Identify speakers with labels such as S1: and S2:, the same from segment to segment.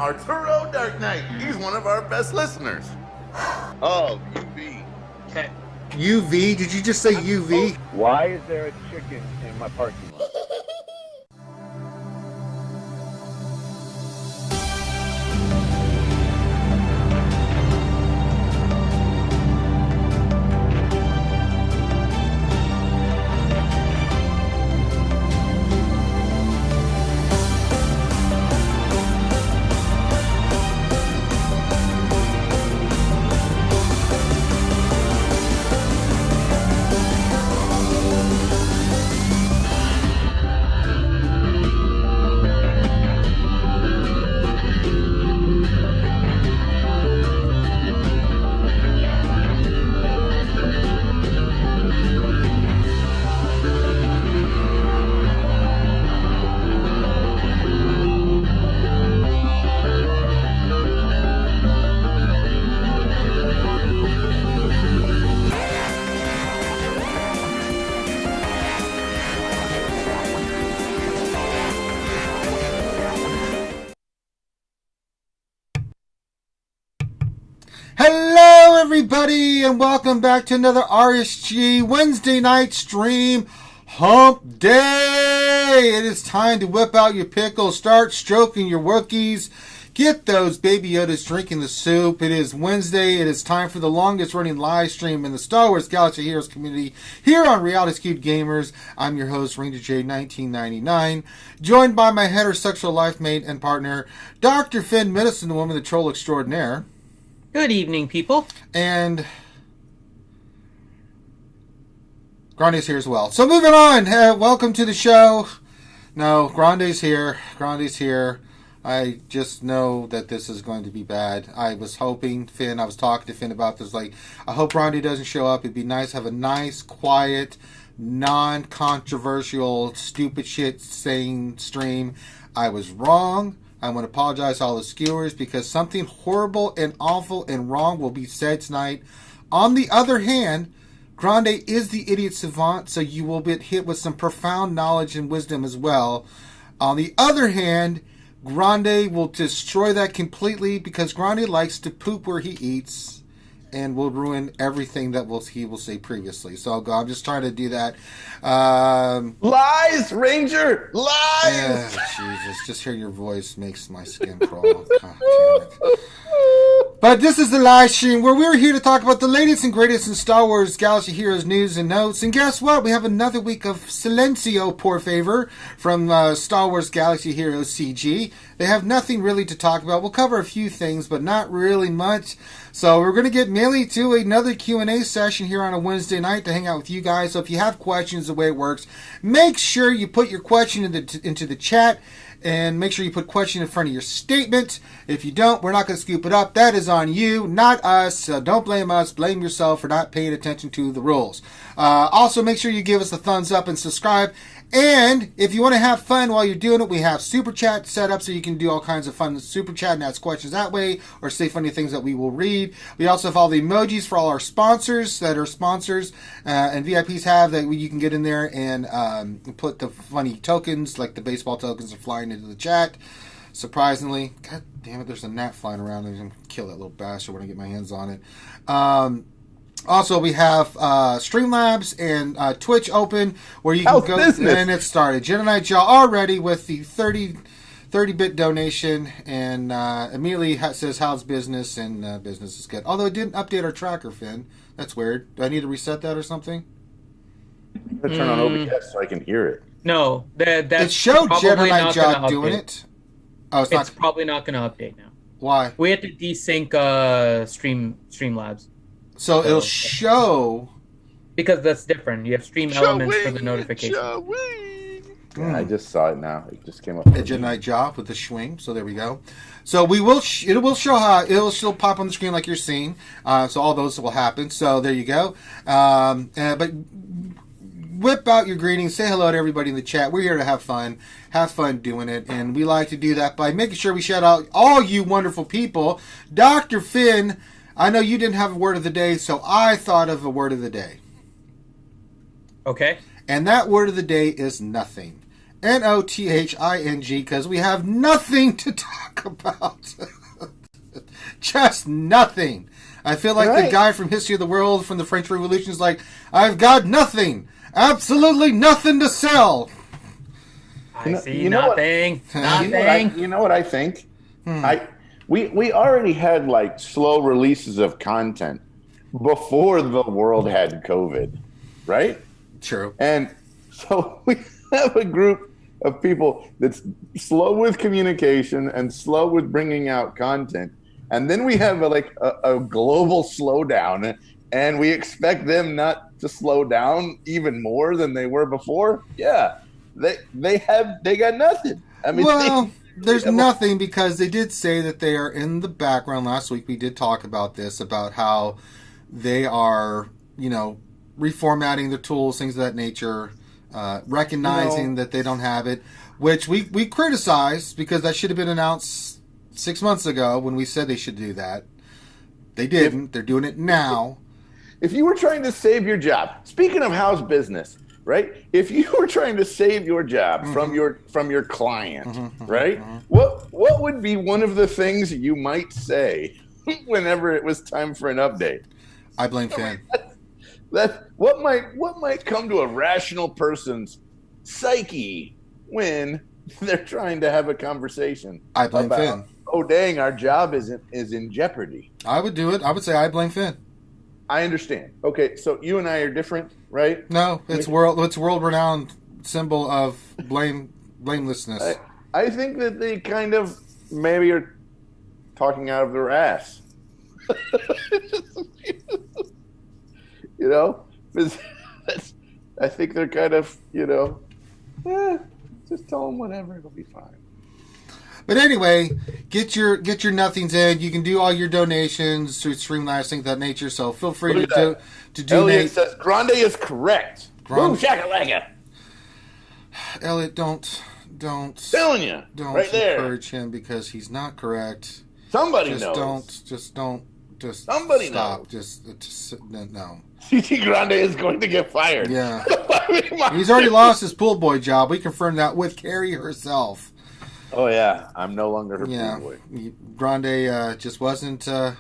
S1: Arturo Dark Knight. He's one of our best listeners.
S2: Oh, UV.
S3: Okay.
S4: UV? Did you just say UV?
S2: Why is there a chicken in my parking lot?
S4: Hello, everybody, and welcome back to another RSG Wednesday night stream. Hump Day! It is time to whip out your pickles, start stroking your Wookiees, get those Baby Yodas drinking the soup. It is Wednesday. It is time for the longest running live stream in the Star Wars Galaxy Heroes community here on Reality Skewed Gamers. I'm your host, Ranger J 1999, joined by my heterosexual life mate and partner, Dr. Finn Middleton, the woman, the troll extraordinaire.
S3: Good evening, people.
S4: And Grande's here as well. So moving on, welcome to the show. No, Grande's here. Grande's here. I just know that this is going to be bad. I was hoping, Finn, I was talking to Finn about this, like, I hope Grande doesn't show up. It'd be nice to have a nice, quiet, non-controversial, stupid shit saying stream. I was wrong. I want to apologize to all the skewers because something horrible and awful and wrong will be said tonight. On the other hand, Grande is the idiot savant, so you will get hit with some profound knowledge and wisdom as well. On the other hand, Grande will destroy that completely because Grande likes to poop where he eats and will ruin everything that he will say previously. So I'm just trying to do that.
S2: Lies, Ranger! Lies!
S4: Jesus, just hear your voice makes my skin crawl. God damn it. But this is the live stream where we're here to talk about the latest and greatest in Star Wars Galaxy Heroes news and notes. And guess what? We have another week of Silencio, por favor, from Star Wars Galaxy Heroes CG. They have nothing really to talk about. We'll cover a few things, but not really much. So we're going to get mainly to another Q&A session here on a Wednesday night to hang out with you guys. So if you have questions, the way it works, make sure you put your question into the chat. And make sure you put question in front of your statement. If you don't, we're not going to scoop it up. That is on you, not us. Don't blame us. Blame yourself for not paying attention to the rules. Also, make sure you give us a thumbs up and subscribe. And if you want to have fun while you're doing it, we have Super Chat set up so you can do all kinds of fun Super Chat and ask questions that way or say funny things that we will read. We also have all the emojis for all our sponsors that are sponsors and VIPs have that you can get in there and put the funny tokens, like the baseball tokens, are flying into the chat. Surprisingly, God damn it, there's a gnat flying around. I'm going to kill that little bastard when I get my hands on it. Also, we have Streamlabs and Twitch open where you can go
S2: business.
S4: And it started. Jen and I already with the 30-bit donation and immediately says, how's business? And business is good. Although it didn't update our tracker, Finn. That's weird. Do I need to reset that or something?
S2: I'm going to turn on OBS so I can hear it.
S3: No, that's
S4: it showed Jen and I
S3: update.
S4: doing it. Oh,
S3: it's probably not going to update now.
S4: Why?
S3: We have to desync Streamlabs.
S4: So it'll show...
S3: Because that's different. You have stream elements for the notification.
S2: Yeah, I just saw it now. It just came up.
S4: A Jedi job with the swing. So there we go. So we will. It will show how it will still pop on the screen like you're seeing. So all those will happen. So there you go. But whip out your greetings. Say hello to everybody in the chat. We're here to have fun. Have fun doing it, and we like to do that by making sure we shout out all you wonderful people. Dr. Finn, I know you didn't have a word of the day, so I thought of a word of the day.
S3: Okay.
S4: And that word of the day is nothing. NOTHING, because we have nothing to talk about. Just nothing. I feel like the guy from History of the World from the French Revolution is like, I've got nothing. Absolutely nothing to sell.
S3: I see nothing. Nothing.
S2: You know what I think? We already had like slow releases of content before the world had COVID, right?
S4: True.
S2: And so we have a group of people that's slow with communication and slow with bringing out content. And then we have a global slowdown, and we expect them not to slow down even more than they were before. Yeah, they got nothing. I mean,
S4: there's nothing, because they did say that they are in the background. Last week we did talk about this, about how they are, reformatting the tools, things of that nature, recognizing that they don't have it, which we criticized, because that should have been announced 6 months ago when we said they should do that. They didn't. They're doing it now.
S2: If you were trying to save your job, speaking of house business, right? If you were trying to save your job from your client, right? What would be one of the things you might say whenever it was time for an update?
S4: I blame Finn.
S2: What might come to a rational person's psyche when they're trying to have a conversation?
S4: I blame
S2: about,
S4: Finn.
S2: Oh dang, our job is in jeopardy.
S4: I would do it. I would say I blame Finn.
S2: I understand. Okay, so you and I are different, right?
S4: No, it's world renowned symbol of blamelessness.
S2: I think that they kind of maybe are talking out of their ass. I think they're kind of, just tell them whatever, it'll be fine.
S4: But anyway, get your nothings in. You can do all your donations through Streamlabs, things of that nature. So feel free to donate.
S2: Elliot says Grande is correct. Boom shakalaka.
S4: Elliot, don't
S2: telling you,
S4: don't
S2: right there.
S4: Encourage him, because he's not correct.
S2: Somebody
S4: knows.
S2: Somebody
S4: stop.
S2: knows.
S4: Just no.
S2: CT Grande is going to get fired.
S4: Yeah. He's already lost his pool boy job. We confirmed that with Carrie herself.
S2: Oh yeah, I'm no longer her pool boy.
S4: Grande just wasn't.
S2: I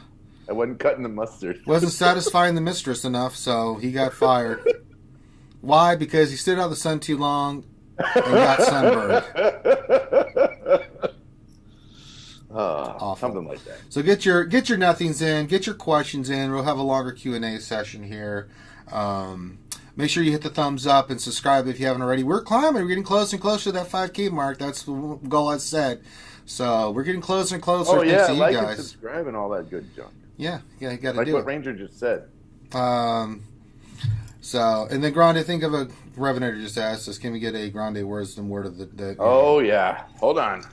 S2: wasn't cutting the mustard.
S4: Wasn't satisfying the mistress enough, so he got fired. Why? Because he stood out in the sun too long and got sunburned.
S2: Something like that.
S4: So get your nothings in, get your questions in. We'll have a longer Q&A session here. Make sure you hit the thumbs up and subscribe if you haven't already. We're climbing. We're getting closer and closer to that 5K mark. That's the goal I set. So we're getting closer and closer.
S2: Oh yeah, like
S4: you guys.
S2: and subscribe and all that good junk.
S4: Yeah, you got to
S2: like
S4: do
S2: what
S4: it.
S2: Ranger just said.
S4: So, and then Grande, think of a Revenator just asked us, can we get a Grande wisdom word of the day?
S2: Oh yeah, hold on.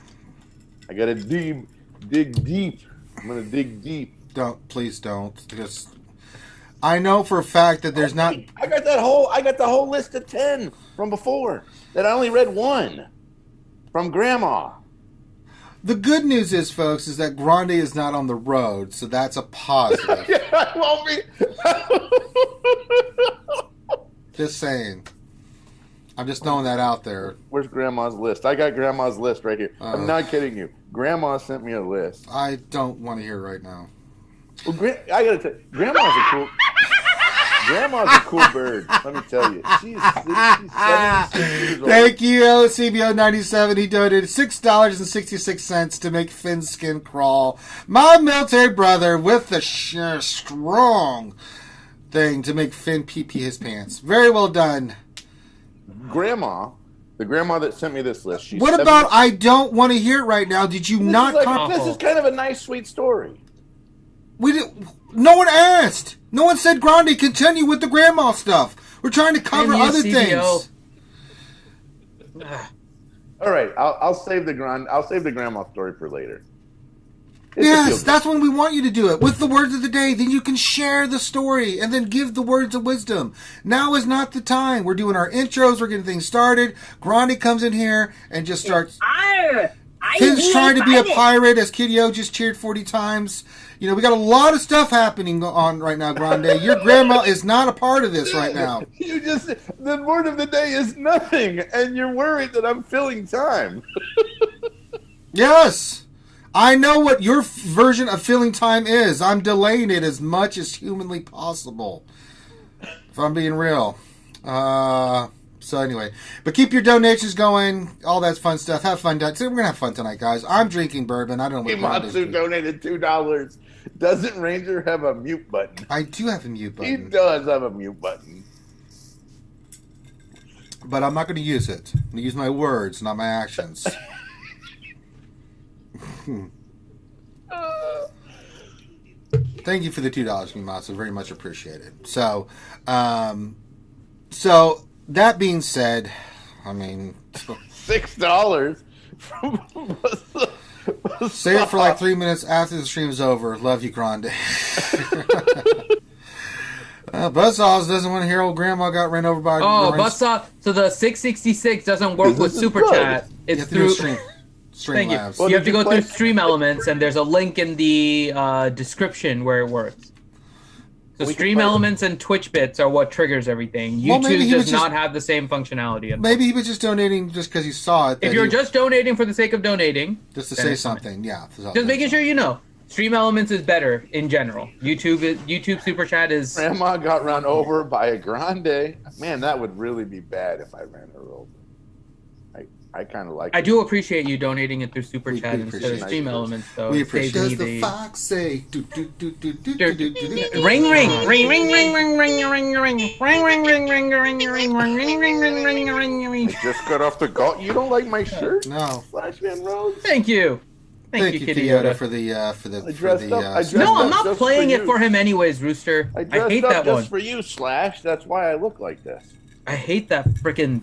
S2: I gotta dig deep. I'm gonna dig deep.
S4: Please don't, because I know for a fact that there's not.
S2: I got the whole list of 10 from before that I only read one from Grandma.
S4: The good news is, folks, is that Grande is not on the road, so that's a positive.
S2: Yeah, I won't be.
S4: Just saying. I'm just throwing that out there.
S2: Where's Grandma's list? I got Grandma's list right here. I'm not kidding you. Grandma sent me a list.
S4: I don't want to hear it right now.
S2: Well, I gotta tell you, Grandma's a cool bird. Let me tell you, she's 76 years old.
S4: Thank you, CBO97. He donated $6.66 to make Finn's skin crawl. My military brother with the strong thing to make Finn pee his pants. Very well done.
S2: Grandma, the grandma that sent me this list. She's
S4: what about I don't want to hear it right now? Did you not?
S2: This is kind of a nice, sweet story.
S4: No one asked. No one said Grande continue with the grandma stuff. We're trying to cover other things.
S2: All right, I'll save the grandma story for later.
S4: Yes, that's when we want you to do it with the words of the day. Then you can share the story and then give the words of wisdom. Now is not the time. We're doing our intros. We're getting things started. Grande comes in here and just starts. Finn's trying to be a pirate as Kitty O just cheered 40 times. You know, we got a lot of stuff happening on right now, Grande. Your grandma is not a part of this right now.
S2: The word of the day is nothing, and you're worried that I'm filling time.
S4: Yes. I know what your version of filling time is. I'm delaying it as much as humanly possible. If I'm being real. So anyway, but keep your donations going. All that fun stuff. Have fun. We're going to have fun tonight, guys. I'm drinking bourbon. I don't know what
S2: Imatsu donated $2. Doesn't Ranger have a mute button?
S4: I do have a mute button.
S2: He does have a mute button.
S4: But I'm not going to use it. I'm going to use my words, not my actions. Thank you for the $2, Mimatsu. Very much appreciated. So that being said, I mean,
S2: $6.
S4: Say it for like 3 minutes after the stream is over. Love you, Grande. Buzzsaws doesn't want to hear old grandma got ran over by.
S3: Oh, Buzzsaw. So the 666 doesn't work with Super Chat. It's through
S4: Stream
S3: Thank
S4: Labs.
S3: you. You have to go through Stream Elements, and there's a link in the description where it works. So Stream Elements and Twitch Bits are what triggers everything. YouTube does not have the same functionality.
S4: Maybe he was just donating just because he saw it.
S3: If you're just donating for the sake of donating,
S4: just to say something, yeah.
S3: Just making sure you know. Stream Elements is better in general. YouTube Super Chat is.
S2: Grandma got run over by a Grande. Man, that would really be bad if I ran her over. I kind of like.
S3: I do appreciate you donating it through Super Chat instead of Stream Elements, though.
S4: We appreciate. Does the fox say?
S3: Ring ring ring ring ring ring ring ring ring ring ring ring ring ring ring ring ring ring.
S2: I just got off the golf. You don't like my shirt?
S4: No.
S2: Flashman Rose.
S3: Thank you. Thank you, Kitty Yoda,
S4: for the.
S3: No, I'm not playing it for him anyways, Rooster. I hate that one.
S2: Just for you, Slash. That's why I look like this.
S3: I hate that freaking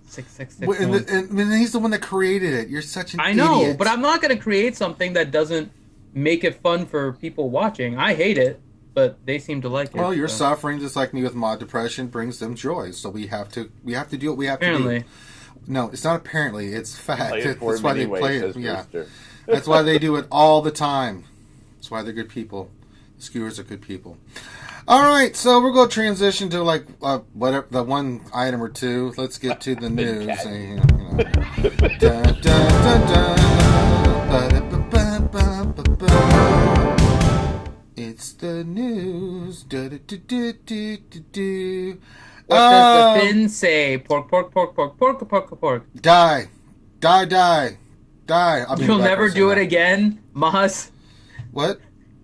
S3: 666.
S4: And he's the one that created it. You're such an idiot.
S3: I know, but I'm not going to create something that doesn't make it fun for people watching. I hate it, but they seem to like it.
S4: Well, your suffering, just like me with mod depression, brings them joy. So we have to do what we have to do. No, it's not apparently. It's fact. That's why they play it. Yeah. That's why they do it all the time. That's why they're good people. The skewers are good people. All right, so we're going to transition to like whatever the one item or two. Let's get to the news. It's the news.
S3: What does the Finn say? Pork, pork, pork, pork, pork, pork, pork.
S4: Die.
S3: You'll never do it again, Maz?
S4: What?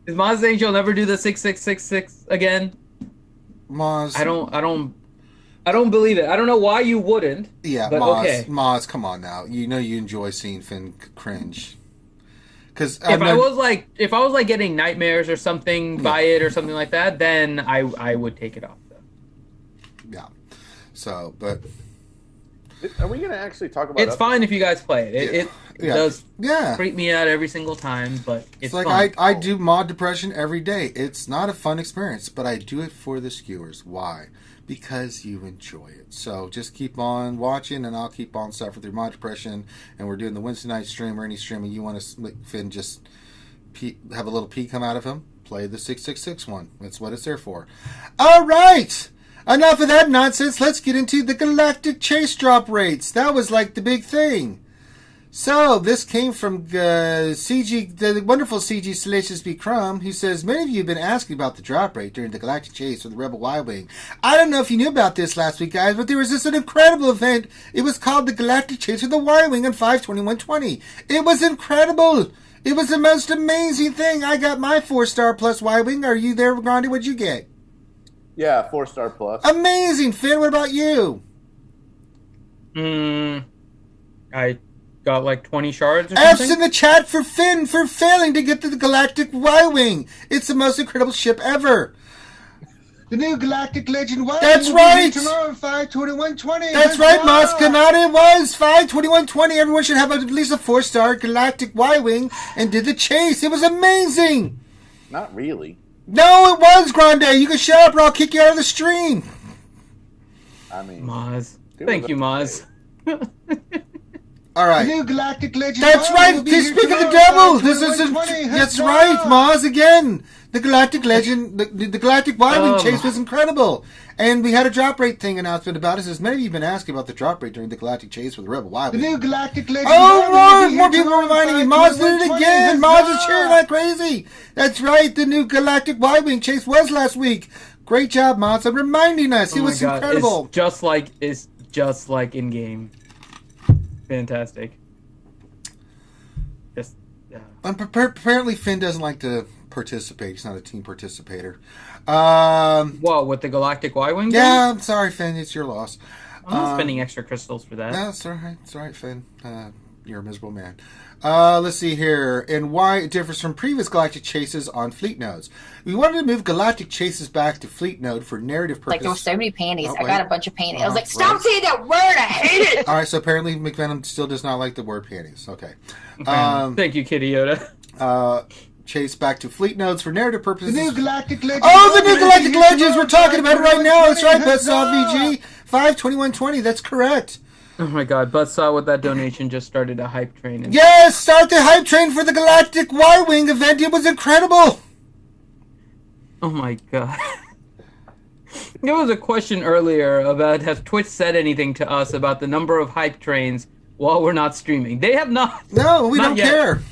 S3: Is Maz saying she'll never do the 6666 again?
S4: Maz.
S3: I don't believe it. I don't know why you wouldn't.
S4: Yeah,
S3: but
S4: Maz.
S3: Okay.
S4: Maz, come on now. You know you enjoy seeing Finn cringe. Because
S3: if I was like getting nightmares or something by it or something like that, then I would take it off though.
S4: Yeah. So, but
S2: are we going to actually talk about?
S3: It's fine if you guys play it. It does freak me out every single time, but it's
S4: like
S3: fun.
S4: I do mod depression every day. It's not a fun experience, but I do it for the skewers. Why? Because you enjoy it. So just keep on watching, and I'll keep on suffering through mod depression. And we're doing the Wednesday night stream or any stream, and you want to make Finn just have a little pee come out of him, play the 666 one. That's what it's there for. All right. Enough of that nonsense. Let's get into the Galactic chase drop rates. That was like the big thing. So, this came from the wonderful CG Salacious B. Crumb, who says, many of you have been asking about the drop rate during the Galactic chase for the Rebel Y-Wing. I don't know if you knew about this last week, guys, but there was an incredible event. It was called the Galactic chase for the Y-Wing on 5/21/20. It was incredible. It was the most amazing thing. I got my 4-star plus Y-Wing. Are you there, Grande? What'd you get?
S2: Yeah, 4-star plus.
S4: Amazing, Finn. What about you?
S3: I got like 20 shards or something?
S4: F's in the chat for Finn for failing to get to the Galactic Y-Wing. It's the most incredible ship ever.
S5: The new Galactic Legend Y-Wing.
S4: That's right.
S5: Tomorrow, 5/21/20.
S4: That's right, Mascanada. It was 5/21/20. Everyone should have at least a 4-star Galactic Y-Wing and did the chase. It was amazing.
S2: Not really.
S4: No, it was, Grande. You can shut up or I'll kick you out of the stream.
S2: I mean,
S3: Maz. Thank you, Maz.
S4: All right.
S5: The new Galactic Legend.
S4: That's
S5: One
S4: right.
S5: will be
S4: To
S5: here
S4: speak of the
S5: tomorrow,
S4: devil, this is
S5: 2120.
S4: that's
S5: Huzzah!
S4: right, Maz again. The Galactic Legend, the Galactic Y-Wing chase was incredible, and we had a drop rate thing announcement about it. As many of you have been asking about the drop rate during the Galactic chase with the Rebel
S5: The
S4: Y-Wing.
S5: new Galactic Legend.
S4: Oh,
S5: One
S4: more
S5: will be here
S4: people are
S5: tomorrow,
S4: reminding me. Maz did it
S5: 2120.
S4: again. Maz is
S5: Huzzah!
S4: cheering like crazy. That's right. The new Galactic Y-Wing chase was last week. Great job, Maz, of reminding us. It was incredible.
S3: It's just like in game. Fantastic. Just
S4: Apparently, Finn doesn't like to participate. He's not a team participator.
S3: what with the Galactic Y-Wing?
S4: Yeah, I'm sorry, Finn. It's your loss.
S3: I'm not spending extra crystals for that.
S4: No, it's all right. It's all right, Finn. You're a miserable man. Let's see here. And why it differs from previous Galactic chases on Fleet Nodes. We wanted to move Galactic chases back to Fleet Node for narrative purposes.
S6: Like, there were so many panties.
S4: Oh,
S6: I got a bunch of panties. I was like,
S4: right.
S6: stop saying that word. I hate it.
S4: All right, so apparently McVenom still does not like the word panties. Okay.
S3: Thank you, Kitty Yoda.
S4: Chase back to Fleet Nodes for narrative purposes.
S5: The new Galactic Legend.
S4: Oh, the
S5: One
S4: new
S5: will be
S4: Galactic
S5: here
S4: Legends!
S5: tomorrow,
S4: We're talking about it right now. That's right,
S5: Huzzah!
S4: Buzzsaw VG 52120. That's correct.
S3: Oh my God, Buzzsaw with that donation just started a hype train. And
S4: Yes, start the hype train for the Galactic Y-Wing event. It was incredible.
S3: Oh my God. There was a question earlier about has Twitch said anything to us about the number of hype trains while we're not streaming. They have not.
S4: No, we
S3: Not
S4: don't
S3: yet.
S4: care.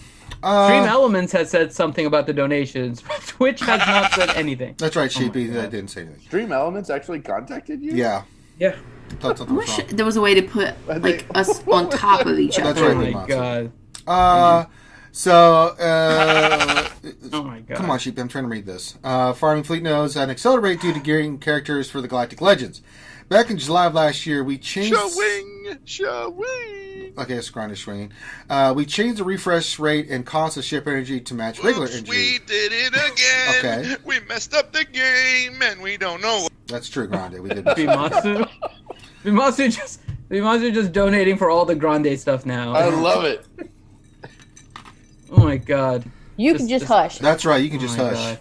S3: Stream Elements has said something about the donations, but Twitch has not said anything.
S4: That's right, Sheepy. I didn't say anything.
S2: Stream Elements actually contacted you?
S4: Yeah.
S3: Yeah.
S4: Thought something
S7: I
S4: was
S7: wish
S4: wrong.
S7: there was a way to put like us on top of each
S4: That's
S7: other.
S4: right.
S3: Oh my God. Oh my God.
S4: Come on, Sheepy. I'm trying to read this. Farming Fleet Nodes had an accelerate due to gearing characters for the Galactic Legends. Back in July of last year, we changed...
S1: Showing.
S4: Okay, it's Grande swinging. We changed the refresh rate and cost of ship energy to match regular
S1: Oops,
S4: energy.
S1: we did it again.
S4: Okay.
S1: We messed up the game and we don't know.
S4: That's true, Grande. We did.
S3: Bimasu. Bimasu just donating for all the Grande stuff now.
S2: I love it.
S3: Oh my God.
S6: You can just hush.
S4: That's right. You can just
S3: Oh my
S4: hush.
S3: God.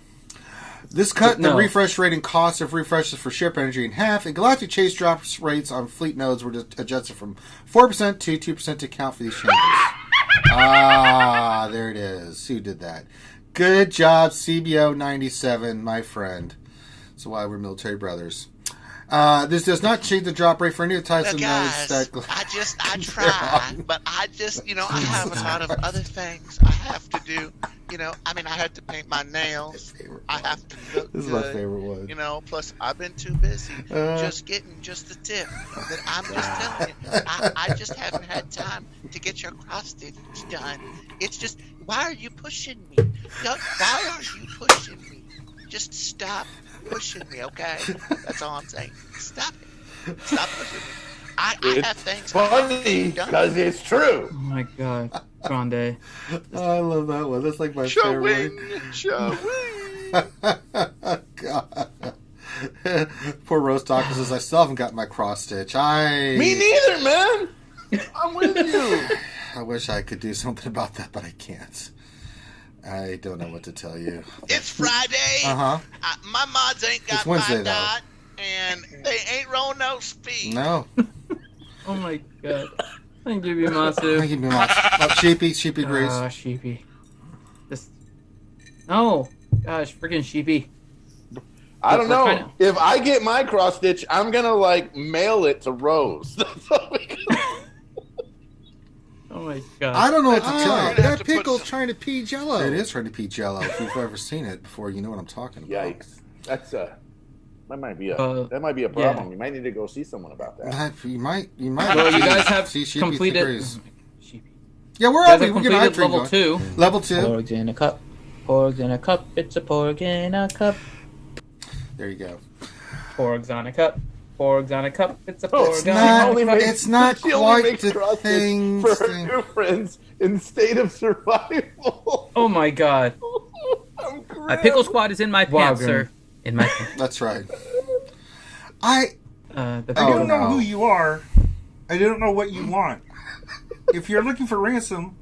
S4: This cut the
S3: No.
S4: refresh rate and cost of refreshes for ship energy in half, and Galactic Chase drop rates on fleet nodes were just adjusted from 4% to 2% to account for these changes. There it is. Who did that? Good job, CBO 97, my friend. That's why we're military brothers. This does not change the drop rate for any of the types of nodes that...
S1: I try, but I have a lot of other things I have to do. I have to paint my nails. I have to look
S4: This is
S1: good.
S4: my favorite one.
S1: Plus I've been too busy just getting just the tip that I'm just telling you. I just haven't had time to get your cross stitch done. It's just, why are you pushing me? Why are you pushing me? Just stop pushing me, okay? That's all I'm saying. Stop it. Stop pushing me. I have things
S2: Funny,
S1: done.
S2: because it's true.
S3: Oh my God. Grande.
S4: I love that one. That's like my favorite
S1: Showing.
S4: one. God. Poor Roast Talker says, I still haven't got my cross stitch.
S2: Me neither, man. I'm with you.
S4: I wish I could do something about that, but I can't. I don't know what to tell you.
S1: It's Friday.
S4: Uh-huh.
S1: My mods ain't got
S4: It's Wednesday,
S1: my
S4: though.
S1: dot, and they ain't rolling no speed.
S4: No.
S3: Oh my God. Thank you, Bimasu.
S4: Thank you, Mimas. Oh, Sheepy agrees.
S3: Sheepy. Just... No. Gosh, freaking Sheepy.
S2: I don't
S3: We're
S2: know.
S3: trying
S2: If I get my cross stitch, I'm gonna mail it to Rose. That's all we can-
S3: Oh my God.
S4: I don't know what to
S1: Oh,
S4: tell
S1: you're
S4: you.
S1: gonna have
S4: That
S1: to put
S4: pickle's
S1: some-
S4: trying to pee Jello. It is trying to pee Jello. If you've ever seen it before, you know what I'm talking about.
S2: Yikes. That's that might be a
S3: yeah.
S2: problem. You might need to go see someone about that.
S4: You might.
S3: Well, you guys have
S4: See, Sheepy
S3: completed...
S4: agrees.
S3: Sheepy.
S4: Yeah, we're
S3: You
S4: up.
S3: guys have
S4: We're getting hype
S3: completed
S4: train
S3: level
S4: going.
S3: 2.
S4: Level 2.
S8: Porgs in a cup. Porgs in a cup. It's a porg in a cup.
S4: There you go.
S3: Porgs on a cup. Porgs on a cup. It's a
S2: Oh,
S3: porg
S2: it's
S3: on
S2: not-
S3: a cup.
S4: It's not
S2: She only
S4: quite
S2: makes
S4: the
S2: cross stitch
S4: thing.
S2: for her new friends in state of survival.
S3: Oh my God.
S2: I'm
S8: My pickle squad is in my pants,
S3: Wow,
S8: sir. In my pants.
S4: That's right.
S3: The
S5: I
S4: Oh,
S5: don't know
S4: no.
S5: who you are. I don't know what you want. If you're looking for ransom,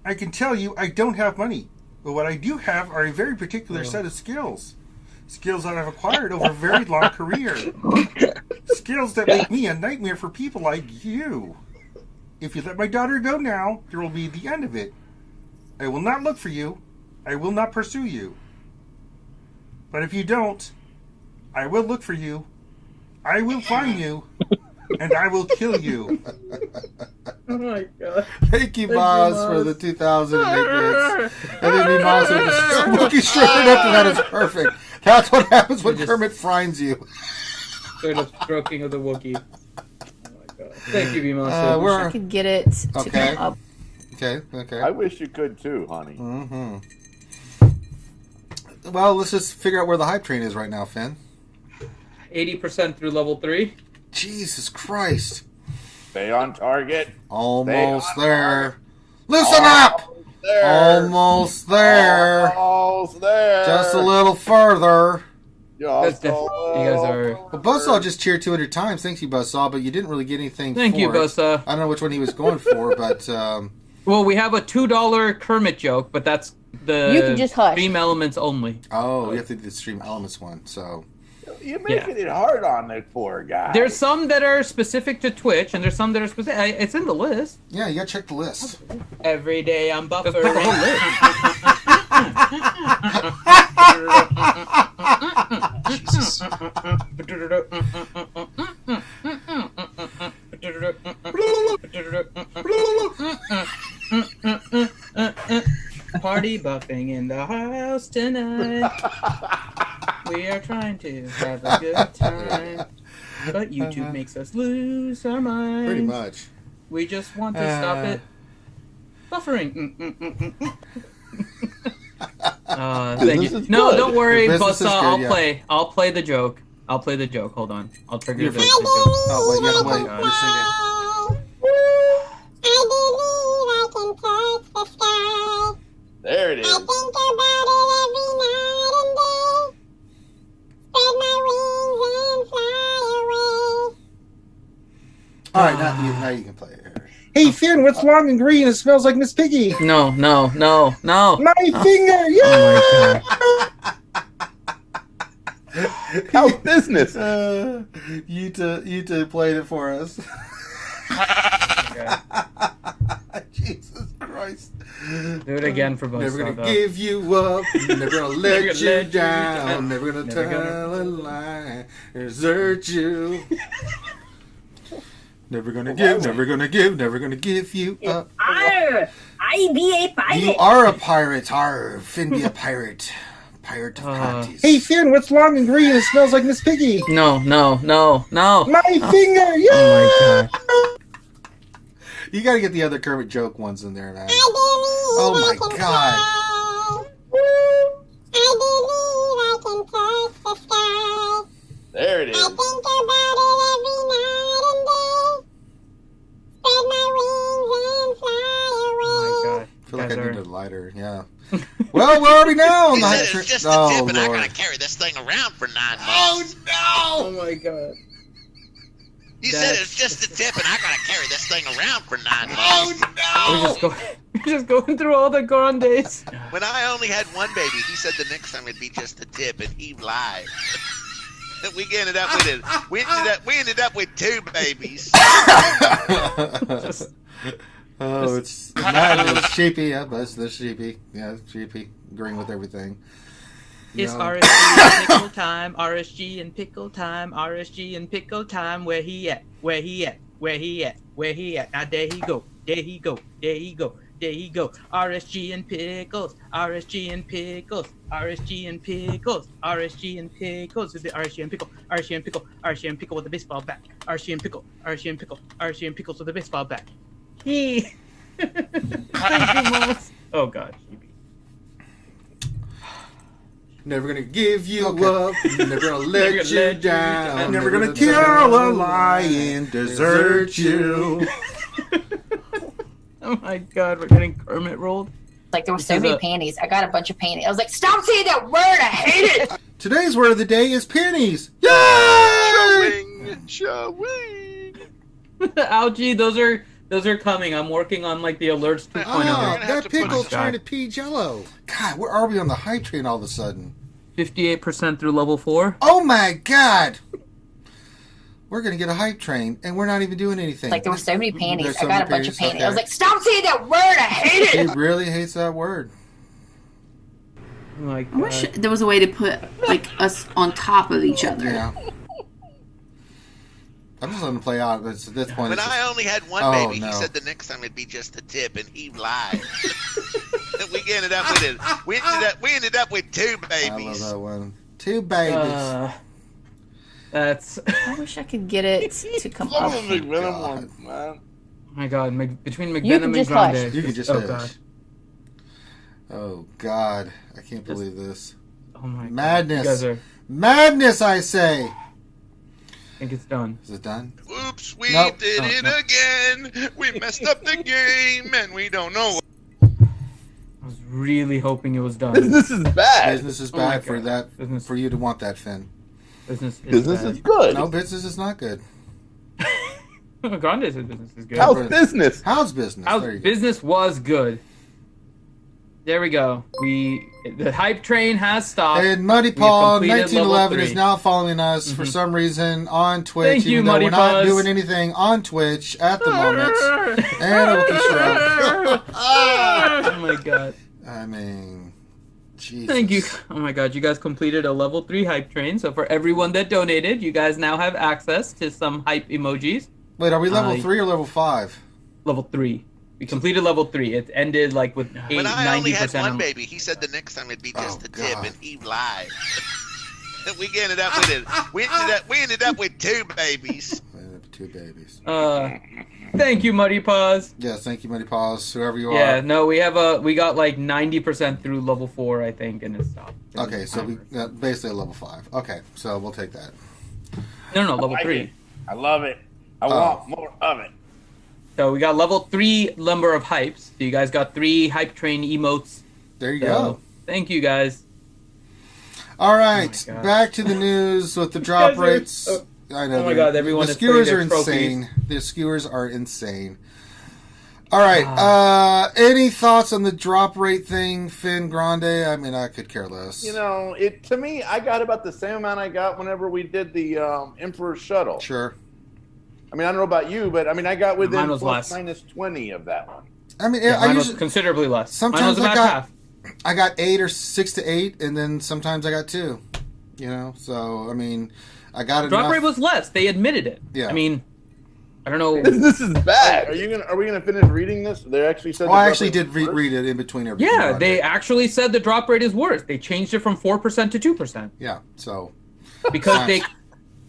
S5: I can tell you I don't have money. But what I do have are a very particular set of skills. Skills that I've acquired over a very long career. Skills that make me a nightmare for people like you. If you let my daughter go now, there will be the end of it. I will not look for you. I will not pursue you. But if you don't, I will look for you. I will find you. And I will kill you.
S3: Oh my god.
S4: Thank you, Boss, for the 2008 bits. And then me, Boss, with the Wookiee straight up, and that is perfect. That's what happens when Kermit finds you.
S3: Sort of stroking of the Wookiee. Oh my god. Thank you, Bimasa.
S6: I wish I could get it to come up.
S4: Okay.
S2: I wish you could too, honey.
S4: Mm-hmm. Well, let's just figure out where the hype train is right now, Finn.
S3: 80% through level 3.
S4: Jesus Christ.
S2: Stay on target.
S4: Almost there. Listen up! Almost there.
S2: Almost there.
S4: Just a little further.
S3: You guys are...
S4: Well, Buzzsaw just cheered 200 times. Thank you, Buzzsaw, but you didn't really get anything
S3: Thank
S4: for
S3: you,
S4: it.
S3: Buzzsaw.
S4: I don't know which one he was going for, but...
S3: Well, we have a $2 Kermit joke, but that's the
S6: You can just hush.
S3: stream elements only.
S4: Oh, you have to do the stream elements one, so...
S2: You're making it hard on the poor guy.
S3: There's some that are specific to Twitch, and there's some that are specific... It's in the list.
S4: Yeah, you gotta check the list.
S3: Every day I'm buffering.
S9: Jesus.
S3: Party buffing in the house tonight. We are trying to have a good time, but YouTube makes us lose our minds.
S4: Pretty much.
S3: We just want to stop it. Buffering. Thank you. No, don't worry, Buzzsaw. I'll play the joke. Hold on. I'll trigger the joke.
S4: Oh, wait, you have to wait. You're singing.
S10: I believe I can touch the sky.
S2: There it is.
S10: I think about it every night and day. Spread my wings and fly away.
S4: All right, now you can play it.
S5: Hey, Finn, what's long and green? It smells like Miss Piggy.
S3: No.
S5: My finger, yeah!
S3: Oh
S2: How's business?
S4: You two played it for us. Jesus Christ.
S3: Do it again for both.
S4: Never gonna give you up. Never gonna let you down. Never gonna tell a lie. Desert you. Never gonna give you up.
S10: I be a pirate.
S4: You are a pirate. Finn be a pirate. Pirate of Panties.
S5: Hey, Finn, what's long and green? It smells like Miss Piggy.
S3: No.
S5: My finger, yeah!
S3: Oh my god.
S4: You gotta get the other Kermit Joke ones in there, man.
S10: Oh
S4: my god.
S10: I believe I can touch the sky.
S2: There it is.
S10: I think about it every night and day. Spread my wings and fly away.
S3: Oh my god.
S4: I feel like I need a lighter, yeah. Well, where are we now?
S1: He said it's just a tip, and I gotta carry this thing around for 9 months.
S4: Oh no!
S3: Oh my god.
S1: He said it's just a tip, and I gotta carry this thing around for 9 months.
S4: Oh no!
S3: We're just going through all the Grandes.
S1: When I only had one baby, he said the next time it'd be just a tip, and he lied. We ended up with it. We ended up with 2 babies.
S4: Oh, it's mad. It's sheepy. Yeah, but it's the sheepy. Yeah, it's sheepy. Agreeing with everything.
S3: It's RSG and Pickle Time. RSG and Pickle Time. RSG and Pickle Time. Where he at? Now there he go. There he go. RSG and Pickles. RSG and Pickles. RSG and Pickles. RSG and Pickles. With the RSG and Pickle. RSG and Pickle. RSG and Pickle with the baseball bat. RSG and Pickle. RSG and Pickle. RSG and Pickles with the baseball bat. Thank you, Moss. Oh god.
S4: Never gonna give you up. Never gonna let you down.
S5: Never gonna kill a lion, desert you.
S3: Oh my god, we're getting Kermit rolled.
S6: Like there were so many panties. I got a bunch of panties. I was like, stop saying that word. I hate it.
S4: Today's word of the day is panties. Yay!
S2: Showing.
S3: Ouchie, those are coming. I'm working on like the alerts 2.0.
S4: Oh, that pickle's trying to pee Jello. God, where are we on the hype train all of a sudden?
S3: 58% through level 4.
S4: Oh my god! we're going to get a hype train, and we're not even doing anything.
S6: Like, there were so many panties.
S4: There's so
S6: I got
S4: many
S6: a bunch of
S4: panties,
S6: panties. I was
S4: okay.
S6: like, stop saying that word. I hate it.
S4: He really hates that word.
S3: My
S7: I
S3: God.
S7: wish there was a way to put like us on top of each other.
S4: Yeah. I'm just letting him play out. But at this point,
S1: When
S4: it's
S1: I
S4: just-
S1: only had one
S4: Oh,
S1: baby,
S4: no.
S1: he said the next time it'd be just a tip, and he lied. we ended up with it. We ended up with 2
S4: I love
S1: babies.
S4: that one. 2 babies.
S3: That's
S7: I wish I could get it to come
S2: Some
S7: up.
S2: of the McVenom
S4: God.
S2: ones, man.
S3: oh my God. Between
S6: You
S3: McVenom
S6: can
S3: and
S6: just
S3: Grande.
S6: hush.
S4: You can just
S3: oh
S4: hush.
S3: God.
S4: Oh God, I can't believe this.
S3: Oh my God.
S4: Madness.
S3: You guys are.
S4: Madness, I say.
S3: I think it's done.
S4: Is it done?
S1: Oops, we
S4: Nope.
S1: did
S3: Oh,
S1: it
S3: no.
S1: again. We messed up the game, and we don't know.
S3: I was really hoping it was done.
S2: Business is bad.
S4: Business is
S3: Oh my
S4: bad for
S3: God.
S4: that.
S3: Business.
S4: For you to want that, Finn.
S3: Business is
S2: Business
S3: bad.
S2: is good.
S4: No, business is not good.
S3: Grande's business is good.
S2: How's business?
S4: How's business?
S3: How's
S4: There you go.
S3: business was good. There we go. The hype train has stopped.
S4: And Muddy
S3: We
S4: Paul
S3: completed
S4: 1911
S3: level
S4: is
S3: 3.
S4: now following us for some reason on Twitch.
S3: Thank you,
S4: even though
S3: Muddy
S4: we're not
S3: Paws.
S4: doing anything on Twitch at the moment. And a Wookiee Stroke.
S3: Oh my God.
S4: I mean, Jesus.
S3: Thank you. Oh my God, you guys completed a level 3 hype train. So for everyone that donated, you guys now have access to some hype emojis.
S4: Wait, are we level
S3: I-
S4: 3 or level 5?
S3: Level 3. We completed level 3. It ended like with
S1: When I only had
S3: 90%.
S1: one baby, he said the next time it'd be just
S4: Oh,
S1: a tip,
S4: God.
S1: and he lied. we ended up with it. We ended up with 2 babies.
S4: 2 babies.
S3: Thank you, Muddy Paws.
S4: Yes, thank you, Muddy Paws, whoever you
S3: Yeah,
S4: are.
S3: no, we got like 90% through level 4, I think, and it stopped.
S4: Okay, so we basically at level 5. Okay, so we'll take that.
S3: No, level
S2: like
S3: 3.
S2: it. I love it. I
S4: Oh.
S2: want more of it.
S3: So we got level 3 number of hypes. So you guys got 3 hype train emotes.
S4: There you
S3: So,
S4: go.
S3: thank you guys.
S4: All right,
S3: Oh my God.
S4: back to the news with the drop
S3: guys are-
S4: rates. I know.
S3: oh my
S4: they're-
S3: God, everyone
S4: the
S3: is putting
S4: skewers
S3: their
S4: are
S3: trophies.
S4: insane. The skewers are insane. All right. Any thoughts on the drop rate thing, Finn Grande? I mean, I could care less.
S2: You know, it to me, I got about the same amount I got whenever we did the Emperor's Shuttle.
S4: Sure.
S2: I mean, I don't know about you, but I mean, I got within
S3: Mine was
S2: plus
S3: less.
S2: minus 20 of that one.
S4: I mean,
S3: Yeah,
S4: I
S3: mine was
S4: usually
S3: considerably less. Mine
S4: sometimes
S3: was
S4: I
S3: about
S4: got
S3: half.
S4: I got 8 or 6 to 8, and then sometimes I got 2. You know, so I mean, I got
S3: Drop
S4: enough.
S3: rate was less. They admitted it.
S4: Yeah.
S3: I mean, I don't know.
S2: This is bad. Are we gonna finish reading this? They actually said.
S4: Well, I
S2: the
S4: actually
S2: drop
S4: did
S2: rate was
S4: read it in between everything.
S3: Yeah,
S4: Grande.
S3: they actually said the drop rate is worse. They changed it from 4% to 2%.
S4: Yeah, so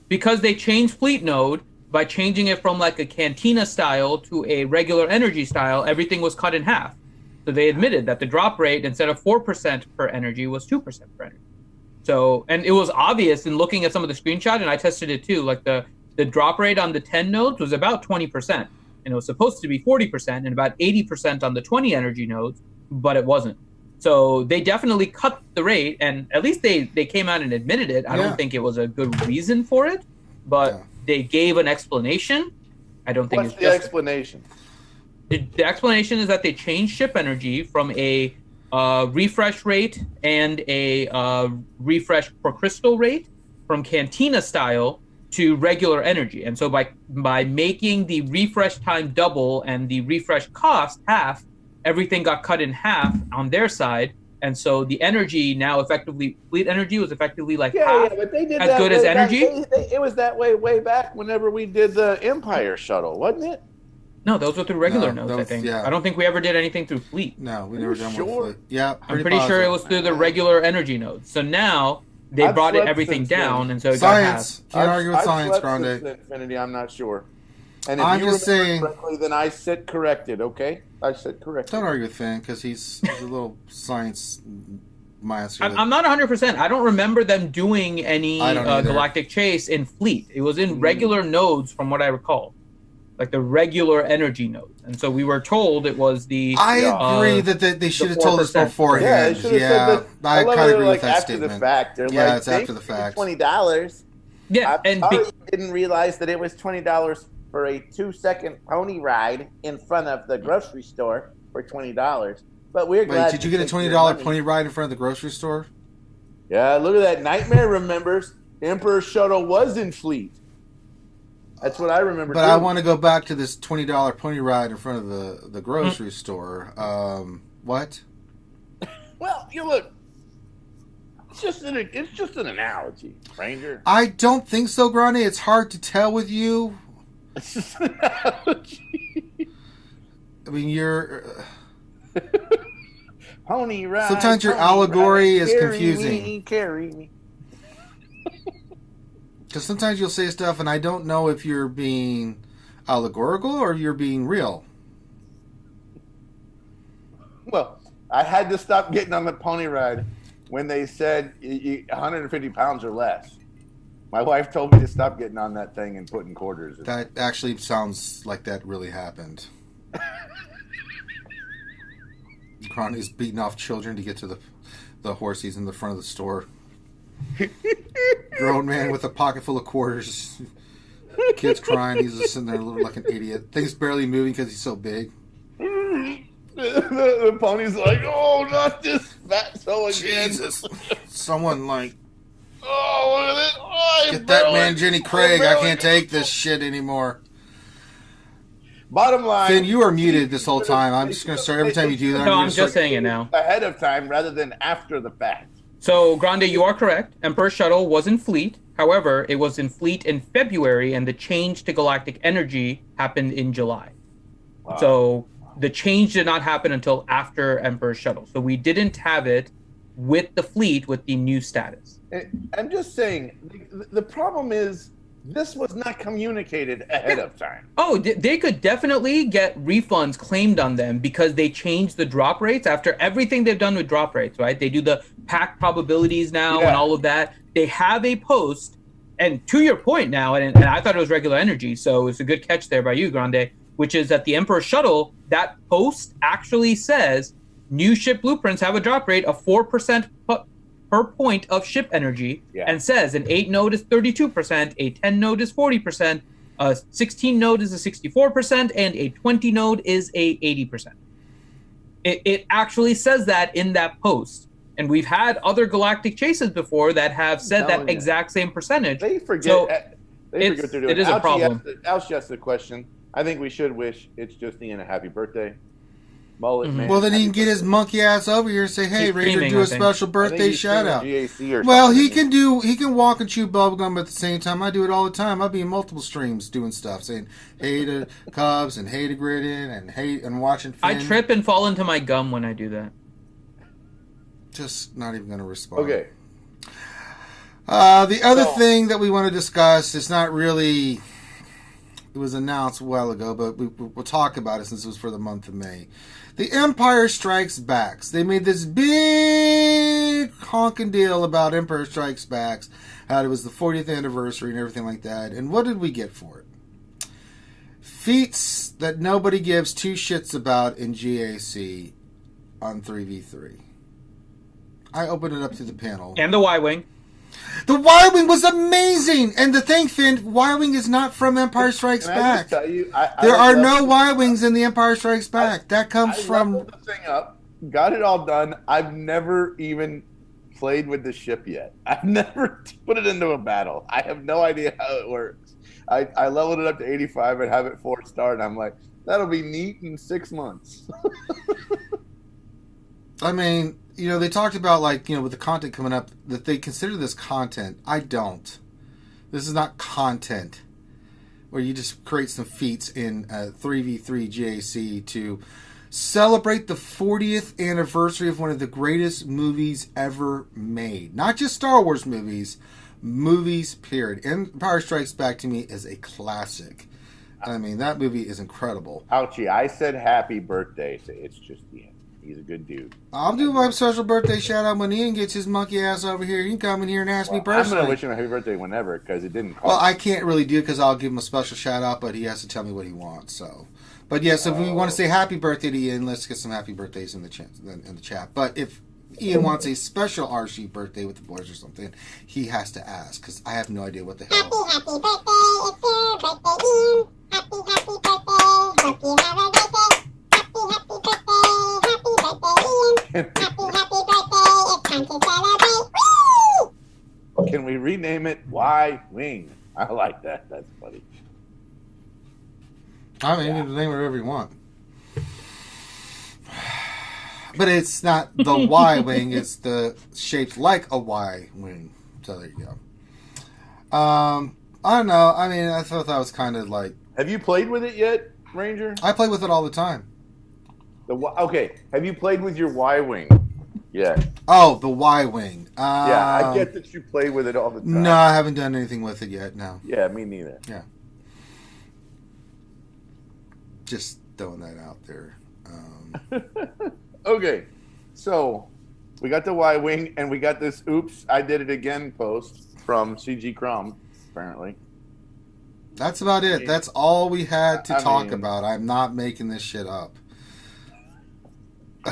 S3: because they changed fleet node by changing it from like a cantina style to a regular energy style. Everything was cut in half. So they admitted that the drop rate instead of 4% per energy was 2% per energy. So, and it was obvious in looking at some of the screenshots, and I tested it too. Like the drop rate on the 10 nodes was about 20%, and it was supposed to be 40%, and about 80% on the 20 energy nodes, but it wasn't. So they definitely cut the rate, and at least they came out and admitted it. I don't think it was a good reason for it, but they gave an explanation. I don't think
S2: What's
S3: it's
S2: the
S3: just
S2: explanation?
S3: the explanation is that they changed ship energy from a refresh rate and a refresh per crystal rate from cantina style to regular energy. And so by making the refresh time double and the refresh cost half, everything got cut in half on their side. And so the energy now effectively, fleet energy was effectively like half
S2: but they did
S3: as
S2: that
S3: good
S2: way
S3: as
S2: back-
S3: energy.
S2: it was that way back whenever we did the Empire Shuttle, wasn't it?
S3: No, those were through regular
S4: No,
S3: nodes, I
S4: those-
S3: think.
S4: yeah.
S3: I don't think we ever did anything through fleet.
S4: No, we never done
S2: sure?
S4: one. Fleet. Yeah,
S3: I'm pretty sure it was through the regular energy nodes. So now they
S2: I've
S3: brought
S2: slept
S3: everything
S2: since then.
S3: down, and so it
S4: Science.
S3: got half.
S4: Can't argue with
S2: I've
S4: science,
S2: slept
S4: Grande.
S2: since Infinity, I'm not sure. And if
S4: I'm
S2: you
S4: just
S2: remember
S4: saying-
S2: correctly, then I sit corrected. Okay, I sit corrected.
S4: Don't argue with Finn because he's a little science master.
S3: I'm not 100%. I don't remember them doing any
S4: I don't either.
S3: galactic chase in fleet. It was in regular nodes, from what I recall, like the regular energy nodes. And so we were told it was the.
S4: I agree that they should have told us
S3: 4%.
S2: Yeah,
S4: beforehand.
S2: they should have
S4: Yeah,
S2: said that.
S4: I
S2: love
S4: kind
S2: it,
S4: of agree
S2: like
S4: with that
S2: after
S4: statement.
S2: the fact. They're
S4: Yeah,
S2: like,
S4: it's after the
S2: "Thank
S4: fact.
S2: you, $20.
S3: Yeah,
S2: I'm
S3: and
S2: sorry you didn't realize that it was $20 for a 2-second pony ride in front of the grocery store for $20. But we're glad.
S4: Wait, did you get a $20 pony ride in front of the grocery store?
S2: Yeah, look at that. Nightmare remembers the Emperor's Shuttle was in fleet. That's what I remember.
S4: But I want to go back to this $20 pony ride in front of the grocery store. What?
S2: Well, you look. It's just an analogy, Ranger.
S4: I don't think so, Grande. It's hard to tell with you.
S2: It's just an analogy.
S4: I mean, you're.
S2: Pony ride.
S4: Sometimes your
S2: pony
S4: allegory
S2: ride,
S4: is
S2: carry
S4: confusing.
S2: Me, carry me.
S4: Because sometimes you'll say stuff, and I don't know if you're being allegorical or you're being real.
S2: Well, I had to stop getting on the pony ride when they said 150 pounds or less. My wife told me to stop getting on that thing and putting quarters in.
S4: That actually sounds like that really happened. Grande's beating off children to get to the horsies in the front of the store. Grown man with a pocket full of quarters. Kid's crying. He's just sitting there looking like an idiot. Thing's barely moving because he's so big.
S2: The pony's like, oh, not this fatso again.
S4: Jesus. Someone like,
S2: oh, look at this. Oh,
S4: get that man Jenny Craig. I can't take this shit anymore.
S2: Bottom line,
S4: Finn, you are muted this whole time. I'm just going to start every time you do that.
S8: No, I'm just saying it now.
S2: Ahead of time rather than after the fact.
S8: So, Grande, you are correct. Emperor Shuttle was in Fleet. However, it was in Fleet in February, and the change to Galactic Energy happened in July. Wow. So, the change did not happen until after Emperor Shuttle. So, we didn't have it with the Fleet with the new status.
S2: I'm just saying, the problem is, this was not communicated ahead of time.
S8: Oh, they could definitely get refunds claimed on them because they changed the drop rates after everything they've done with drop rates, right? They do the pack probabilities now and all of that. They have a post, and to your point now, and I thought it was regular energy, so it's a good catch there by you, Grande, which is that the Emperor Shuttle, that post actually says new ship blueprints have a drop rate of 4% per point of ship energy, and says an 8 node is 32%, a 10 node is 40%, a 16 node is a 64%, and a 20 node is a 80%. It actually says that in that post. And we've had other galactic chases before that have said that exact same percentage.
S2: They forget.
S8: So
S2: they forget they're doing.
S8: It is a problem.
S2: Ouchie asked the question. I think we should wish It's Just Ian a happy birthday. Mullet man.
S4: Well, then he can get his monkey ass over here and say, "Hey, Ranger, do a special birthday shout out."
S2: Well,
S4: he can walk and chew bubblegum at the same time. I do it all the time. I'll be in multiple streams doing stuff, saying hey to Cubs and hey to Gridden and hey and watching Finn.
S8: I trip and fall into my gum when I do that.
S4: Just not even going to respond.
S2: Okay.
S4: The other thing that we want to discuss is not really. It was announced a while ago, but we'll talk about it since it was for the month of May. The Empire Strikes Back. They made this big honking deal about Empire Strikes Back, how it was the 40th anniversary and everything like that. And what did we get for it? Feats that nobody gives two shits about in GAC on 3v3. I opened it up to the panel.
S8: And the Y-Wing.
S4: The Y-Wing was amazing! And the thing, Finn, Y-Wing is not from Empire Strikes Back.
S2: Tell you,
S4: there are no Y-Wings in the Empire Strikes Back. That comes from...
S2: leveled the thing up, got it all done. I've never even played with the ship yet. I've never put it into a battle. I have no idea how it works. I leveled it up to 85 and have it 4-star, and I'm like, that'll be neat in 6 months.
S4: I mean... You know, they talked about, like, you know, with the content coming up, that they consider this content. I don't. This is not content where you just create some feats in 3v3 GAC to celebrate the 40th anniversary of one of the greatest movies ever made. Not just Star Wars movies, movies, period. Empire Strikes Back, to me, is a classic. I mean, that movie is incredible.
S2: Ouchie, I said happy birthday. So it's just the end. He's a good dude.
S4: I'll do my special birthday shout out when Ian gets his monkey ass over here. You can come in here and ask me personally.
S2: I'm going to wish him a happy birthday whenever because it didn't cost.
S4: Well, I can't really do it because I'll give him a special shout out, but he has to tell me what he wants. So, but yes, if we want to say happy birthday to Ian, let's get some happy birthdays in the chat. But if Ian wants a special RSG birthday with the boys or something, he has to ask because I have no idea what the hell.
S10: Happy birthday! It's your birthday, Ian. Happy birthday! Hope you have a great day. Happy birthday! Happy birthday, it's time to celebrate. Woo!
S2: Can we rename it Y-Wing? I like that. That's funny.
S4: I mean, you can name it whatever you want. But it's not the Y wing, it's the shaped like a Y wing. So there you go. I don't know. I mean, I thought that was kind of like...
S2: Have you played with it yet, Ranger?
S4: I play with it all the time.
S2: Okay, have you played with your Y wing? Yeah.
S4: Oh, the Y wing.
S2: Yeah, I get that you play with it all the time.
S4: No, I haven't done anything with it yet, no.
S2: Yeah, me neither.
S4: Yeah. Just throwing that out there.
S2: Okay, so we got the Y wing, and we got this "Oops, I Did It Again" post from CG Crum, apparently.
S4: That's about it. That's all we had to talk about. I'm not making this shit up.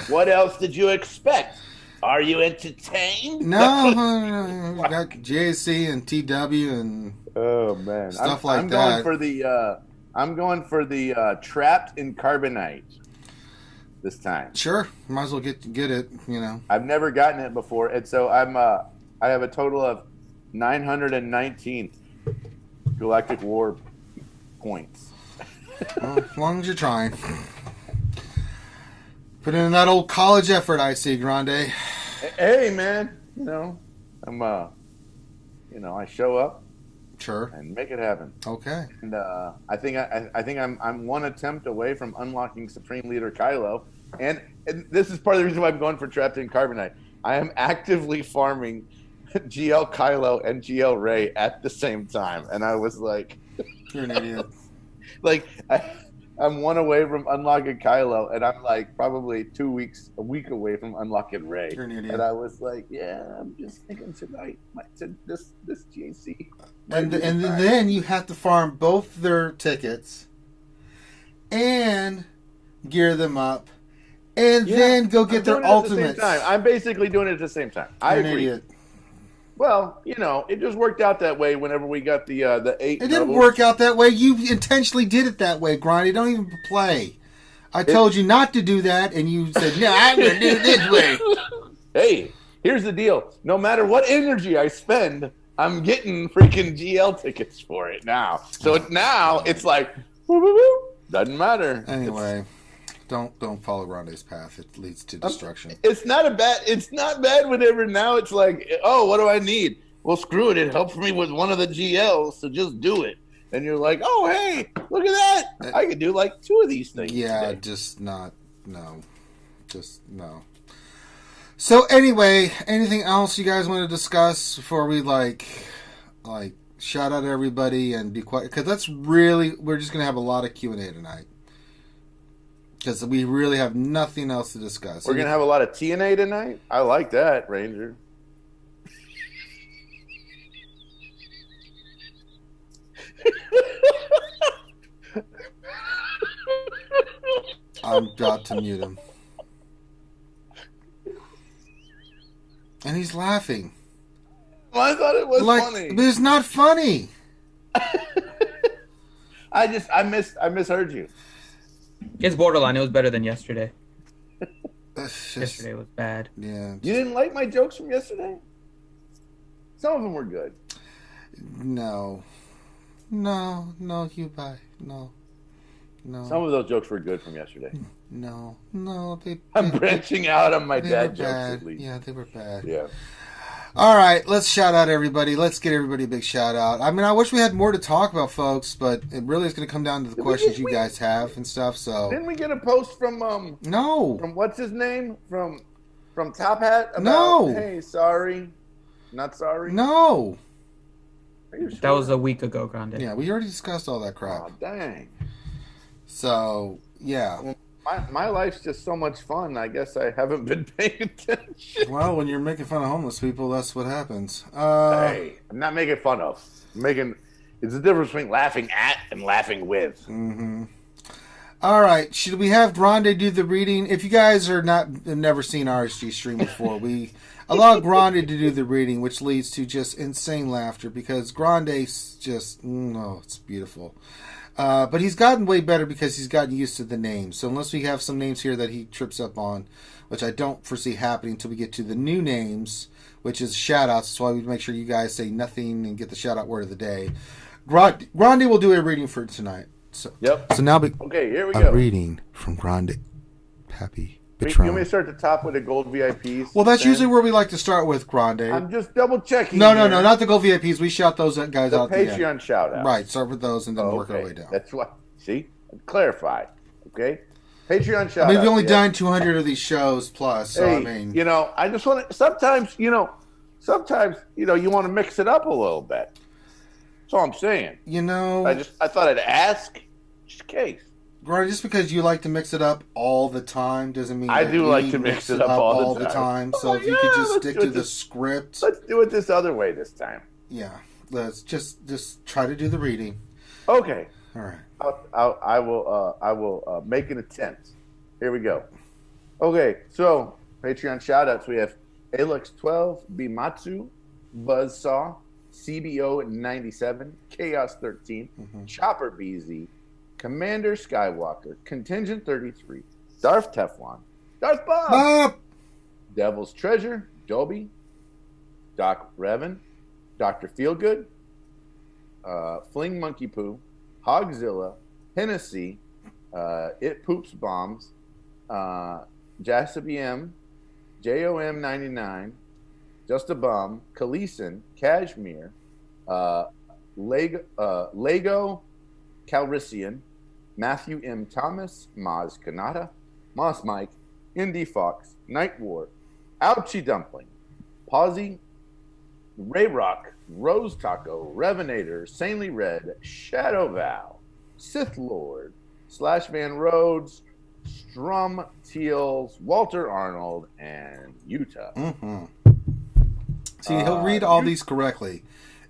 S2: What else did you expect? Are you entertained?
S4: No, we got JC and TW and stuff like that.
S2: I'm going for the Trapped in Carbonite this time.
S4: Sure, might as well get it. You know,
S2: I've never gotten it before, and so I have a total of 919 Galactic War points.
S4: Well, as long as you're trying. Put in that old college effort, I see, Grande.
S2: Hey, man, I'm I show up,
S4: sure,
S2: and make it happen.
S4: Okay.
S2: And I think I'm one attempt away from unlocking Supreme Leader Kylo, and this is part of the reason why I'm going for Trapped in Carbonite. I am actively farming GL Kylo and GL Rey at the same time, and I was like,
S4: "You're an idiot."
S2: Like I'm one away from unlocking Kylo, and I'm like probably a week away from unlocking Rey.
S4: You're an idiot.
S2: And I was like, yeah, I'm just thinking tonight, this GC.
S4: And then you have to farm both their tickets, and gear them up, and then go get their ultimates.
S2: I'm basically doing it at the same time. I agree.
S4: Idiot.
S2: Well, it just worked out that way whenever we got the 8.
S4: It didn't work out that way. You intentionally did it that way, Grande. Don't even play. I told you not to do that, and you said, no, I'm going to do it this way.
S2: Hey, here's the deal. No matter what energy I spend, I'm getting freaking GL tickets for it now. So now it's like, doesn't matter.
S4: Anyway, don't follow Grande's path. It leads to destruction.
S2: It's not bad whenever now it's like, oh, what do I need? Well, screw it. It helps me with one of the GLs, so just do it. And you're like, oh, hey, look at that. I could do like 2 of these things.
S4: Yeah,
S2: today.
S4: just no. So anyway, anything else you guys want to discuss before we like shout out everybody and be quiet? Because we're just gonna have a lot of Q&A tonight. Because we really have nothing else to discuss.
S2: We're going to have a lot of TNA tonight? I like that, Ranger.
S4: I'm about to mute him. And he's laughing.
S2: Well, I thought it was funny.
S4: But it's not funny.
S2: I misheard you.
S8: It's borderline. It was better than yesterday. Yesterday was bad.
S4: Yeah.
S2: You didn't like my jokes from yesterday? Some of them were good.
S4: No, you buy. No.
S2: Some of those jokes were good from yesterday.
S4: No.
S2: I'm branching out on my dad jokes at least.
S4: Yeah, they were bad.
S2: Yeah.
S4: All right, let's shout out everybody. Let's get everybody a big shout out. I mean, I wish we had more to talk about, folks, but it really is going to come down to the questions you guys have and stuff. So
S2: didn't we get a post from
S4: No.
S2: From what's his name? From Top Hat about,
S4: No.
S2: Hey, sorry. Not sorry?
S4: No.
S2: Are you sure?
S8: That was a week ago, Grande.
S4: Yeah, we already discussed all that crap.
S2: Oh, dang.
S4: So, yeah.
S2: Well, my life's just so much fun. I guess I haven't been paying attention.
S4: Well, when you're making fun of homeless people, that's what happens.
S2: Hey, I'm not making fun of. It's the difference between laughing at and laughing with.
S4: Mm-hmm. All right, should we have Grande do the reading? If you guys have never seen RSG stream before, we allow Grande to do the reading, which leads to just insane laughter because Grande's just, it's beautiful. But he's gotten way better because he's gotten used to the names. So unless we have some names here that he trips up on, which I don't foresee happening until we get to the new names, which is shoutouts. That's why we make sure you guys say nothing and get the shoutout word of the day. Grande will do a reading for tonight. So,
S2: Yep.
S4: So now
S2: Okay, here we
S4: a
S2: go.
S4: reading from Grande, Pappy,
S2: You
S4: Patron.
S2: want me to start at the top with the gold VIPs?
S4: Well, that's
S2: then?
S4: usually where we like to start with, Grande.
S2: I'm just double checking.
S4: No,
S2: here.
S4: not the gold VIPs. We shout those guys
S2: The
S4: out. The
S2: Patreon shout out.
S4: Right, start with those and then work our way down.
S2: That's what. See, clarify. Okay, Patreon shout.
S4: I mean, we've only done 200 of these shows plus. So
S2: Hey,
S4: I mean,
S2: I just want to. Sometimes, you want to mix it up a little bit. That's all I'm saying. I thought I'd ask, just in case.
S4: Grande, just because you like to mix it up all the time doesn't mean
S2: I
S4: that
S2: do
S4: we
S2: like to mix it up all the time.
S4: So if you could just stick to the script.
S2: Let's do it this other way this time.
S4: Yeah, let's just try to do the reading.
S2: Okay.
S4: All right.
S2: I will make an attempt. Here we go. Okay, so Patreon shoutouts. We have Alex12, Bimatsu, Buzzsaw, CBO97, Chaos 13, Chopper BZ, Commander Skywalker, Contingent 33, Darth Teflon, Darth Bob, Devil's Treasure, Dolby, Doc Revan, Dr. Feelgood, Fling Monkey Poo, Hogzilla, Hennessy, It Poops Bombs, Jassaby M, JOM99, Just a Bum, Khaleeson, Cashmere, Lego Calrissian, Matthew M. Thomas, Maz Kanata, Moss Mike, Indy Fox, Night War, Ouchie Dumpling, Pawsy, Ray Rock, Rose Taco, Revenator, Sanely Red, Shadow Vow, Sith Lord, Slash Van Rhodes, Strum Teals, Walter Arnold, and Utah.
S4: See, he'll read all these correctly.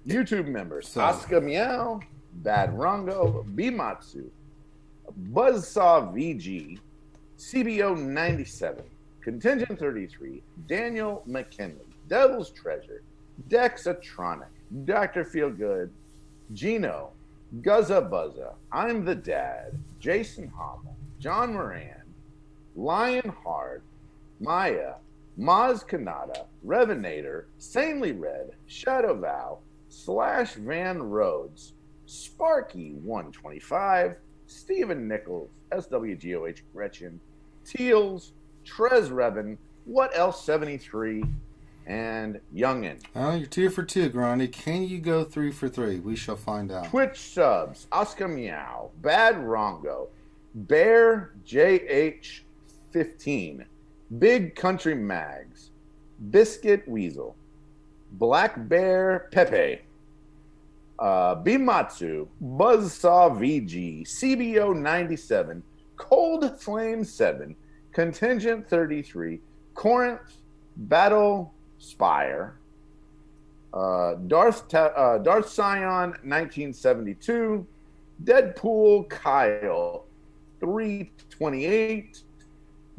S2: YouTube members: Oscar Meow, Bad Rongo, Bimatsu, Buzzsaw VG, CBO 97, Contingent 33, Daniel McKinley, Devil's Treasure, Dexatronic, Dr. Feelgood, Gino, Guzza Buzza, I'm the Dad, Jason Hommel, John Moran, Lionheart, Maya, Maz Kanata, Revenator, Sanely Red, Shadow Vow, Slash Van Rhodes, Sparky 125, Stephen Nichols, SWGOH Gretchen, Teals, Trez Revan, What Else 73, and Youngin.
S4: Oh, you're 2 for 2, Grande. Can you go 3 for 3? We shall find out.
S2: Twitch subs: Oscar Meow, Bad Rongo, Bear JH15, Big Country Mags, Biscuit Weasel, Black Bear Pepe, Bimatsu, Buzzsaw VG, CBO 97, Cold Flame 7, Contingent 33, Corinth, Battle Spire, Darth Scion 1972, Deadpool Kyle 328,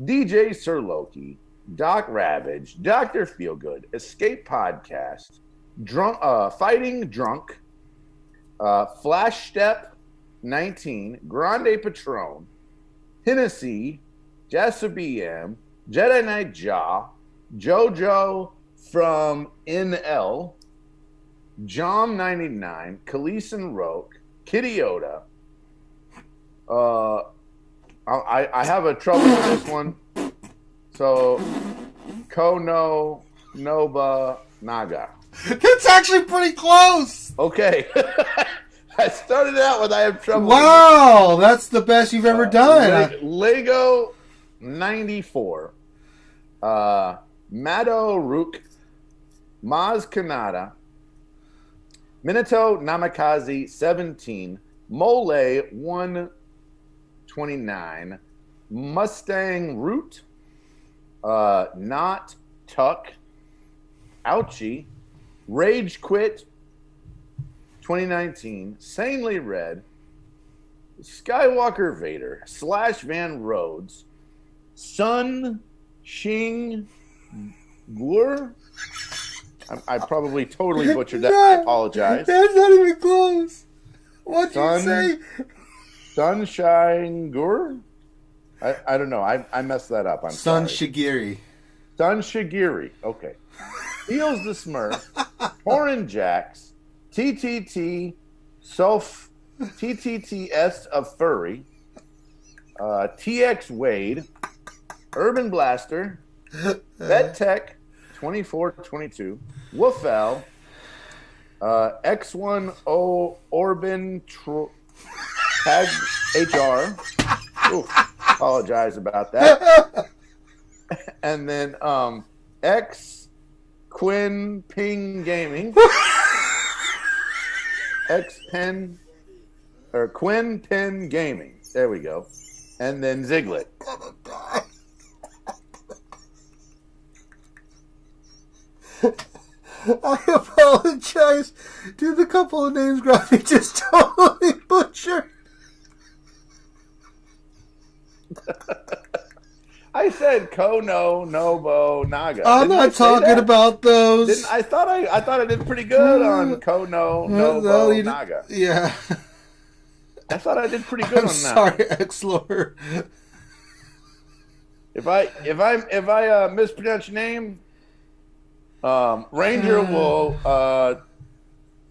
S2: DJ Sir Loki, Doc Ravage, Dr. Feelgood, Escape Podcast, Fighting Drunk, Flash Step 19, Grande Patron, Hennessy, Jassaby M, Jedi Knight Jaw, Jojo from NL, Jom 99, Khaleeson Roke, Kitty Yoda. I have a trouble with this one. So, Kono Noba Naga.
S4: That's actually pretty close.
S2: Okay. I started out with I have trouble.
S4: Wow, that's the best you've ever done.
S2: Lego 94. Mado Rook, Maz Kanata, Minato Namikaze 17, Mole 129, Mustang Root, Not Tuck, Ouchie, Rage Quit 2019, Sanely Red, Skywalker Vader, Slash Van Rhodes, Sun Shing Gur. I probably totally butchered that. I apologize.
S4: That's not even close. What'd you say?
S2: Sunshine Gur? I don't know. I messed that up. I'm
S4: Sun
S2: sorry.
S4: Shigiri.
S2: Sun Shigiri. Okay. Heels the Smurf, Orange Jacks, TTT, Sulf TTTS of Furry, TX Wade, Urban Blaster, Vet Tech 2422, Woofel, X1O Orban Tag HR. Ooh, apologize about that. And then X Quinn Ping Gaming, X Pen or Quinn Pen Gaming. There we go. And then Ziglet.
S4: I apologize. Did the couple of names Grumpy just totally butcher?
S2: I said Kono, Nobo, Naga.
S4: I'm not talking about those.
S2: I thought I did pretty good on Kono, Nobo, Naga.
S4: Yeah.
S2: I thought I did pretty good on that.
S4: Sorry, X-Lord.
S2: If I mispronounce your name, Ranger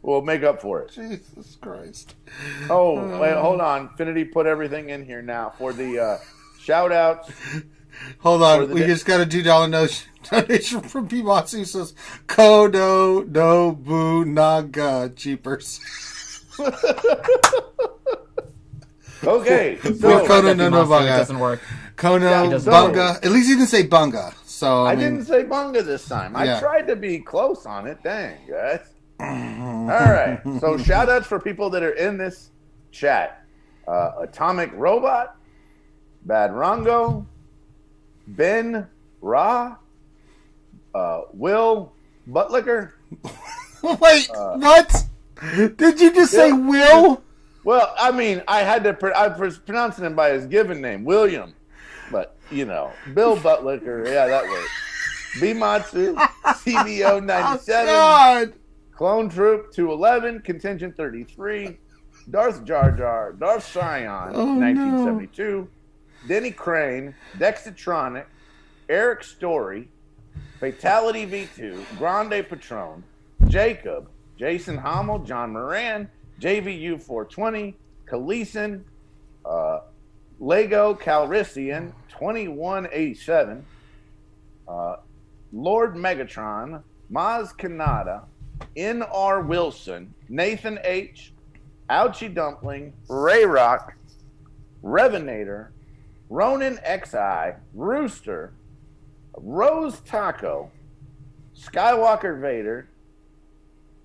S2: will make up for it.
S4: Jesus Christ.
S2: Oh, wait, hold on. Finity put everything in here now for the shout outs.
S4: Hold on, we just got a $2 donation from Pimatsu who says Kono no Bu Naga Jeepers.
S2: Okay. So
S4: Kono no Bunga.
S8: It doesn't work.
S4: Kono Bunga. At least you didn't say Bunga. So
S2: I didn't say Bunga this time.
S4: Yeah.
S2: I tried to be close on it. Dang, guys. All right. So shout outs for people that are in this chat. Atomic Robot, Bad Rongo, Ben Ra, Will Buttlicker.
S4: Wait, what? Did you just say Will?
S2: Well, I mean, I was pronouncing him by his given name, William. But, Bill Buttlicker, yeah, that way. Bimatsu, CBO 97,
S4: God.
S2: Clone Troop 211, Contingent 33, Darth Jar Jar, Darth Scion 1972, Denny Crane, Dexatronic, Eric Story, Fatality V2, Grande Patron, Jacob, Jason Hommel, John Moran, JVU 420, Kaleeson, Lego Calrissian 2187, Lord Megatron, Maz Kanata, N.R. Wilson, Nathan H., Ouchie Dumpling, Ray Rock, Revenator, Ronan XI, Rooster, Rose Taco, Skywalker Vader,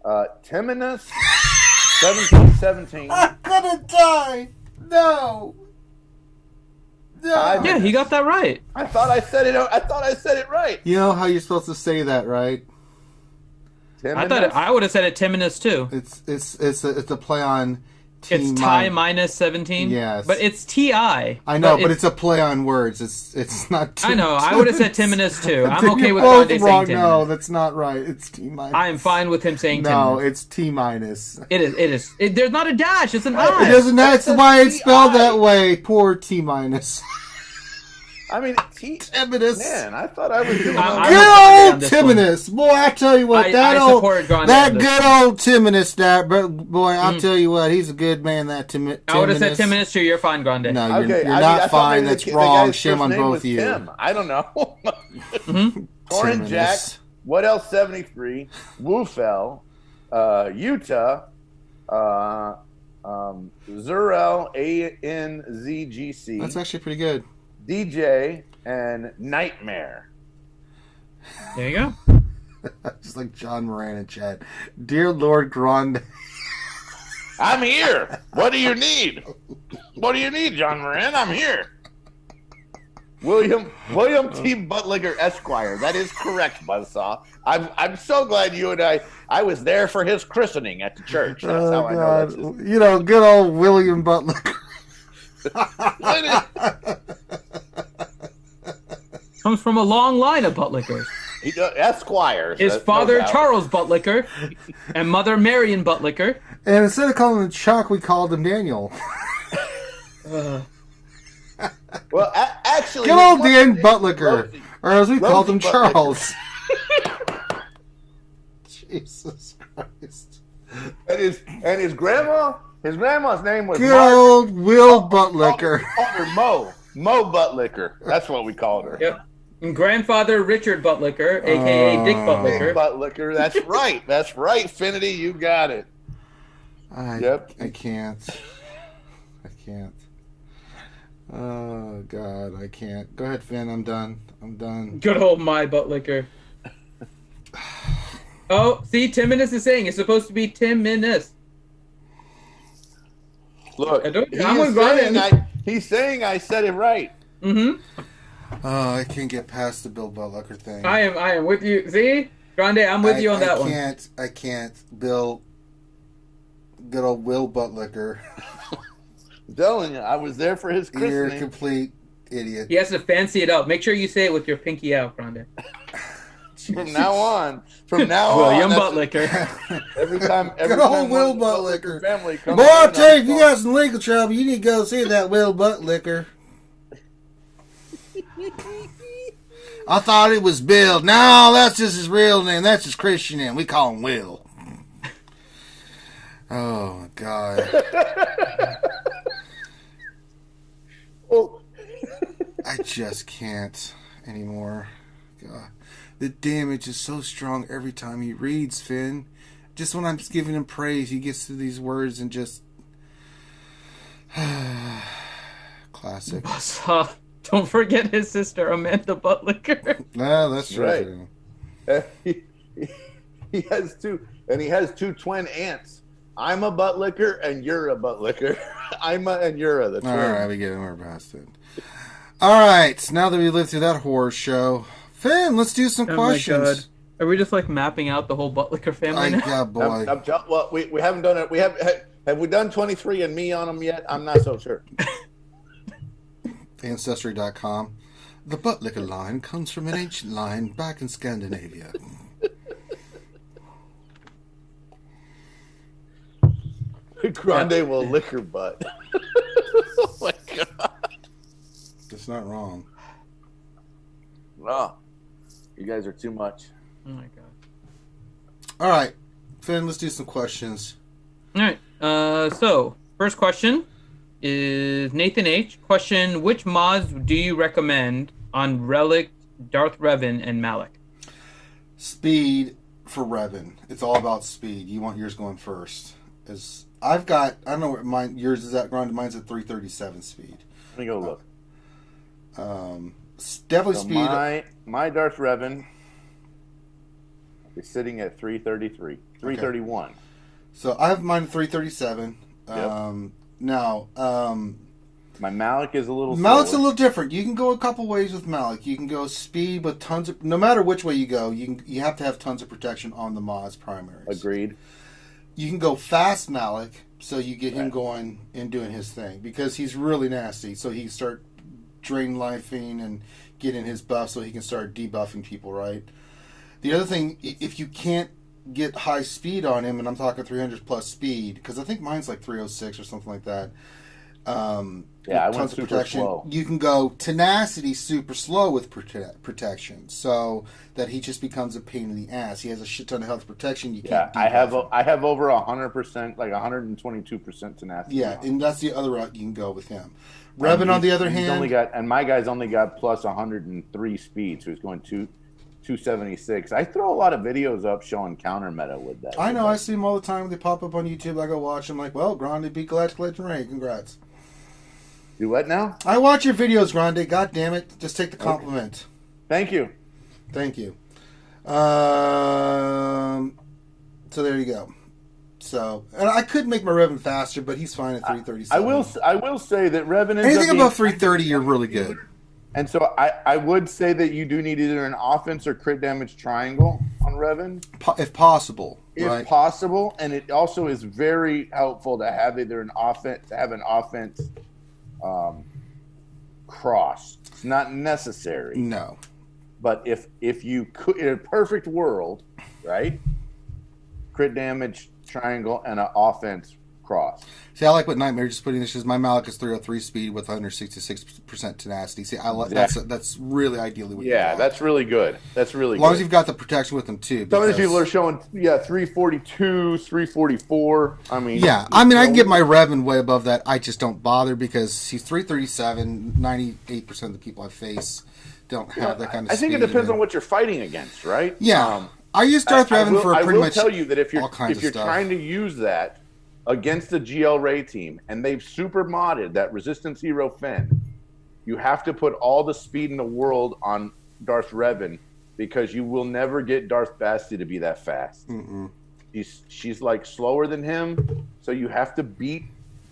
S2: Timinus 1717.
S4: I'm gonna die. No.
S8: Yeah, he got that right.
S2: I thought I said it right.
S4: You know how you're supposed to say that, right?
S2: Timinus?
S8: I would have said it Timinus too.
S4: It's a play on T.
S8: It's Ti minus 17.
S4: Yes,
S8: but it's Ti.
S4: I know, but it's a play on words. It's not.
S8: I know. I would have said Timinus too. I'm okay with
S4: both
S8: Grande
S4: wrong.
S8: saying Timinus.
S4: No, that's not right. It's T minus.
S8: I am fine with him saying Timinus.
S4: No, it's T minus.
S8: It is. There's not a dash. It's an I.
S4: It doesn't. That's why it's spelled that way. Poor T minus.
S2: I mean,
S4: Timinus.
S2: Man, I thought I was doing
S4: good old Timinus. Boy, I tell you what, that good old Timinus, boy, I'll tell you what, he's a good man, that Timinus.
S8: I would have said Timinus too. You're fine, Grande.
S4: No, you're not fine. That's wrong. Shame on both of you.
S2: Tim. I don't know. Torrent Jack, What Else 73, Woofel, Utah, Zurel, ANZGC.
S4: That's actually pretty good.
S2: DJ and Nightmare.
S8: There you go.
S4: Just like John Moran in chat. Dear Lord Grande.
S2: I'm here. What do you need? What do you need, John Moran? I'm here. William T. Buttlicker Esquire. That is correct, Buzzsaw. I'm so glad you and I was there for his christening at the church. That's how I know that's his.
S4: Good old William Buttlicker.
S8: Comes from a long line of Buttlickers.
S2: Esquires.
S8: His father, Charles Buttlicker, and mother, Marion Buttlicker.
S4: And instead of calling him Chuck, we called him Daniel.
S2: Well, actually...
S4: Good old Dan Buttlicker. Or as we called him, Charles.
S2: Jesus Christ. And his grandma His grandma's name was
S4: Good
S2: Mark.
S4: old Will Buttlicker.
S2: We called her Mo. Mo Buttlicker. That's what we called her.
S8: Yep. And grandfather Richard Buttlicker, aka Dick
S2: Big
S8: Buttlicker.
S2: Buttlicker. That's right. That's right, Finity. You got it. Yep.
S4: I can't. Oh God, I can't. Go ahead, Finn. I'm done.
S8: Good old my Buttlicker. Oh, see, Tim Minnis is saying it's supposed to be Tim Minnis.
S2: Look, he's saying I said it right.
S8: Mm-hmm.
S4: Oh, I can't get past the Bill Buttlicker thing.
S8: I am with you. See, Grande, I'm with you on that one.
S4: I can't. Bill. Good old Will Buttlicker.
S2: I'm telling you, I was there for his christening.
S4: You're a complete idiot.
S8: He has to fancy it up. Make sure you say it with your pinky out, Grande.
S2: From now on,
S8: William Buttlicker.
S2: Every time
S4: Good old Will Buttlicker.
S2: Family comes
S4: Boy, I'll
S2: in,
S4: tell you, if you got some legal trouble, you need to go see that Will Buttlicker. I thought it was Bill. No, that's just his real name. That's his Christian name. We call him Will. Oh, my God.
S2: Oh.
S4: I just can't anymore. God. The damage is so strong every time he reads, Finn. Just when I'm giving him praise, he gets to these words and just... Classic.
S8: Don't forget his sister, Amanda Buttlicker.
S4: No, that's true.
S2: Right. He has two twin aunts. I'm a Buttlicker and you're a Buttlicker. I'm a and you're a the twin.
S4: All right, we get it. We're past it. All right, now that we lived through that horror show, Finn, let's do some questions.
S8: My God. Are we just like mapping out the whole Buttlicker family now?
S4: Yeah, boy.
S2: Well, we haven't done it. Have we done 23 and me on them yet? I'm not so sure.
S4: Ancestry.com. The Buttlicker line comes from an ancient line back in Scandinavia.
S2: Grande will lick her butt. Oh my God.
S4: That's not wrong.
S2: Oh, you guys are too much.
S8: Oh my God.
S4: All right, Finn, let's do some questions.
S8: All right. So, first question is Nathan H. Question: which mods do you recommend on Relic, Darth Revan, and Malak?
S4: Speed for Revan. It's all about speed. You want yours going first. I don't know what yours is at, Grande. Mine's at 337 speed.
S2: Let me go look.
S4: Definitely speed.
S2: My Darth Revan is sitting at 333, 331.
S4: Okay. So I have mine at 337.
S2: Yep.
S4: Now,
S2: my Malak is a little.
S4: Malak's
S2: slower.
S4: a little different. You can go a couple ways with Malak. You can go speed, but tons of. No matter which way you go, you have to have tons of protection on the mods primaries.
S2: Agreed.
S4: You can go fast Malak, so you get him going and doing his thing because he's really nasty. So he can start drain lifing and getting his buff, so he can start debuffing people. Right. The other thing, if you can't get high speed on him, and I'm talking 300 plus speed, because I think mine's like 306 or something like that.
S2: I went super slow.
S4: You can go tenacity super slow with protection, so that he just becomes a pain in the ass. He has a shit ton of health protection. You can't.
S2: I have over 100%, like 122% tenacity.
S4: Yeah, and that's the other route you can go with him. Revan, on the other hand,
S2: my guy's only got plus 103 speed, so he's going 276. I throw a lot of videos up showing counter meta with that.
S4: I know. I see them all the time. They pop up on YouTube. I go watch them. Like, well, Grande beat Galactic Legend Ray. Congrats.
S2: Do what now?
S4: I watch your videos, Grande. God damn it. Just take the compliment.
S2: Okay.
S4: Thank you. So there you go. So, and I could make my Revan faster, but he's fine at 337.
S2: I will say that Revan is
S4: anything above 330, you're really good.
S2: And so I would say that you do need either an offense or crit damage triangle on Revan.
S4: If possible.
S2: If possible. And it also is very helpful to have either an offense cross. It's not necessary.
S4: No.
S2: But if you could, in a perfect world, right? Crit damage triangle and an offense cross.
S4: See, I like what Nightmare just put in. This says my Malik is 303 speed with 166% tenacity. See, I like that's really ideally what you want.
S2: That's really good. That's really
S4: as long
S2: good.
S4: as you've got the protection with them too.
S2: Some of these people are showing 342, 344. I mean,
S4: I can get my Revan way above that. I just don't bother because he's 337. 98% of the people I face don't have that kind of speed.
S2: I think it depends on what you're fighting against, right?
S4: Yeah. I use Darth Revan for pretty much.
S2: I will tell you that if you're
S4: stuff.
S2: trying to use that against the GL Ray team and they've super modded that Resistance Hero Finn, you have to put all the speed in the world on Darth Revan because you will never get Darth Basti to be that fast.
S4: Mm-mm.
S2: She's like slower than him, so you have to beat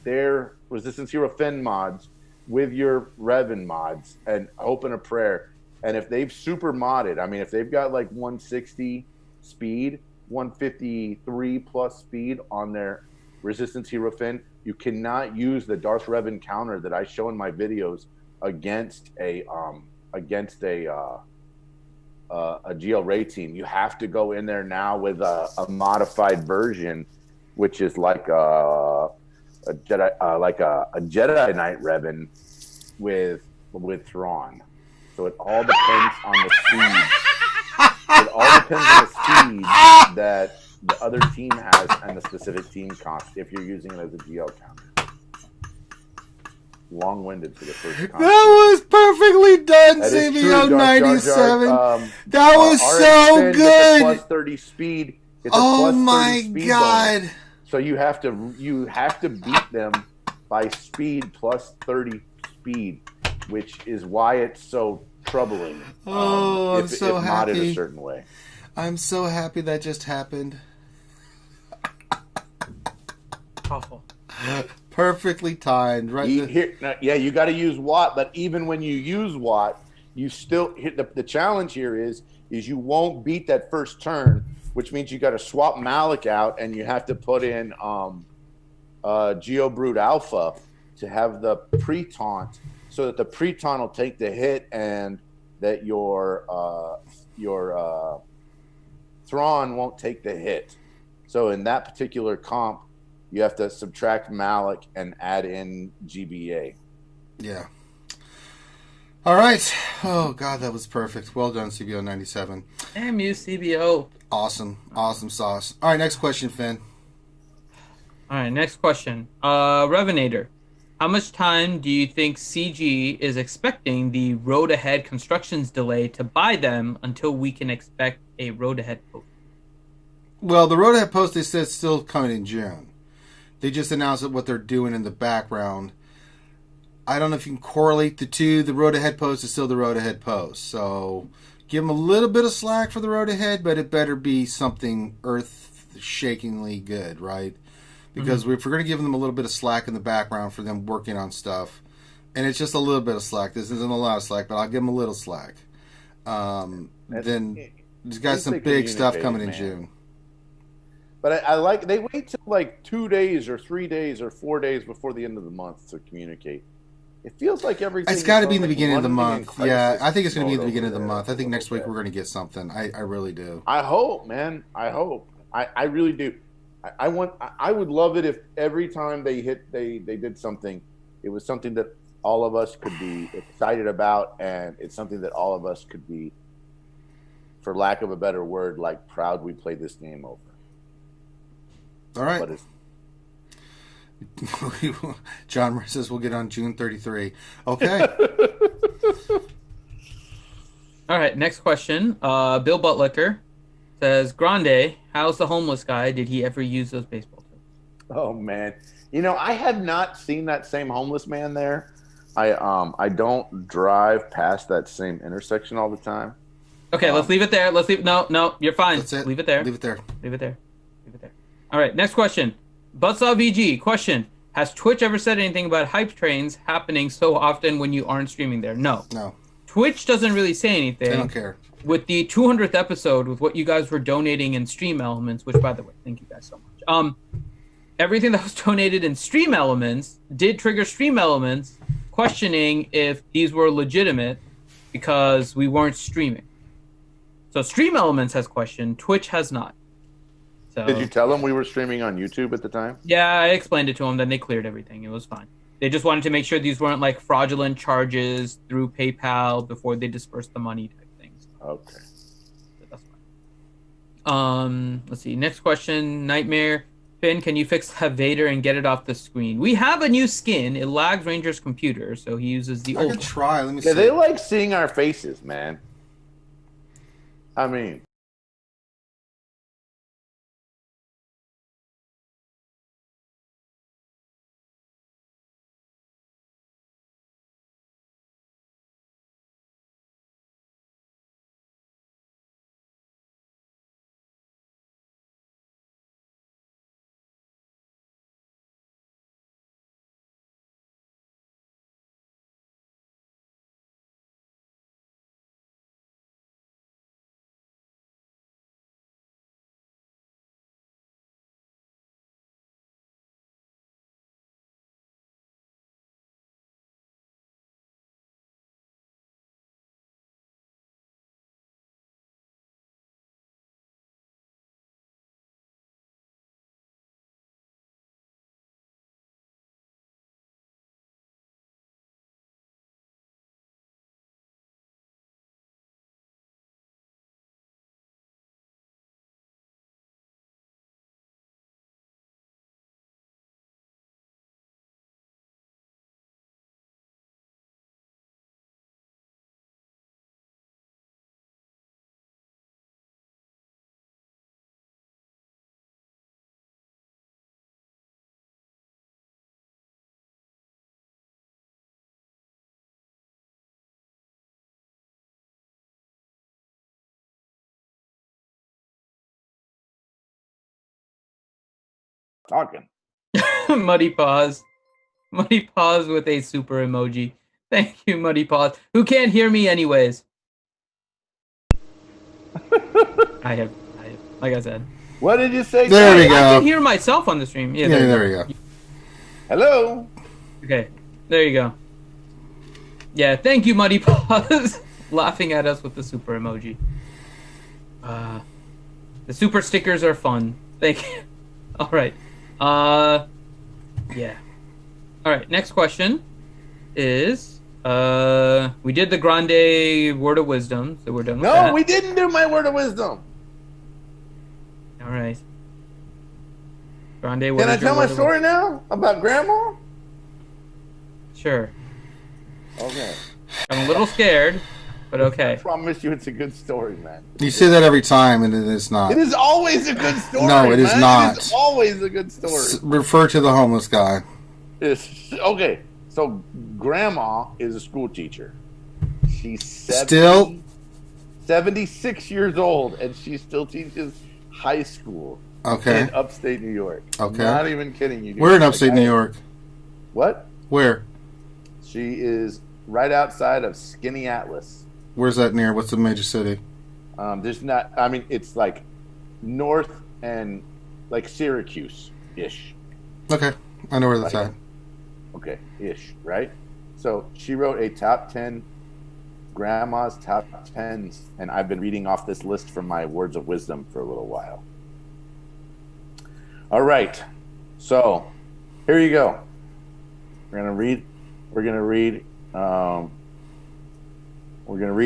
S2: their Resistance Hero Finn mods with your Revan mods and hope and a prayer. And if they've super modded, I mean, if they've got like 160 speed, 153 plus speed on their Resistance Hero Finn, you cannot use the Darth Revan counter that I show in my videos against a GL Ray team. You have to go in there now with a modified version, which is like a Jedi Knight Revan with Thrawn. So it all depends on the speed. It all depends on the speed that the other team has and the specific team cost if you're using it as a GL counter. Long-winded for the first time.
S4: That was perfectly done, CBO 97. That was so good.
S2: Plus 30 speed. It's
S4: oh my god!
S2: Bonus. So you have to beat them by speed plus 30 speed, which is why it's so troubling.
S4: I'm so happy.
S2: Modded a certain way.
S4: I'm so happy that just happened.
S3: Awful.
S4: Perfectly timed, right?
S2: You got to use Watt, but even when you use Watt, you still hit the challenge here is you won't beat that first turn, which means you got to swap Malik out and you have to put in Geobrute Alpha to have the pre-taunt so that the pre-taunt will take the hit and that your Thrawn won't take the hit. So in that particular comp, you have to subtract Malik and add in GBA.
S4: Yeah. All right. Oh, God, that was perfect. Well done, CBO 97.
S8: Damn you, CBO.
S4: Awesome. Awesome sauce. All right, next question, Finn.
S8: All right, next question. Revenator, how much time do you think CG is expecting the Road Ahead Constructions delay to buy them until we can expect a Road Ahead post?
S4: Well, the Road Ahead post, they said, is still coming in June. They just announced what they're doing in the background. I don't know if you can correlate the two. The Road Ahead post is still the Road Ahead post. So give them a little bit of slack for the Road Ahead, but it better be something earth-shakingly good, right? Because if we're going to give them a little bit of slack in the background for them working on stuff, and it's just a little bit of slack. This isn't a lot of slack, but I'll give them a little slack. Then there's got some big stuff coming in June.
S2: But I like they wait till like 2 days or 3 days or 4 days before the end of the month to communicate. It feels like everything.
S4: It's got to be in the beginning of the month. Yeah, I think it's going to be in the beginning of the month. I think next week we're going to get something. I really do.
S2: I hope, man. I hope. I really do. I would love it if every time they did something, it was something that all of us could be excited about, and it's something that all of us could be, for lack of a better word, like proud we played this game over.
S4: All right. John says we'll get on June 33. Okay.
S8: All right, next question. Bill Buttlicker says, Grande, how's the homeless guy? Did he ever use those baseball terms?
S2: Oh, man. I have not seen that same homeless man there. I don't drive past that same intersection all the time.
S8: Okay, let's leave it there. No, you're fine.
S4: That's it.
S8: Leave it there.
S4: Leave it there.
S8: All right, next question. Buttsaw VG, question. Has Twitch ever said anything about hype trains happening so often when you aren't streaming there? No. Twitch doesn't really say anything.
S4: They don't care.
S8: With the 200th episode, with what you guys were donating in Stream Elements, which, by the way, thank you guys so much. Everything that was donated in Stream Elements did trigger Stream Elements questioning if these were legitimate because we weren't streaming. So Stream Elements has questioned, Twitch has not. So
S2: Did you tell them we were streaming on YouTube at the time?
S8: Yeah, I explained it to them. Then they cleared everything. It was fine. They just wanted to make sure these weren't like fraudulent charges through PayPal before they dispersed the money type things.
S2: Okay.
S8: So that's fine. Let's see. Next question. Nightmare. Finn, can you fix Vader and get it off the screen? We have a new skin. It lags Ranger's computer, so he uses the old.
S4: I could try. Let me see.
S2: Yeah, they like seeing our faces, man. I mean. Talking.
S8: Muddy Paws. Muddy Paws with a super emoji. Thank you, Muddy Paws. Who can't hear me anyways? I have, like I said.
S2: What did you say?
S4: There we
S8: I
S4: go.
S8: can hear myself on the stream. Yeah,
S4: There we go.
S2: Hello.
S8: Okay, there you go. Yeah, thank you, Muddy Paws. Laughing at us with the super emoji. The super stickers are fun. Thank you. All right. Yeah. All right. Next question is we did the Grande word of wisdom, so we're done with that.
S2: No, we didn't do my word of wisdom.
S8: All right. Grande,
S2: Can I tell my story now about Grandma?
S8: Sure.
S2: Okay.
S8: I'm a little scared, but okay.
S2: I promise you, it's a good story, man.
S4: You say that every time, and it is not.
S2: It is always a good story.
S4: No, it is
S2: man.
S4: not.
S2: It is always a good story.
S4: Refer to the homeless guy.
S2: Okay, so Grandma is a school teacher. She's 76 years old, and she still teaches high school in upstate New York.
S4: Okay.
S2: Not even kidding you.
S4: We're in upstate New York.
S2: What?
S4: Where?
S2: She is right outside of Skinny Atlas.
S4: Where's that near? What's the major city?
S2: There's not. I mean, it's like north and like Syracuse-ish.
S4: Okay, I know where that's at.
S2: Okay, ish, right? So she wrote a top 10 Grandma's top 10s, and I've been reading off this list from my words of wisdom for a little while. All right, so here you go. We're gonna read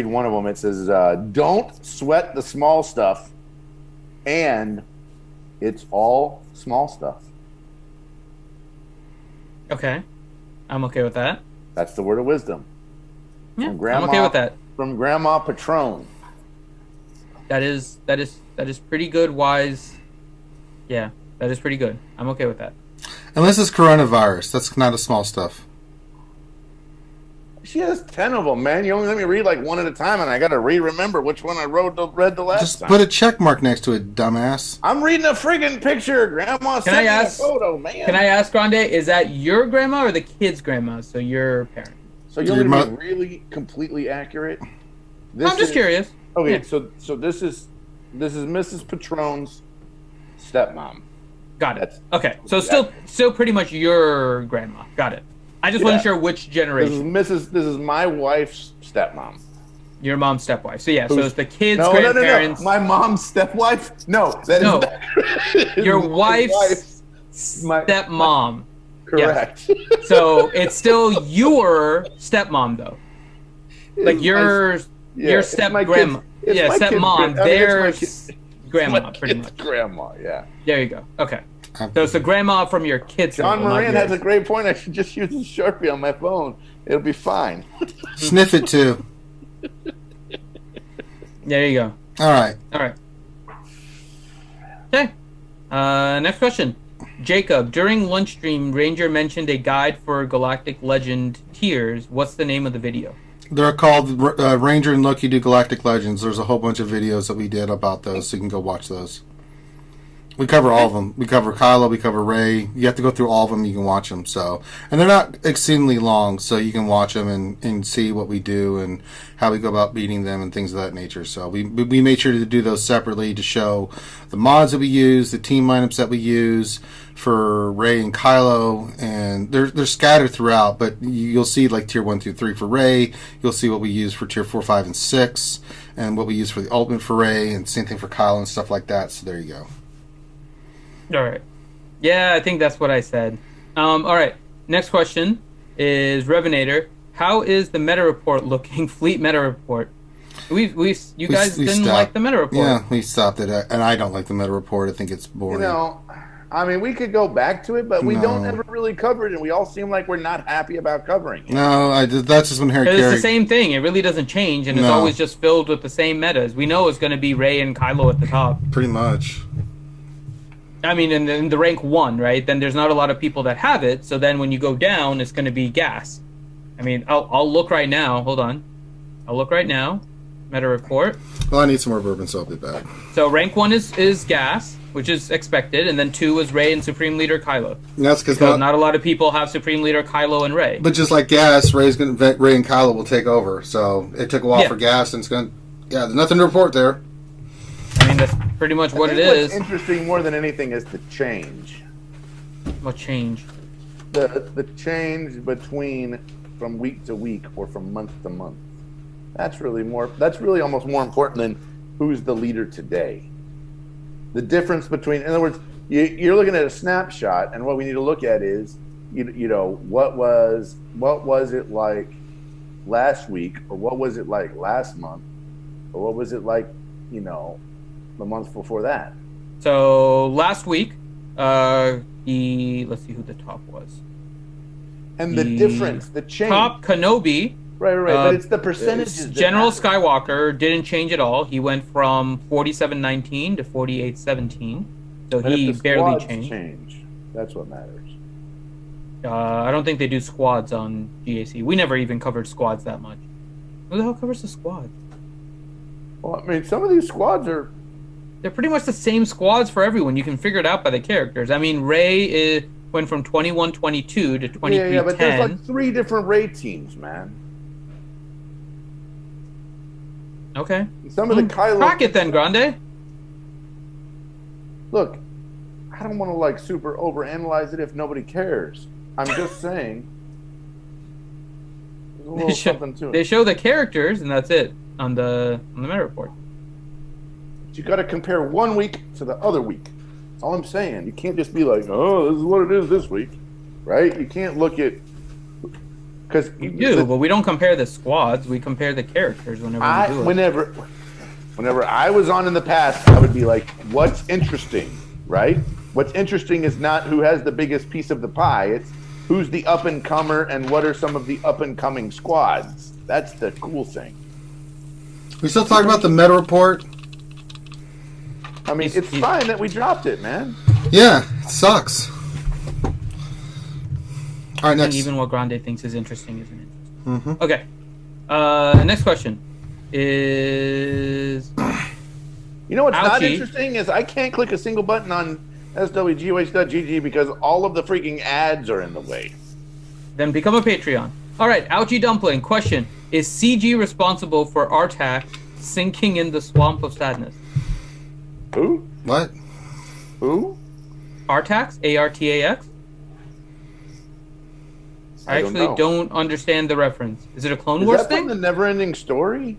S2: one of them. It says, "Don't sweat the small stuff, and it's all small stuff."
S8: Okay. I'm okay with that.
S2: That's the word of wisdom.
S8: Yeah, I'm okay with that.
S2: From Grandma Patron.
S8: That is pretty good, wise. Yeah, that is pretty good. I'm okay with that.
S4: Unless it's coronavirus. That's not a small stuff.
S2: She has 10 of them, man. You only let me read like one at a time, and I got to remember which one I read the last
S4: Just
S2: time.
S4: put a check mark next to it, dumbass.
S2: I'm reading a friggin' picture. Grandma sent me a photo, man.
S8: Can I ask, Grande, is that your grandma or the kid's grandma? So your parent.
S2: So you want me to be really completely accurate?
S8: I'm just curious.
S2: Okay,
S8: Yeah.
S2: so this is Mrs. Patron's stepmom.
S8: Got it. Okay, so still pretty much your grandma. Got it. I just wasn't sure which generation.
S2: This is my wife's stepmom.
S8: Your mom's stepwife. So yeah, so
S2: Who's-
S8: it's the kids'
S2: No.
S8: grandparents.
S2: My mom's stepwife? No, that is
S8: No.
S2: not-
S8: Your
S2: my
S8: wife's
S2: my-
S8: stepmom.
S2: Correct.
S8: So it's still your stepmom though. Like your step grandma. Yeah, stepmom. Their grandma, pretty much.
S2: Grandma, yeah.
S8: There you go. Okay. So it's the grandma from your kids.
S2: John
S8: level, not
S2: Moran has
S8: yours.
S2: a great point. I should just use a Sharpie on my phone. It'll be fine.
S4: Sniff it too.
S8: There you go.
S4: All right.
S8: All right. Okay. Next question. Jacob, during lunch stream, Ranger mentioned a guide for Galactic Legend tiers. What's the name of the video?
S4: They're called Ranger and Loki Do Galactic Legends. There's a whole bunch of videos that we did about those, so you can go watch those. We cover all of them. We cover Kylo, we cover Rey. You have to go through all of them, you can watch them. So, and they're not exceedingly long, so you can watch them and see what we do and how we go about beating them and things of that nature. So we made sure to do those separately to show the mods that we use, the team lineups that we use for Rey and Kylo, and they're scattered throughout, but you'll see like tier 1, 2, 3 for Rey. You'll see what we use for tier 4, 5, and 6, and what we use for the ultimate for Rey, and same thing for Kylo and stuff like that. So there you go.
S8: All right. Yeah, I think that's what I said. All right. Next question is Revenator. How is the meta report looking? Fleet meta report. You guys didn't
S4: stopped.
S8: like the meta report.
S4: Yeah, we stopped it, and I don't like the meta report. I think it's boring.
S2: You know, I mean, we could go back to it, but we don't ever really cover it, and we all seem like we're not happy about covering it.
S4: No, that's just when Harry
S8: It's
S4: Carey.
S8: the same thing. It really doesn't change, and it's
S4: No.
S8: always just filled with the same metas. We know it's going to be Rey and Kylo at the top.
S4: Pretty much.
S8: I mean, in the rank 1, right? Then there's not a lot of people that have it. So then when you go down, it's going to be gas. I mean, I'll look right now. Hold on. I'll look right now. Meta report.
S4: Well, I need some more bourbon, so I'll be back.
S8: So rank 1 is gas, which is expected, and then 2 is Rey and Supreme Leader Kylo.
S4: And that's because
S8: not a lot of people have Supreme Leader Kylo and Rey.
S4: But just like gas, Rey and Kylo will take over. So it took a while
S8: Yeah.
S4: for gas, and it's going. Yeah, there's nothing to report there.
S8: I mean, that's pretty much what it
S2: What's
S8: is.
S2: interesting more than anything is the change.
S8: What change?
S2: The change between from week to week or from month to month. That's really almost more important than who's the leader today. The difference between, in other words, you're looking at a snapshot, and what we need to look at is, you know, what was it like last week, or what was it like last month, or what was it like, you know, the month before that.
S8: So last week, let's see who the top was.
S2: And the difference, the change.
S8: Top Kenobi.
S2: Right, but it's the percentages.
S8: General Skywalker didn't change at all. He went from 4719 to 4817. So
S2: And
S8: he
S2: if the
S8: barely
S2: squads
S8: changed.
S2: That's what matters.
S8: I don't think they do squads on GAC. We never even covered squads that much. Who the hell covers the squad?
S2: Well, I mean, some of these squads are.
S8: They're pretty much the same squads for everyone. You can figure it out by the characters. I mean, Rey went from 2122 to 2310.
S2: Yeah, but there's like 3 different Rey teams, man.
S8: Okay.
S2: Some of the Kylo.
S8: Crack it then, Grande.
S2: Look, I don't want to like super overanalyze it if nobody cares. I'm just saying. There's a little something to it.
S8: They show the characters, and that's it on the meta report.
S2: You got to compare one week to the other week. That's all I'm saying. You can't just be like, oh, this is what it is this week, right? You can't look at because
S8: we do, but we don't compare the squads. We compare the characters whenever we do it.
S2: Whenever I was on in the past, I would be like, what's interesting, right? What's interesting is not who has the biggest piece of the pie. It's who's the up-and-comer and what are some of the up-and-coming squads. That's the cool thing.
S4: We still talking about the meta report?
S2: I mean, it's fine that we dropped it, man.
S4: Yeah, it sucks. All right, next.
S8: And even what Grande thinks is interesting isn't interesting.
S4: Mm-hmm.
S8: Okay. Next question is...
S2: You know what's not
S8: Ouchie.
S2: interesting is I can't click a single button on SWGOH.GG because all of the freaking ads are in the way.
S8: Then become a Patreon. All right, Ouchie Dumpling. Question. Is CG responsible for Artax sinking in the swamp of sadness?
S2: Who?
S4: What?
S2: Who?
S8: Artax? ARTAX? I actually don't understand the reference. Is it a Clone
S2: Is
S8: Wars
S2: that
S8: thing?
S2: from the Neverending Story?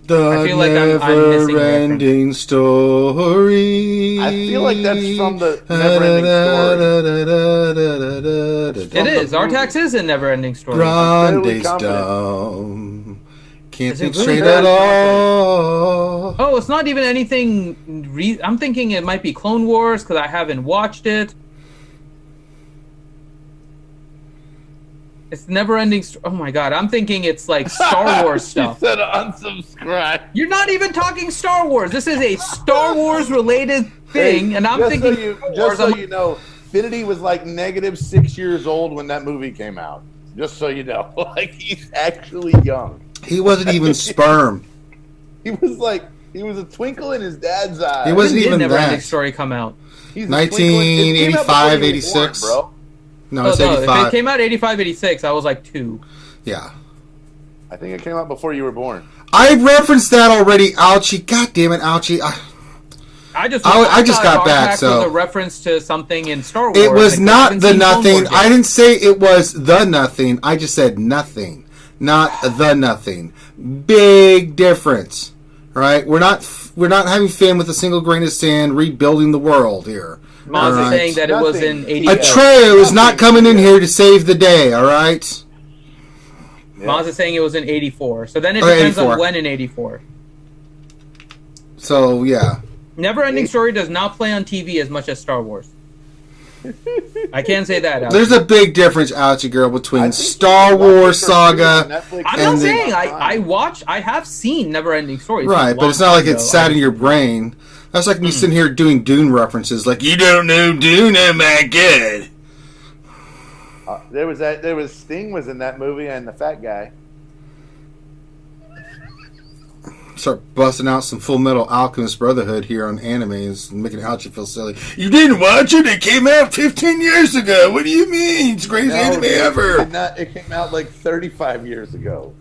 S4: The
S8: I feel like I'm missing a
S4: never-ending story.
S2: I feel like that's from the Never-Ending Story.
S8: It is. Artax is a never-ending story.
S4: Grande's
S2: confident.
S4: dumb. Can't
S8: Is it
S4: think
S8: really
S4: straight
S2: that?
S4: at all.
S8: Oh, it's not even anything. I'm thinking it might be Clone Wars because I haven't watched it. It's never-ending. Oh my god, I'm thinking it's like Star Wars stuff.
S2: She said unsubscribe.
S8: You're not even talking Star Wars. This is a Star Wars related thing, and I'm thinking.
S2: Just so you know, Finity was like -6 years old when that movie came out. Just so you know, like he's actually young.
S4: He wasn't even sperm.
S2: He was a twinkle in his dad's eye.
S4: He wasn't even
S8: Never-ending
S4: that.
S8: Story come out.
S2: He's a twinkle in- it came out before
S4: 1985,
S2: you were
S4: 86.
S2: born, bro.
S4: No,
S8: Oh,
S4: it's
S8: no, if
S4: 85.
S8: it came out 85, 86, I was like 2.
S4: Yeah.
S2: I think it came out before you were born.
S4: I referenced that already, Ouchie. God damn it, Ouchie.
S8: I just
S4: just
S8: thought
S4: got back,
S8: Artax
S4: so-
S8: was a reference to something in Star Wars.
S4: It was
S8: and
S4: not
S8: haven't
S4: the
S8: seen Clone
S4: nothing.
S8: Wars yet.
S4: I didn't say it was the nothing. I just said nothing. Not the nothing. Big difference. Right? We're not having Finn with a single grain of sand rebuilding the world here.
S8: Maz is
S4: Alright.
S8: saying that it was in
S2: Nothing.
S8: 80.
S4: Atreyu is not coming in here to save the day, alright?
S8: Maz is saying it was in 84. So then it
S4: Okay,
S8: depends
S4: 84.
S8: on when in 84.
S4: So, yeah.
S8: Never-ending Story does not play on TV as much as Star Wars. I can't say that. Alex.
S4: There's a big difference, Ouchie girl,
S2: I
S4: between
S2: think
S4: Star
S2: you
S4: Wars
S2: watch it for free on
S4: Saga.
S2: Netflix.
S8: I'm
S4: and
S8: not
S4: the-
S8: saying I have seen Never-ending Story.
S4: Right, but it's not like it's sat in your brain. That's like me sitting here doing Dune references, like, you don't know Dune, oh my god.
S2: There was Sting was in that movie and the fat guy.
S4: Start busting out some Full Metal Alchemist Brotherhood here on animes and making Ouchie feel silly. You didn't watch it? It came out 15 years ago. What do you mean? It's the greatest anime ever.
S2: It came out like 35 years ago.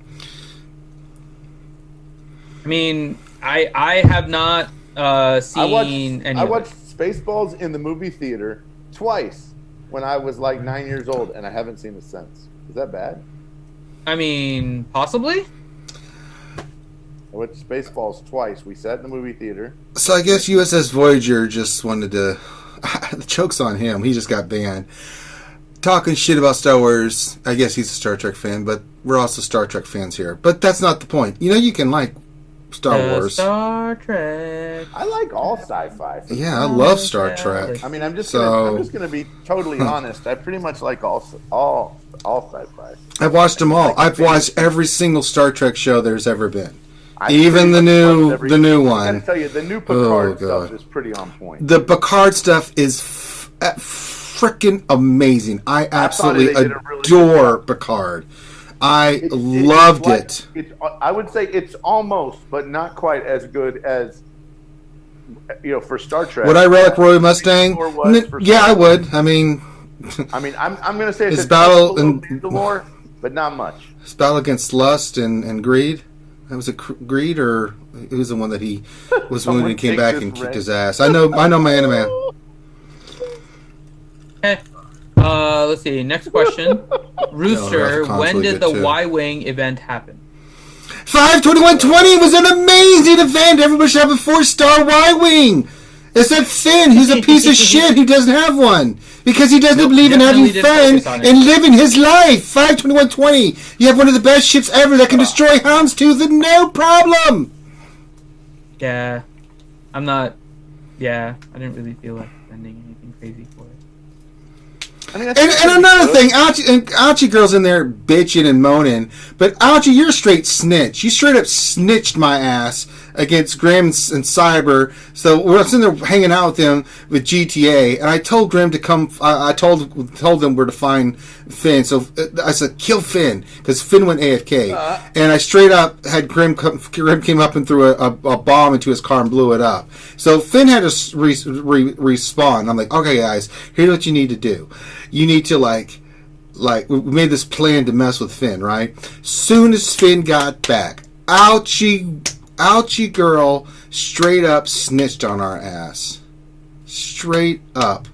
S8: I mean, I have not seen any.
S2: I
S8: of it.
S2: watched Spaceballs in the movie theater twice when I was like 9 years old, and I haven't seen it since. Is that bad?
S8: I mean, possibly.
S2: I watched Spaceballs twice. We sat in the movie theater.
S4: So I guess USS Voyager just wanted to... The joke's on him. He just got banned. Talking shit about Star Wars. I guess he's a Star Trek fan, but we're also Star Trek fans here. But that's not the point. You know, you can like Star Wars.
S8: Star Trek.
S2: I like all sci-fi.
S4: Yeah, I love Star Trek.
S2: I mean, I'm just
S4: So-
S2: gonna be totally honest. I pretty much like all sci-fi.
S4: I've watched them all. I've watched every single Star Trek show there's ever been.
S2: I
S4: Even the
S2: pretty much
S4: new
S2: watched
S4: the new
S2: I
S4: one.
S2: gotta tell you, the new Picard
S4: God.
S2: stuff is pretty on point.
S4: The Picard stuff is freaking amazing. I absolutely
S2: they did a really good
S4: adore
S2: job.
S4: Picard. I
S2: It's
S4: loved
S2: like-
S4: it.
S2: I would say it's almost, but not quite as good as for Star Trek.
S4: Would I relic Roy Mustang?
S2: Or was for
S4: Yeah,
S2: Star
S4: I would. I mean,
S2: I mean, I'm going to say
S4: His
S2: it's
S4: battle
S2: a
S4: and-
S2: Mandalore, but not much.
S4: his battle against lust and greed. That was Greed, or it was the one that he was
S2: Someone
S4: wounded and came
S2: take
S4: back
S2: this
S4: and kicked
S2: ring.
S4: his ass. I know my anime.
S8: Okay. Let's see. Next question. Rooster,
S4: Rathcon's
S8: when
S4: really
S8: did the
S4: good, too.
S8: Y-Wing event happen?
S4: 5/21/20 was an amazing event. Everybody should have a 4-star Y-Wing. Except Finn, he's a piece of shit who doesn't have one. Because he doesn't believe in having
S8: definitely didn't
S4: fun
S8: focus on it.
S4: and living his life. 5/21/20. You have one of the best ships ever that can destroy Houndstooth and no problem.
S8: Yeah. I'm not... Yeah, I didn't really feel like spending anything crazy for it.
S2: I mean,
S4: And another thing, Ouchie girl's in there bitching and moaning, but Ouchie, you're a straight snitch. You straight up snitched my ass against Grim and Cyber. So we're sitting there hanging out with him with GTA, and I told Grim to come. I told them where to find Finn. So I said, kill Finn, because Finn went AFK, and I straight up had Grim came up and threw a bomb into his car and blew it up. So Finn had to respawn. I'm like, okay, guys, here's what you need to do. You need to like we made this plan to mess with Finn, right? Soon as Finn got back, Ouchie girl straight up snitched on our ass. Straight up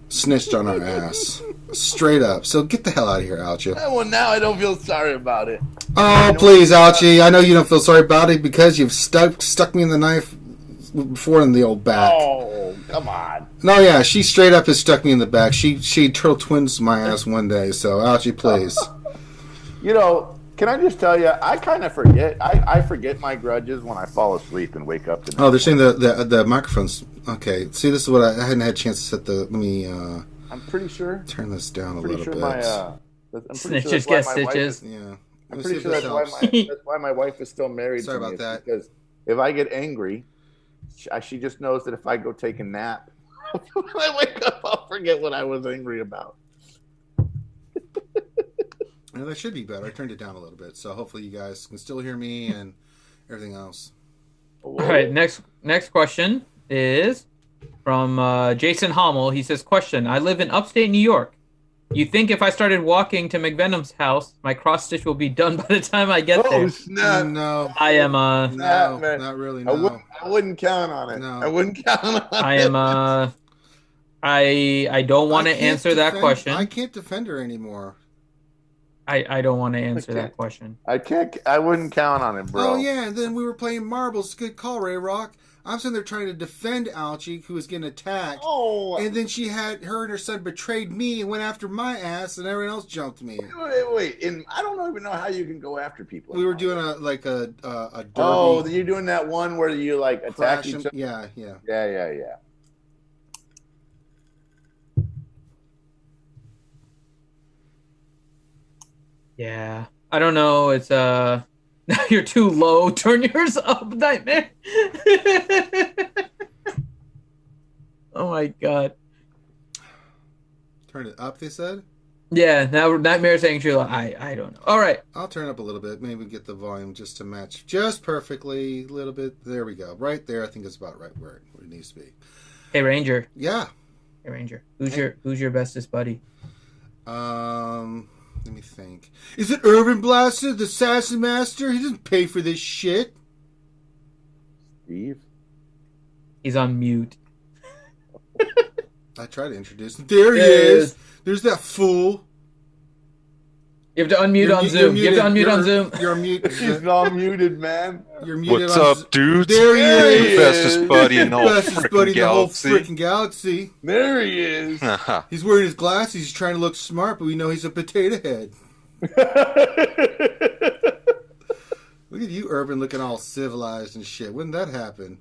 S4: snitched on our ass. Straight up. So get the hell out of here, Ouchie.
S2: Well, now I don't feel sorry about it.
S4: Oh, please, Ouchie. I know you don't feel sorry about it because you've stuck me in the knife before in the old back.
S2: Oh, come on.
S4: No, yeah, she straight up has stuck me in the back. She turtle twins my ass one day. So, Ouchie, please.
S2: You know, can I just tell you, I kind of forget. I forget my grudges when I fall asleep and wake up.
S4: Oh, they're saying the microphone's... Okay, see, this is what I hadn't had a chance to set the... Let me...
S2: I'm pretty sure.
S4: Turn this down a
S2: pretty
S4: little
S2: sure
S4: bit.
S2: I'm pretty
S8: Snitches get
S2: sure that's
S8: stitches.
S4: Yeah.
S2: I'm pretty sure that's why my wife is still married
S4: Sorry
S2: to me.
S4: about that.
S2: Because if I get angry, she just knows that if I go take a nap, when I wake up, I'll forget what I was angry about.
S4: And that should be better. I turned it down a little bit, so hopefully you guys can still hear me and everything else.
S8: All right, next question is from Jason Hommel. He says, question, I live in upstate New York. You think if I started walking to McVenum's house, my cross stitch will be done by the time I get there?
S2: Oh, snap.
S4: No.
S8: I am
S4: No,
S2: man.
S4: not really, no.
S2: I wouldn't count on it.
S4: No.
S2: I wouldn't count on it.
S8: I am I don't want to answer that question.
S4: I can't defend her anymore.
S8: I don't want to answer that question.
S2: I wouldn't count on it, bro.
S4: Oh, yeah, and then we were playing marbles. Good call, Ray Rock. I'm sitting there trying to defend Ouchie, who was getting attacked.
S2: Oh.
S4: And then her and her son betrayed me and went after my ass, and everyone else jumped me.
S2: Wait. And I don't even know how you can go after people.
S4: We were doing a derby.
S2: Oh, you're doing that one where you like attack each other?
S4: Yeah.
S2: Yeah.
S8: Yeah. I don't know. It's you're too low. Turn yours up, Nightmare. Oh my god.
S4: Turn it up, they said?
S8: Yeah, now Nightmare saying true. I don't know. All right.
S4: I'll turn up a little bit. Maybe get the volume just to match just perfectly. A little bit. There we go. Right there. I think it's about right where it needs to be.
S8: Hey, Ranger.
S4: Yeah.
S8: Hey, Ranger. Who's your bestest buddy?
S4: Let me think. Is it Urban Blaster, the Assassin Master? He doesn't pay for this shit.
S2: Steve?
S8: He's on mute.
S4: I tried to introduce him. There he is. There's that fool.
S8: You have to unmute on Zoom. You have to unmute on Zoom.
S4: You're muted.
S2: He's all muted, man.
S4: You're muted.
S11: What's up, dudes?
S4: There he is.
S11: The bestest buddy in the whole
S4: freaking galaxy.
S2: There he is.
S4: He's wearing his glasses. He's trying to look smart, but we know he's a potato head. Look at you, Urban, looking all civilized and shit. Wouldn't that happen?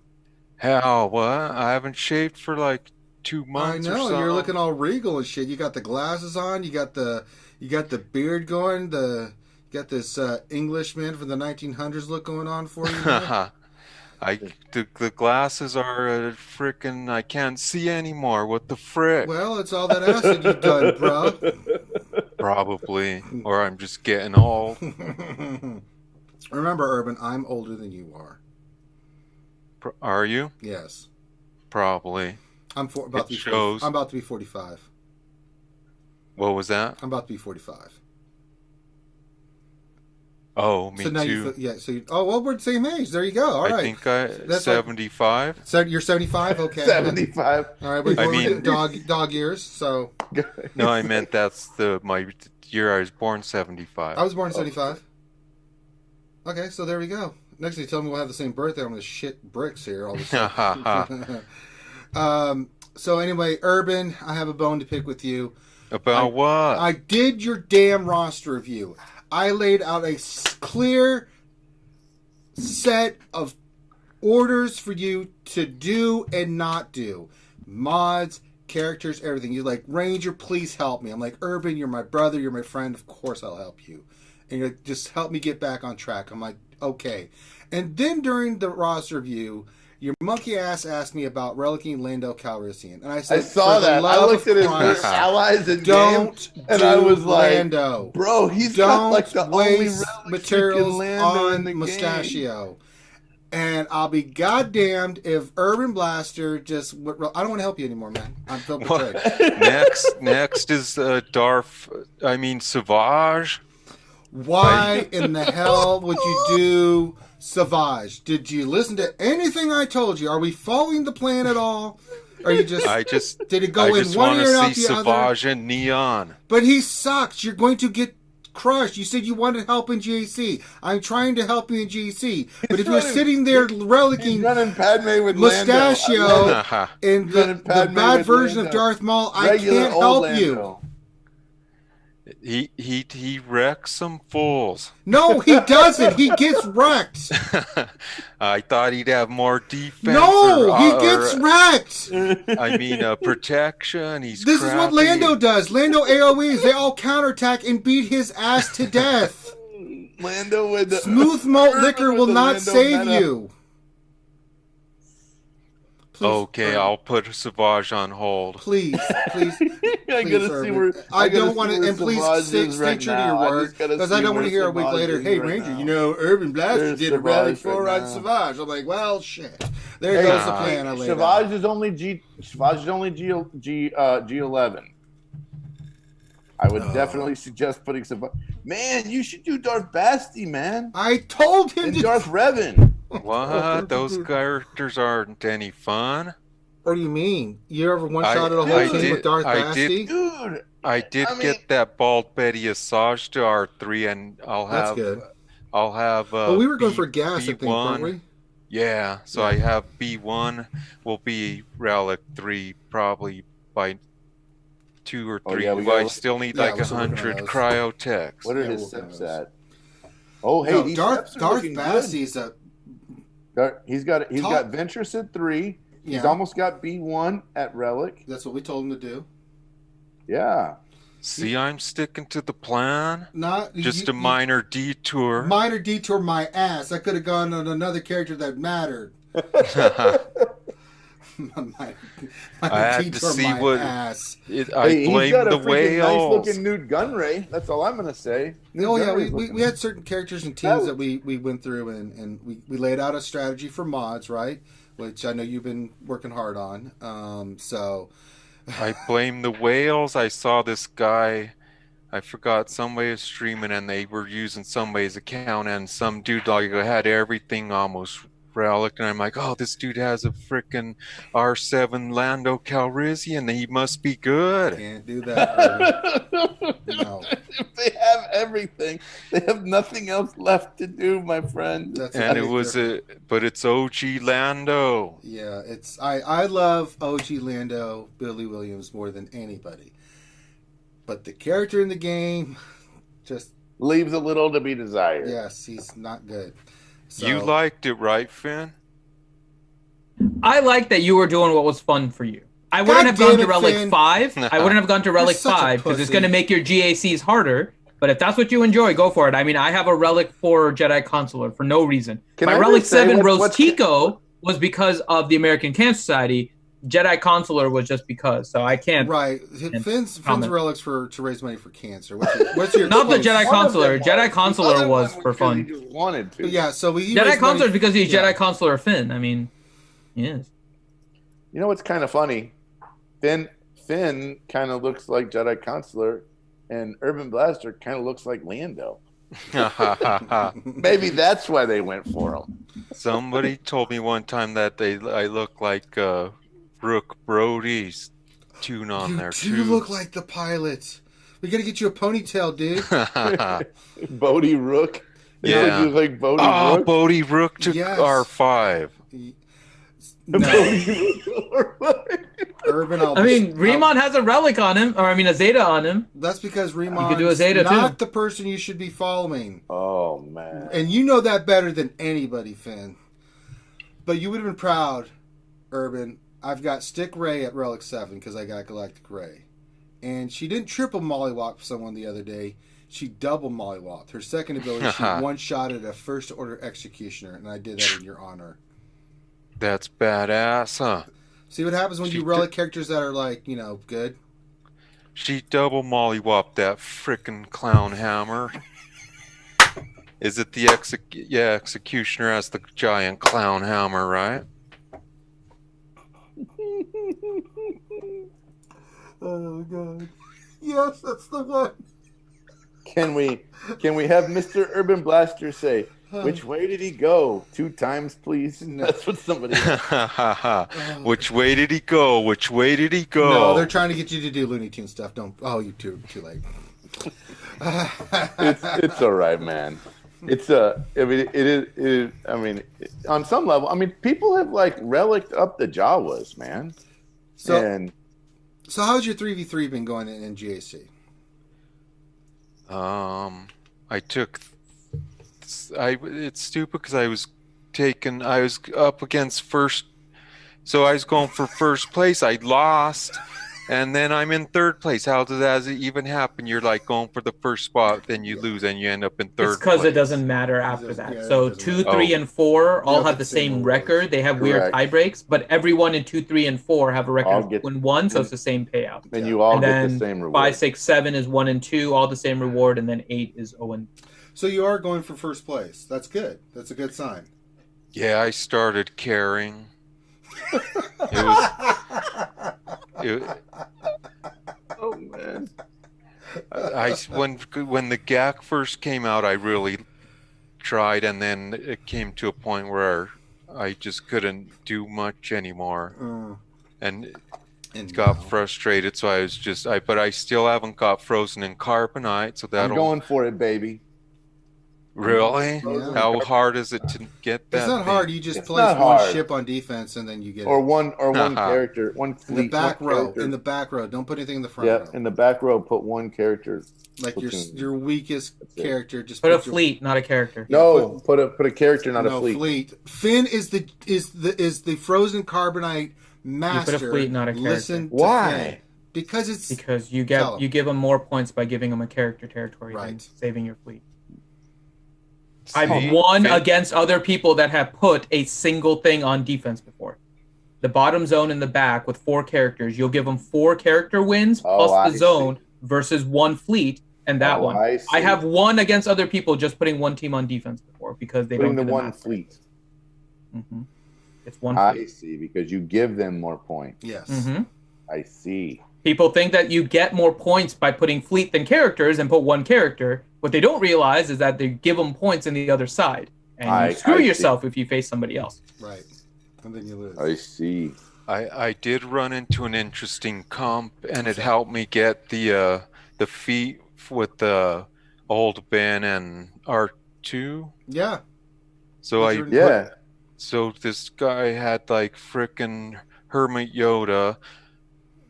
S11: Hell, what? I haven't shaved for like 2 months.
S4: I know.
S11: Or so.
S4: You're looking all regal and shit. You got the glasses on. You got the beard going. You got this Englishman from the 1900s look going on for you.
S11: The glasses are frickin' I can't see anymore. What the frick?
S4: Well, it's all that acid you've done, bro.
S11: Probably. Or I'm just getting old.
S4: Remember, Urban, I'm older than you are.
S11: Are you?
S4: Yes.
S11: Probably.
S4: I'm about to be 45.
S11: What was that?
S4: I'm about to be 45.
S11: Oh, me
S4: so now
S11: too.
S4: Well, we're the same age. There you go. All right.
S11: I think that's 75.
S4: So you're 75? Okay.
S2: 75.
S4: All right. We're dog years, so.
S11: No, I meant that's my year I was born, 75.
S4: I was born in 75. Okay, so there we go. Next thing you tell me we'll have the same birthday, I'm going to shit bricks here all the time. So anyway, Urban, I have a bone to pick with you.
S11: About what?
S4: I did your damn roster review. I laid out a clear set of orders for you to do and not do. Mods, characters, everything. You're like, Ranger, please help me. I'm like, Urban, you're my brother, you're my friend. Of course I'll help you. And you're like, just help me get back on track. I'm like, okay. And then during the roster review, your monkey ass asked me about relicking Lando Calrissian. And I said,
S2: I saw that. I looked at his allies in game, and I was like,
S4: Lando.
S2: Bro, he's got like the only
S4: materials on
S2: the
S4: Mustachio. Game. And I'll be goddamned if Urban Blaster just... I don't want to help you anymore, man. I'm so betrayed.
S11: Next is Sauvage.
S4: Why in the hell would you do Sauvage? Did you listen to anything I told you? Are we following the plan at all? Or you just...
S11: I just
S4: Did it go
S11: I
S4: in
S11: just
S4: one
S11: want
S4: ear and
S11: to
S4: out
S11: see
S4: the other?
S11: Savage and Neon.
S4: But he sucks. You're going to get crushed. You said you wanted help in GAC. I'm trying to help you in GAC. But if you're sitting there relicking
S2: Padme with
S4: Mustachio and the bad version of Darth Maul, I can't help you.
S11: He wrecks some fools.
S4: No, he doesn't. He gets wrecked.
S11: I thought he'd have more defense.
S4: No, he gets wrecked.
S11: I mean, protection. This
S4: is what Lando does. Lando AoEs. They all counterattack and beat his ass to death.
S2: Lando with the
S4: smooth malt liquor will not save you.
S2: Please,
S11: okay, I'll put Savage on hold.
S4: Please.
S2: I gotta see where.
S4: I don't want to, and please stay true to your word, because I don't want to hear a week later, hey, Ranger, you know, Urban Blaster did a rally 4 on Savage. I'm like, well, shit. There goes the plan I laid out.
S2: Savage is only G11. I would definitely suggest putting Savage. Man, you should do Darth Basti, man.
S4: I told him
S2: and
S4: to.
S2: Darth Revan.
S11: What? Those characters aren't any fun?
S4: What do you mean? You ever one-shotted a whole team with Darth Basti?
S2: Dude,
S11: I did get that Bald Betty Asajj to R3, and I'll have...
S4: That's good.
S11: I'll have...
S4: we were going for gas, I think, weren't we?
S11: Yeah, so I have B1 will be Relic 3 probably by 2 or 3. I still need like 100 cryotechs.
S2: What are his steps at? Oh, hey, these
S4: Darth Basti's a...
S2: He's got Ventress at 3. He's almost got B1 at Relic.
S4: That's what we told him to do.
S2: Yeah.
S11: See, I'm sticking to the plan.
S4: Not
S11: just a minor detour.
S4: Minor detour, my ass. I could have gone on another character that mattered.
S11: I had to see what. I blame the whales.
S2: Nice looking Newt Gunray. That's all I'm gonna say.
S4: We had certain characters and teams that we went through and we laid out a strategy for mods, right? Which I know you've been working hard on. So
S11: I blame the whales. I saw this guy. I forgot somebody was streaming and they were using somebody's account and some dude had everything almost Relic, and I'm like, oh, this dude has a freaking R7 Lando Calrissian. He must be good.
S4: Can't do that. No.
S2: If they have everything, they have nothing else left to do, my friend.
S11: But it's OG Lando.
S4: Yeah, I love OG Lando, Billy Williams more than anybody. But the character in the game just
S2: leaves a little to be desired.
S4: Yes, he's not good. So,
S11: you liked it, right, Finn?
S8: I liked that you were doing what was fun for you. I wouldn't have gone to Relic 5. I wouldn't have gone to Relic 5 because it's going to make your GACs harder. But if that's what you enjoy, go for it. I mean, I have a Relic 4 Jedi Consular for no reason. My Relic 7 Rose Tico was because of the American Cancer Society. Jedi Consular was just because, so I can't.
S4: Right, Finn's relics to raise money for cancer. What's your
S8: not the Jedi Consular? Jedi Consular was for fun.
S2: He just wanted to.
S4: Yeah, so
S8: Jedi Consular is because he's Jedi Consular Finn. I mean, yes.
S2: You know what's kind of funny? Finn kind of looks like Jedi Consular, and Urban Blaster kind of looks like Lando. Maybe that's why they went for him.
S11: Somebody told me one time that I look like Brooke Brody's tune on there too.
S4: You look like the pilot. We gotta get you a ponytail, dude.
S2: Bodie Rook.
S11: Yeah,
S2: you like Bodie Rook.
S11: Bodie Rook to R5.
S4: Urban.
S8: Remon has a relic on him, or a Zeta on him.
S4: That's because Remon
S8: could do a Zeta
S4: not
S8: too.
S4: the person you should be following.
S2: Oh man!
S4: And you know that better than anybody, Finn. But you would have been proud, Urban. I've got Stick Ray at Relic 7 because I got Galactic Ray. And she didn't triple mollywop someone the other day. She double mollywopped. Her second ability, she one-shotted a first-order executioner, and I did that in your honor.
S11: That's badass, huh?
S4: See what happens when you Relic characters that are, good?
S11: She double mollywopped that frickin' clown hammer. Is it the executioner has the giant clown hammer, right?
S4: Oh god. Yes, that's the one.
S2: Can we have Mr. Urban Blaster say, Which way did he go? 2 times, please. That's what somebody.
S11: Which way did he go? Which way did he go?
S4: No, they're trying to get you to do Looney Tunes stuff. Don't. Oh, you too late.
S2: It's all right, man. It's I mean, it is. I mean, on some level, I mean, people have like relicked up the Jawas, man.
S4: So how's your 3v3 been going in GAC?
S11: It's stupid because I was up against first, so I was going for first place. I lost, and then I'm in third place. How does it even happen? You're like going for the first spot, then you lose, and you end up in third.
S8: It's because
S11: place.
S8: It doesn't matter after that.
S4: Yeah,
S8: so
S4: it doesn't
S8: 2,
S4: matter.
S8: 3, and 4 all
S4: Yeah,
S8: have the same record. They have weird
S2: Correct.
S8: tie breaks, but everyone in 2, 3, and 4 have a
S2: All
S8: record
S2: get-
S8: of 1, so it's the same payout.
S2: And you all
S8: And
S2: get
S8: then
S2: the same reward.
S8: 5, 6, 7 is 1 and 2, all the same reward, and then 8 is 0 and.
S4: So you are going for first place. That's good. That's a good sign.
S11: Yeah, I started caring.
S2: Oh man.
S11: When the GAC first came out, I really tried, and then it came to a point where I just couldn't do much anymore, and got frustrated. So I was but I still haven't got frozen in carbonite. So
S2: I'm
S11: that'll
S2: going for it, baby.
S11: really.
S4: Yeah.
S11: How hard is it to get that?
S4: It's not
S11: thing?
S4: hard. You just
S2: It's
S4: place
S2: not
S4: one
S2: hard.
S4: ship on defense and then you get
S2: Or
S4: it.
S2: one character, one
S4: In the
S2: fleet,
S4: back
S2: one
S4: row.
S2: character.
S4: In the back row. Don't put anything in the front
S2: Yeah,
S4: row.
S2: in the back row, put one character.
S4: Like
S2: platoon.
S4: your weakest
S2: That's it.
S4: character. Just
S8: Put a
S4: your-
S8: fleet, not a character.
S2: No, put a character, not
S4: no,
S2: a fleet.
S4: Finn is the frozen carbonite master.
S8: You put a fleet, not a character.
S4: Listen to
S2: Why?
S4: Finn. Because it's
S8: Because you
S4: Tell 'em.
S8: give them more points by giving them a character territory than
S4: Right.
S8: saving your fleet.
S11: See?
S8: I've won
S11: Finn-
S8: against other people that have put a single thing on defense before. The bottom zone in the back with 4 characters, you'll give them 4 character wins
S2: Oh,
S8: plus
S2: I
S8: the zone
S2: see.
S8: versus 1 fleet and that
S2: Oh,
S8: one.
S2: I
S8: I
S2: see.
S8: have won against other people just putting 1 team on defense before because they
S2: Putting
S8: don't
S2: the
S8: do
S2: one
S8: math.
S2: fleet.
S8: Mhm. It's 1
S2: I
S8: fleet.
S2: see, because you give them more points.
S4: yes.
S8: Mhm.
S2: I see.
S8: People think that you get more points by putting fleet than characters and put 1 character. What they don't realize is that they give them points on the other side. And you
S2: I
S8: screw
S2: see.
S8: yourself if you face somebody else.
S4: Right. And then you lose.
S2: I see.
S11: I did run into an interesting comp, and it helped me get the feat with the old Ben and R2.
S4: Yeah.
S11: So
S2: Yeah.
S11: So this guy had like frickin' Hermit Yoda,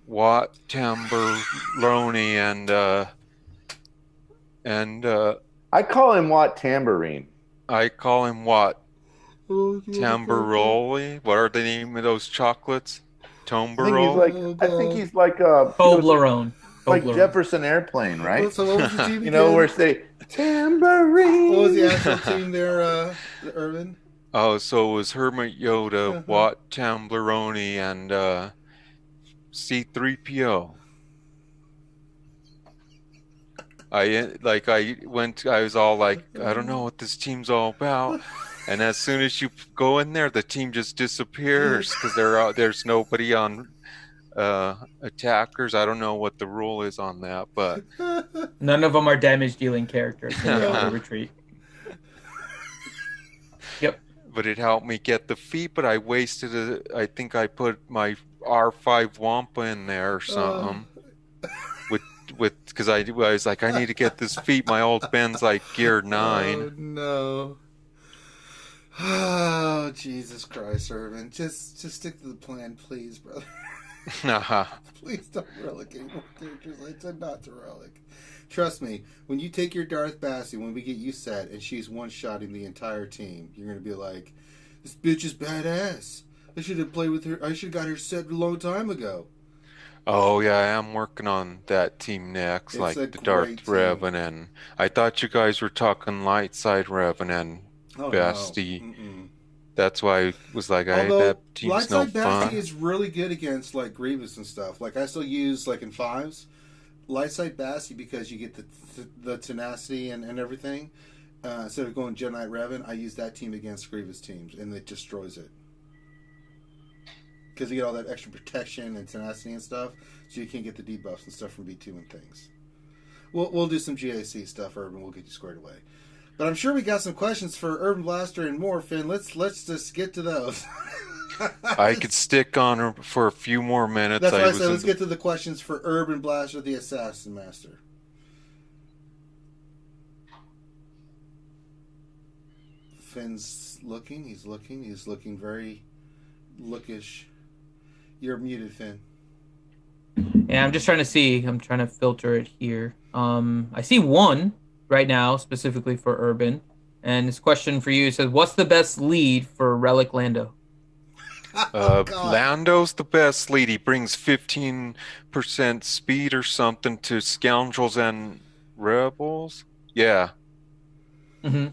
S11: Watt Tamburloni, and
S2: I call him Watt Tambourine.
S11: I call him Watt
S4: Oh,
S11: Tamburoli. What are the name of those chocolates? Tombarole.
S2: I think he's like
S8: Toblerone.
S2: like
S8: Toblerone.
S2: Jefferson Airplane, right?
S4: So what was the team
S2: You know,
S4: again?
S2: where say tambourine.
S4: What was the actual team there, Irvin?
S11: Oh, so it was Hermit Yoda,
S4: Uh-huh.
S11: Watt Tambleroni, and C-3PO. I was all like, I don't know what this team's all about. And as soon as you go in there, the team just disappears because there's nobody on attackers. I don't know what the rule is on that, but
S8: None of them are damage dealing characters. So they all retreat. Yep.
S11: but it helped me get the feat. But I wasted I think I put my R5 Wampa in there or something. Because I was like, I need to get this feat. My old Ben's like gear 9.
S4: Oh, no. Oh, Jesus Christ, Irvin. Just stick to the plan, please, brother. Please don't relic any more characters. I said not to relic. Trust me, when you take your Darth Bassi, when we get you set, and she's one-shotting the entire team, you're going to be like, this bitch is badass. I should have played with her. I should have got her set a long time ago.
S11: Oh yeah, I am working on that team next,
S4: It's
S11: like
S4: a
S11: the Darth
S4: great team.
S11: Revan, and I thought you guys were talking light side Revan and
S4: Oh,
S11: Basti.
S4: no. Mm-mm.
S11: That's why I was like,
S4: Although,
S11: that team's no
S4: Lightside Basti
S11: fun.
S4: is really good against, like, Grievous and stuff. Like, I still use, like, in 5s, Lightside Basti, because you get the tenacity and everything. Instead of going Jedi Revan, I use that team against Grievous teams, and it destroys it. Because you get all that extra protection and tenacity and stuff, so you can't get the debuffs and stuff from B2 and things. We'll do some GAC stuff, Urban. We'll get you squared away. But I'm sure we got some questions for Urban Blaster and more, Finn. Let's just get to those.
S11: I could stick on for a few more minutes.
S4: That's why I said let's get to the questions for Urban Blaster, the Assassin Master. Finn's looking. He's looking very lookish. You're muted, Finn.
S8: Yeah, I'm just trying to see. I'm trying to filter it here. I see one right now specifically for Urban, and this question for you says, "What's the best lead for Relic Lando?"
S11: Lando's the best lead. He brings 15% speed or something to Scoundrels and Rebels. Yeah.
S8: Mm-hmm.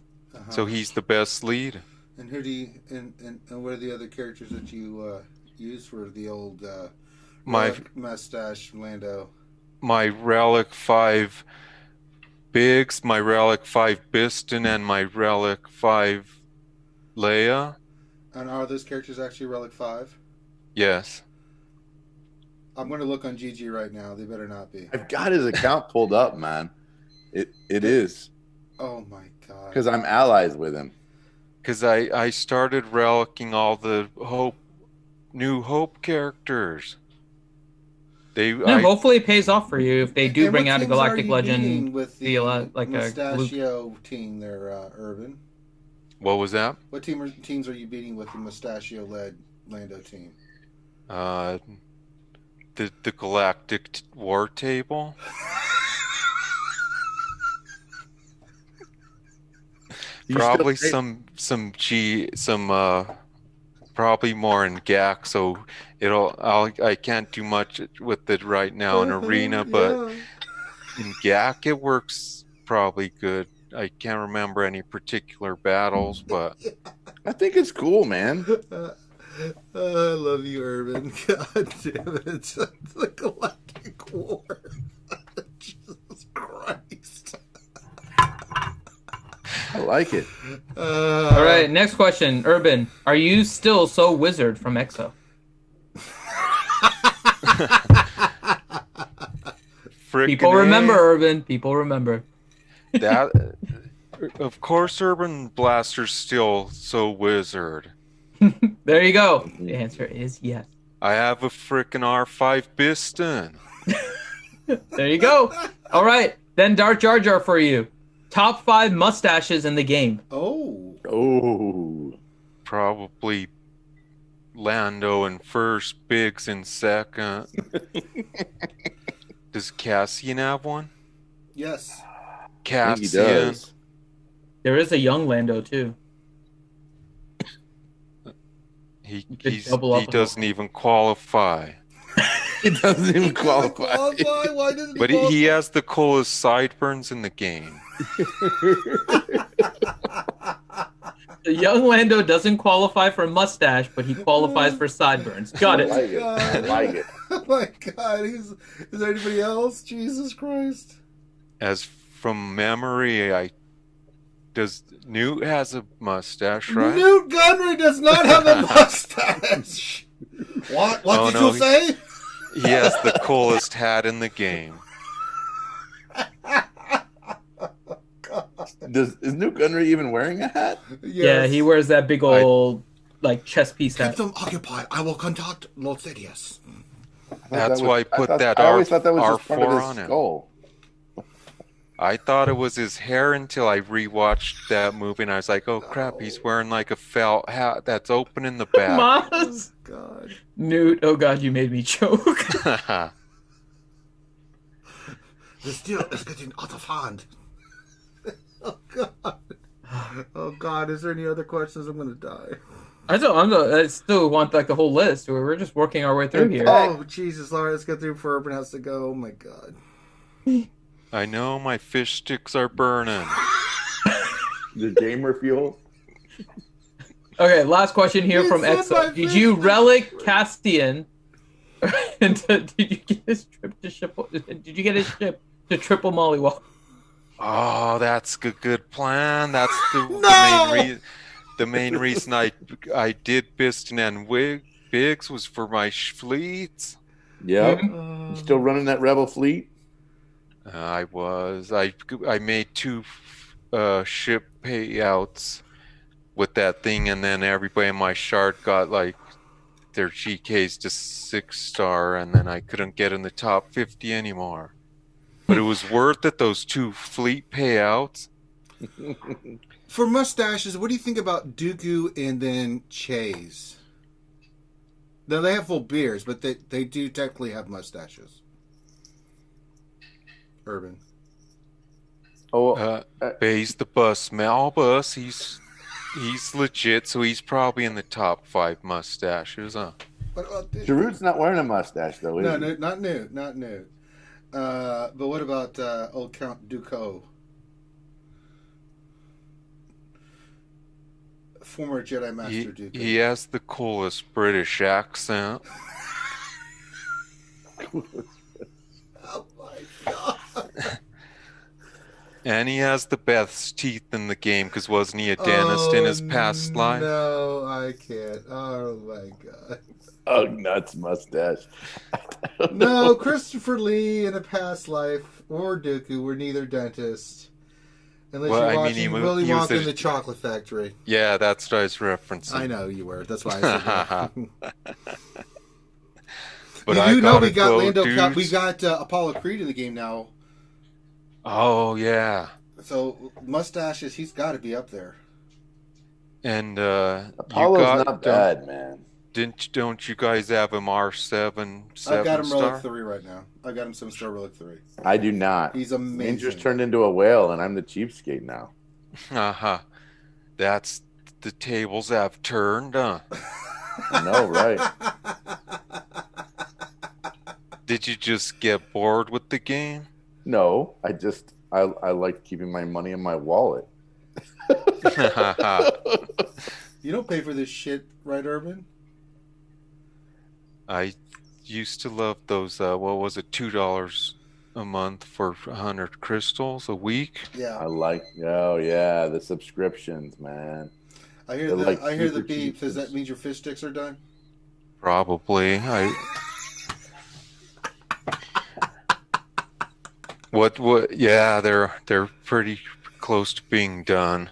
S11: So he's the best lead.
S4: And who do you and what are the other characters that you use for the old mustache Lando?
S11: My Relic 5 Biggs, my Relic 5 Biston, and my Relic 5 Leia.
S4: And are those characters actually Relic 5?
S11: Yes.
S4: I'm going to look on GG right now. They better not be.
S2: I've got his account pulled up, man. It is.
S4: Oh my god.
S2: Because I'm allies with him.
S11: Because I started relicking all the New Hope characters.
S8: Hopefully it pays off for you if they do bring out a Galactic Legend
S4: with
S8: the
S4: like Mustachio team there, Urban.
S11: What was that?
S4: What teams are you beating with the Mustachio-led Lando team?
S11: The Galactic War Table. Probably probably more in GAC, so I can't do much with it right now in Arena, but in GAC it works probably good. I can't remember any particular battles, but
S2: I think it's cool, man.
S4: I love you, Urban. God damn it. It's the Galactic War. Jesus Christ.
S2: I like it.
S8: All right, next question. Urban, are you still so wizard from EXO? People remember, Urban. People remember.
S11: That, of course, Urban Blaster's still so wizard.
S8: There you go. The answer is yes.
S11: I have a frickin' R5 Biston.
S8: There you go. All right, then Darth Jar Jar for you. Top 5 mustaches in the game.
S2: Oh.
S11: Probably Lando in first, Biggs in second. Does Cassian have one?
S4: Yes.
S11: Cassian.
S8: There is a young Lando too.
S11: He doesn't even qualify.
S2: He doesn't even qualify.
S4: Why doesn't he
S11: But
S4: qualify?
S11: he has the coolest sideburns in the game.
S8: The young Lando doesn't qualify for mustache, but he qualifies for sideburns. Got it.
S2: I like it.
S4: Oh my god. Is there anybody else? Jesus Christ.
S11: As from memory, Newt has a mustache, right?
S4: Newt Gunray does not have a mustache. What did you say?
S11: He has the coolest hat in the game.
S2: Is Newt Gunray even wearing a hat?
S4: Yes.
S8: Yeah, he wears that big old chest piece hat.
S4: Keep them occupied. I will contact Lord Sidious.
S11: That's why I put that
S2: I always thought that was just part of
S11: R4
S2: his
S11: on him.
S2: skull.
S11: I thought it was his hair until I rewatched that movie, and I was like, "Oh crap, he's wearing like a felt hat that's open in the back."
S8: Maz.
S4: God.
S8: Newt, oh god, you made me choke.
S4: The steel is getting out of hand. Oh god. Oh god, is there any other questions? I'm gonna die.
S8: I still want like the whole list. We're just working our way through here.
S4: Oh Jesus, Laura, let's get through before Urban has to go. Oh my god.
S11: I know my fish sticks are burning.
S2: The gamer fuel.
S8: Okay, last question here from Exo. Did you relic Castian? Did you get his trip to ship? Did you get his ship to Triple Mollywall?
S11: Oh, that's a good plan. That's the main reason I did Biston and Biggs was for my fleets.
S2: Yep. You still running that Rebel fleet?
S11: I was. I made two ship payouts with that thing, and then everybody in my shard got like their GKs to 6-star, and then I couldn't get in the top 50 anymore. But it was worth it, those 2 fleet payouts.
S4: For mustaches, what do you think about Dooku and then Chase? Now, they have full beards, but they do technically have mustaches. Urban.
S11: Bay's the bus. Mal Bus, he's legit, so he's probably in the top 5 mustaches, huh?
S2: Giroud's not wearing a mustache, though, is
S4: No,
S2: he?
S4: no, not new. But what about old Count Dooku? Former Jedi Master Dooku.
S11: He has the coolest British accent.
S4: Oh my god.
S11: And he has the best teeth in the game, because wasn't he a dentist in his past life?
S4: No, I can't. Oh my god.
S2: Oh, nuts mustache.
S4: No, Christopher Lee in a past life or Dooku were neither dentists. Unless you're watching Willy Wonka in the Chocolate Factory.
S11: Yeah, that's what I was referencing.
S4: I know you were. That's why I said that.
S11: But
S4: you know we got Lando. We got Apollo Creed in the game now.
S11: Oh yeah.
S4: So mustaches, he's got to be up there.
S11: And
S2: Apollo's not bad, man.
S11: Don't you guys have him R7?
S4: I've got him Relic 3 right now. I got him 7-star Relic 3.
S2: I do not.
S4: He's amazing.
S2: Ranger's turned into a whale, and I'm the cheapskate now.
S11: That's the tables have turned, huh?
S2: I know, right?
S11: Did you just get bored with the game?
S2: No, I like keeping my money in my wallet.
S4: You don't pay for this shit, right, Urban?
S11: I used to love those, what was it, $2 a month for 100 crystals a week?
S4: Yeah.
S2: Oh yeah, the subscriptions, man.
S4: I hear the beep. Does that mean your fish sticks are done?
S11: Probably. What? Yeah, they're pretty close to being done.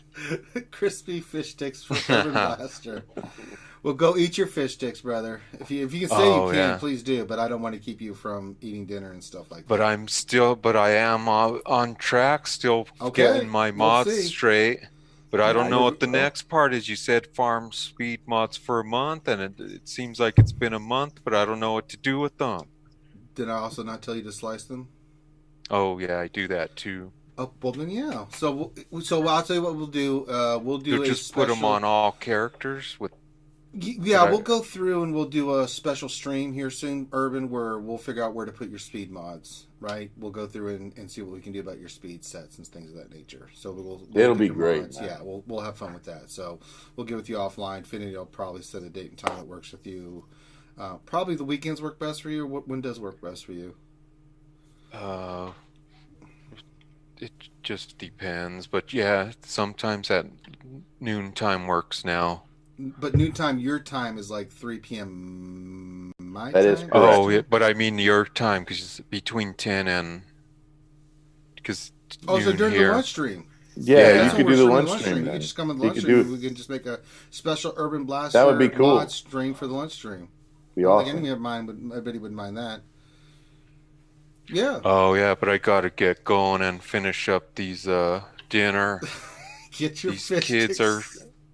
S4: Crispy fish sticks from Urban Blaster. Well, go eat your fish sticks, brother. If you can say you can, please do. But I don't want to keep you from eating dinner and stuff like that.
S11: But I am on track, still getting my mods straight. But I don't know what the next part is. You said farm speed mods for a month, and it seems like it's been a month, but I don't know what to do with them.
S4: Did I also not tell you to slice them?
S11: Oh yeah, I do that too.
S4: Oh well, then yeah. So I'll tell you what we'll do. We'll do
S11: just put them on all characters with.
S4: Yeah, we'll go through and we'll do a special stream here soon, Urban, where we'll figure out where to put your speed mods, right? We'll go through and see what we can do about your speed sets and things of that nature. So we'll
S2: it'll be great.
S4: Yeah, we'll have fun with that. So we'll get with you offline. Finity will probably set a date and time that works with you. Probably the weekends work best for you. When does work best for you?
S11: It just depends, but yeah, sometimes at noontime works now.
S4: But noontime, your time is like 3 p.m. my
S2: that
S4: time?
S2: Is
S11: oh, yeah, but I mean your time, because it's between 10 and...
S4: so during the lunch stream.
S2: Yeah, you could do the lunch stream.
S4: You can just come in the lunch stream. We can just make a special Urban Blaster
S2: that would be cool.
S4: mod stream for the lunch stream.
S2: Be awesome.
S4: Like any of mine, but I bet he wouldn't mind that. Yeah.
S11: Oh, yeah, but I got to get going and finish up these dinner.
S4: Get your
S11: These
S4: fish
S11: kids
S4: sticks.
S11: are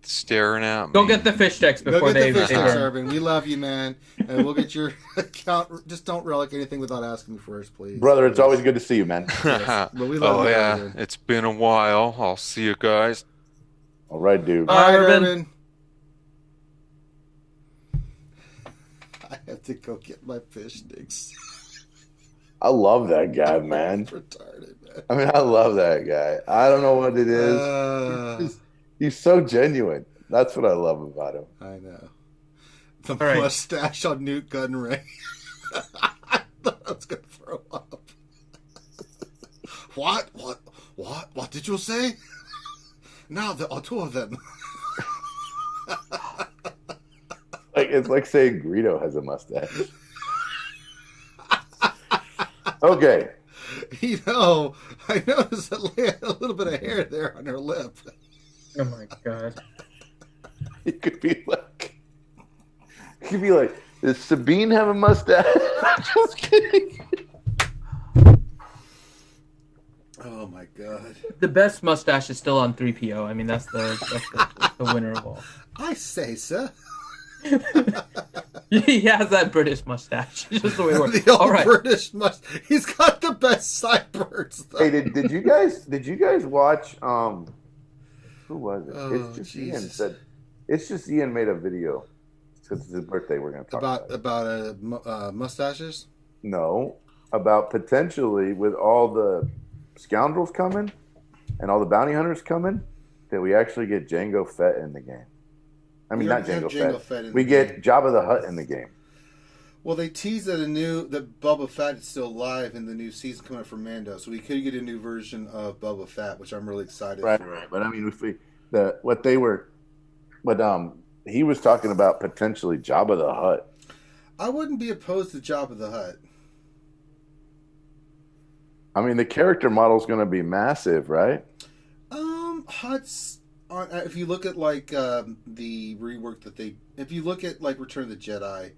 S11: staring at me.
S8: Go get the fish sticks before
S4: Go get the fish
S8: they
S4: sticks,
S8: burn.
S4: Urban. We love you, man. And we'll get your account. Just don't relic anything without asking me first, please.
S2: Brother, it's always good to see you, man.
S4: Yes. But we love you,
S11: yeah,
S4: Urban.
S11: it's been a while. I'll see you guys.
S2: All right, dude.
S4: All right,
S8: Urban.
S4: Urban. I have to go get my fish sticks.
S2: I love that guy, man.
S4: Retarded, man.
S2: I mean, I love that guy. I don't know what it is. He's so genuine. That's what I love about him.
S4: I know. The
S8: right.
S4: mustache on Newt Gunray. I thought I was going to throw up. What did you say? Now there are two of them.
S2: It's like saying Greedo has a mustache. Okay.
S4: You know, I noticed that Leia had a little bit of hair there on her lip.
S8: Oh my god.
S2: It could be like, does Sabine have a mustache? I'm just kidding.
S4: Oh my god.
S8: The best mustache is still on 3PO. I mean, that's the winner of all.
S4: I say, sir.
S8: He has that British mustache. Just the way it works.
S4: The old
S8: All right.
S4: British mustache. He's got the best sideburns. Though.
S2: Hey, did you guys watch who was it?
S4: Oh,
S2: It's just Ian
S4: Jesus.
S2: said. It's just Ian made a video because it's his birthday. We're going to talk
S4: about mustaches.
S2: No, about potentially with all the scoundrels coming and all the bounty hunters coming, that we actually get Jango Fett in the game. I mean, not Jango Fett. We get Jabba the Hutt in the game.
S4: Well, they teased that that Boba Fett is still alive in the new season coming up for Mando, so we could get a new version of Boba Fett, which I'm really excited for.
S2: Right. But I mean, he was talking about potentially Jabba the Hutt.
S4: I wouldn't be opposed to Jabba the Hutt.
S2: I mean, the character model is going to be massive, right?
S4: Hutt's on. If you look at like the rework if you look at like Return of the Jedi,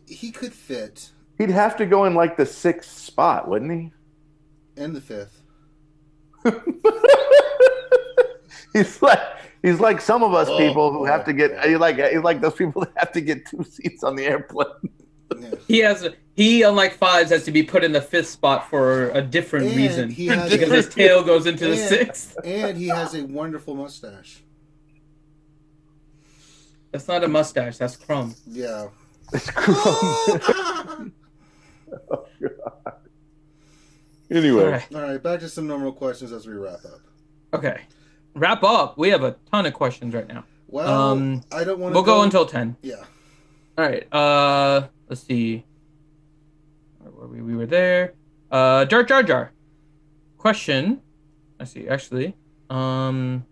S4: he could fit.
S2: He'd have to go in like the 6th spot, wouldn't he?
S4: And the 5th.
S2: He's like some of us people who have to get. He's like those people that have to get 2 seats on the airplane.
S8: Yeah. He unlike Fives has to be put in the 5th spot for a different reason because his tail goes into the 6th.
S4: And he has a wonderful mustache.
S8: That's not a mustache. That's crumb.
S4: Yeah.
S2: It's crumb. Oh, God. Anyway.
S4: All right. Back to some normal questions as we wrap up.
S8: Okay. Wrap up. We have a ton of questions right now.
S4: Well, I don't want to.
S8: We'll go until 10.
S4: Yeah.
S8: All right. Let's see. We were there. Jar Jar Jar. Question. I see. Actually, Nathaniel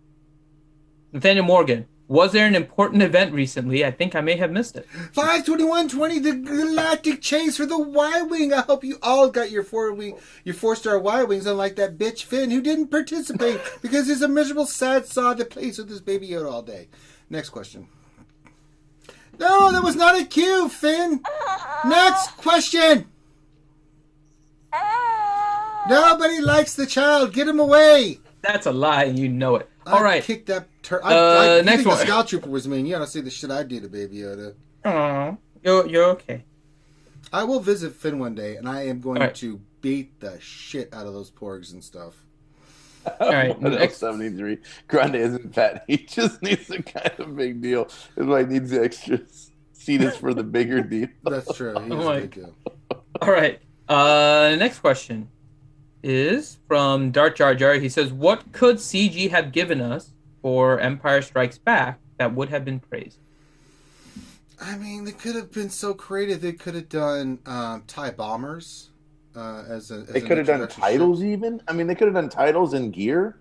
S8: Morgan. Was there an important event recently? I think I may have missed it.
S4: 5/21/20, the Galactic chase for the Y-wing. I hope you all got your 4-star Y-wings, unlike that bitch Finn who didn't participate because he's a miserable, sad sod that plays with his baby Yoda all day. Next question. No, that was not a cue, Finn. Next question. Nobody likes the child. Get him away.
S8: That's a lie, and you know it. All right.
S4: Kick that. I
S8: next
S4: think
S8: one.
S4: the Scout Trooper was mean. You gotta see the shit I did to Baby Yoda.
S8: Oh, you're okay.
S4: I will visit Finn one day, and I am going to beat the shit out of those porgs and stuff.
S8: All right.
S2: 73. Grande isn't fat. He just needs a kind of big deal. That's why he needs the extra seats for the bigger deal.
S4: That's true. He's a big deal.
S8: All right. Next question is from Dart Jar Jar. He says, what could CG have given us for Empire Strikes Back that would have been praised?
S4: I mean, they could have been so creative. They could have done TIE bombers.
S2: They could have done titles even? I mean, they could have done titles and gear.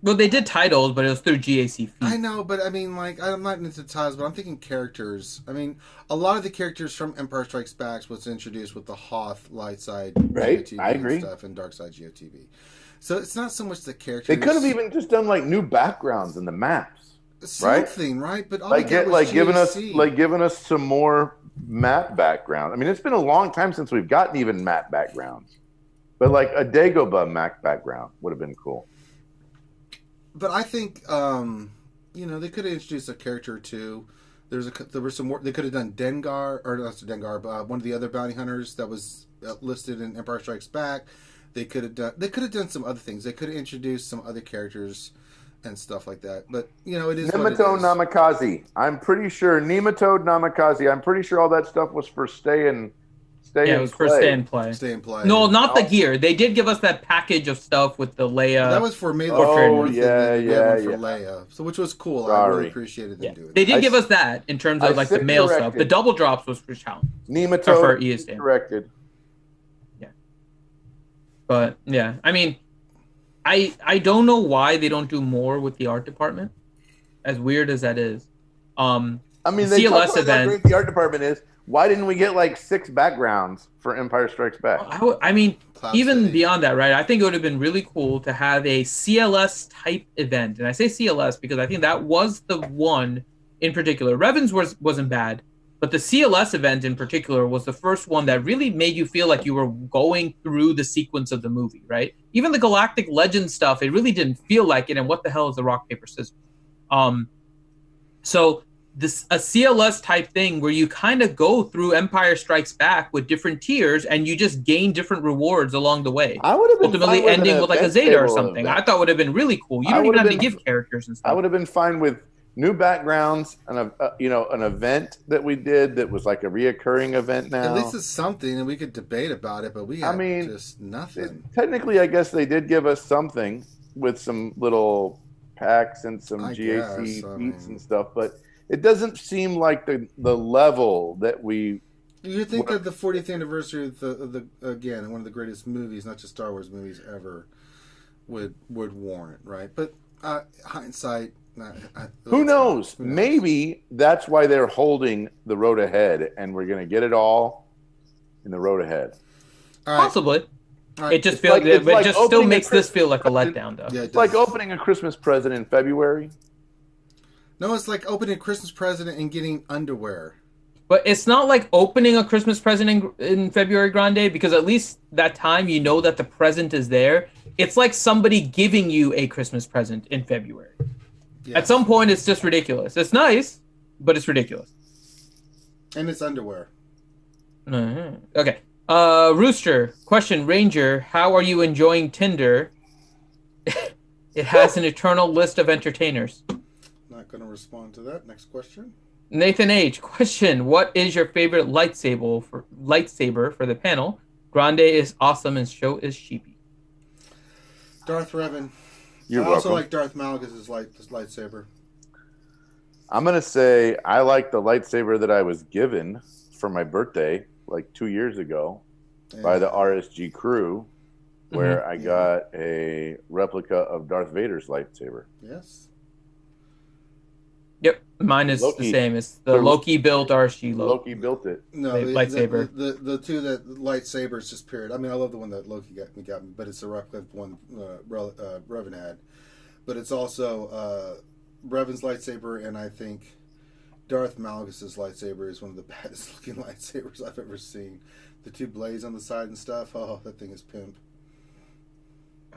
S8: Well, they did titles, but it was through GAC feats.
S4: I know, but I mean, like, I'm not into titles, but I'm thinking characters. I mean, a lot of the characters from Empire Strikes Back was introduced with the Hoth light side GOTV
S2: I agree.
S4: and stuff and dark side GOTV. So it's not so much the characters.
S2: They could have even just done like new backgrounds in the maps,
S4: something, right? But all
S2: giving us some more map background. I mean, it's been a long time since we've gotten even map backgrounds, but like a Dagobah map background would have been cool.
S4: But I think, they could have introduced a character or two. There were some more. They could have done Dengar, or not Dengar, but one of the other bounty hunters that was listed in Empire Strikes Back. They could have done some other things. They could have introduced some other characters and stuff like that. But it is
S2: Nematode Namikaze. I'm pretty sure Nematode Namikaze. I'm pretty sure all that stuff was for stay and play.
S8: It was for stay and play.
S4: Stay and play.
S8: No, not the gear. They did give us that package of stuff with the Leia.
S4: That was for me.
S2: For Leia.
S4: So which was cool. Sorry. I really appreciated them doing it.
S8: They did give us that in terms of like the mail stuff. The double drops was for challenge.
S2: Nematode
S8: for ESB.
S2: Corrected.
S8: Yeah. But yeah, I mean, I don't know why they don't do more with the art department. As weird as that is.
S2: I I mean,
S8: The
S2: they talk
S8: CLS
S2: about how
S8: event-
S2: great the art department is. Why didn't we get like 6 backgrounds for Empire Strikes Back?
S8: I mean,
S4: Cloud
S8: even
S4: City.
S8: beyond that, right? I think it would have been really cool to have a CLS type event, and I say CLS because I think that was the one in particular. Revan's wasn't bad, but the CLS event in particular was the first one that really made you feel like you were going through the sequence of the movie, right? Even the Galactic Legend stuff, it really didn't feel like it. And what the hell is the rock paper scissors? So a CLS type thing where you kind of go through Empire Strikes Back with different tiers and you just gain different rewards along the way.
S2: I would have been
S8: Ultimately
S2: fine with
S8: ending
S2: an
S8: with like a
S2: event
S8: Zeta or
S2: table
S8: something.
S2: event.
S8: I thought would have been really cool. You
S2: I
S8: don't even
S2: would've
S8: have to
S2: been-
S8: give characters and
S2: I
S8: stuff.
S2: would have been fine with new backgrounds and an event that we did that was like a reoccurring event now.
S4: At least it's something, and we could debate about it. But we had
S2: mean,
S4: just nothing.
S2: Technically, I guess they did give us something with some little packs and some
S4: I
S2: GAC
S4: guess, I
S2: feats
S4: mean-
S2: and stuff, but it doesn't seem like the level that we.
S4: You would think that the 40th anniversary of the again one of the greatest movies, not just Star Wars movies ever, would warrant, right? But hindsight,
S2: Who knows? Maybe that's why they're holding the road ahead, and we're going to get it all in the road ahead.
S4: All right.
S8: Possibly.
S4: All right.
S8: It just
S2: It's
S8: feels,
S2: like- it's
S8: but
S2: like
S8: it just still
S2: opening a
S8: makes this feel like a
S2: Christmas
S8: letdown, though.
S4: Yeah,
S2: It's like opening a Christmas present in February.
S4: No, it's like opening a Christmas present and getting underwear.
S8: But it's not like opening a Christmas present in February, Grande, because at least that time you know that the present is there. It's like somebody giving you a Christmas present in February.
S4: Yeah.
S8: At some point, it's just ridiculous. It's nice, but it's ridiculous.
S4: And it's underwear.
S8: Okay. Rooster, question, Ranger, how are you enjoying Tinder? It has an eternal list of entertainers.
S4: Not going to respond to that. Next question.
S8: Nathan H, question, what is your favorite lightsaber for the panel? Grande is awesome and show is sheepy.
S4: Darth Revan.
S2: You're
S4: I also
S2: welcome.
S4: like Darth Malgus' lightsaber.
S2: I'm going to say I like the lightsaber that I was given for my birthday like 2 years ago by the RSG crew, where I got a replica of Darth Vader's lightsaber.
S4: Yes.
S8: Yep, mine is
S2: Loki.
S8: the same. It's the Loki built RSG
S2: Loki built it.
S4: No,
S8: lightsaber.
S4: The two that lightsabers just period. I mean, I love the one that Loki got me, but it's a replica of one Revan had. But it's also Revan's lightsaber, and I think Darth Malgus' lightsaber is one of the baddest looking lightsabers I've ever seen. The two blades on the side and stuff. Oh, that thing is pimp.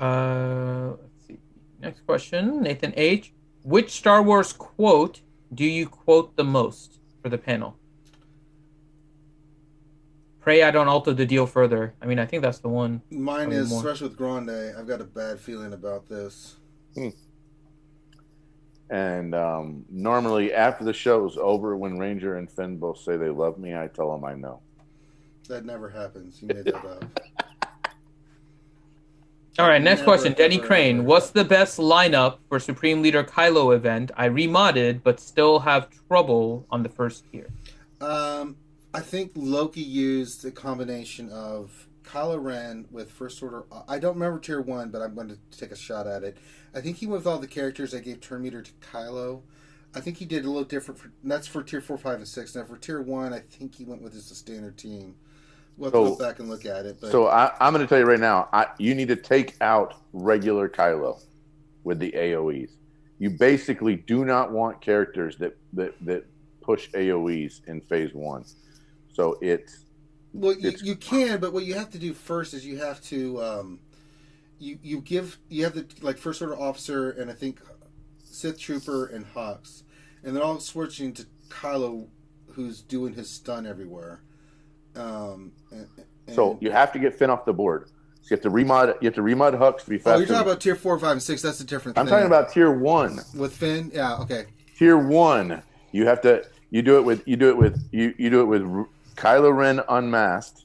S8: Let's see. Next question, Nathan H. Which Star Wars quote do you quote the most for the panel? Pray I don't alter the deal further. I mean, I think that's the one.
S4: Mine is, especially with Grande, I've got a bad feeling about this.
S2: And normally after the show is over, when Ranger and Finn both say they love me, I tell them I know.
S4: That never happens. You made that up.
S8: All right, next
S4: Never,
S8: question. Denny
S4: ever,
S8: Crane.
S4: ever.
S8: What's the best lineup for Supreme Leader Kylo event? I remodded, but still have trouble on the first tier.
S4: I think Loki used a combination of Kylo Ren with First Order. I don't remember Tier 1, but I'm going to take a shot at it. I think he went with all the characters I gave Turn Meter to Kylo. I think he did a little different. That's for Tier 4, 5, and 6. Now, for Tier 1, I think he went with just a standard team. We'll have to go back and look at it. But
S2: So I'm going to tell you right now, you need to take out regular Kylo with the AoEs. You basically do not want characters that push AoEs in Phase 1. So it's...
S4: Well, you can, but what you have to do first is you have to you have the like First Order Officer and I think Sith Trooper and Hux, and they're all switching to Kylo, who's doing his stun everywhere.
S2: So you have to get Finn off the board. So you have to remod. You have to remod Hux to be faster.
S4: Oh, you're talking about Tier 4, 5, and 6. That's a different thing.
S2: I'm talking about Tier 1
S4: with Finn. Yeah, okay.
S2: Tier 1. You have to. You do it with Kylo Ren unmasked.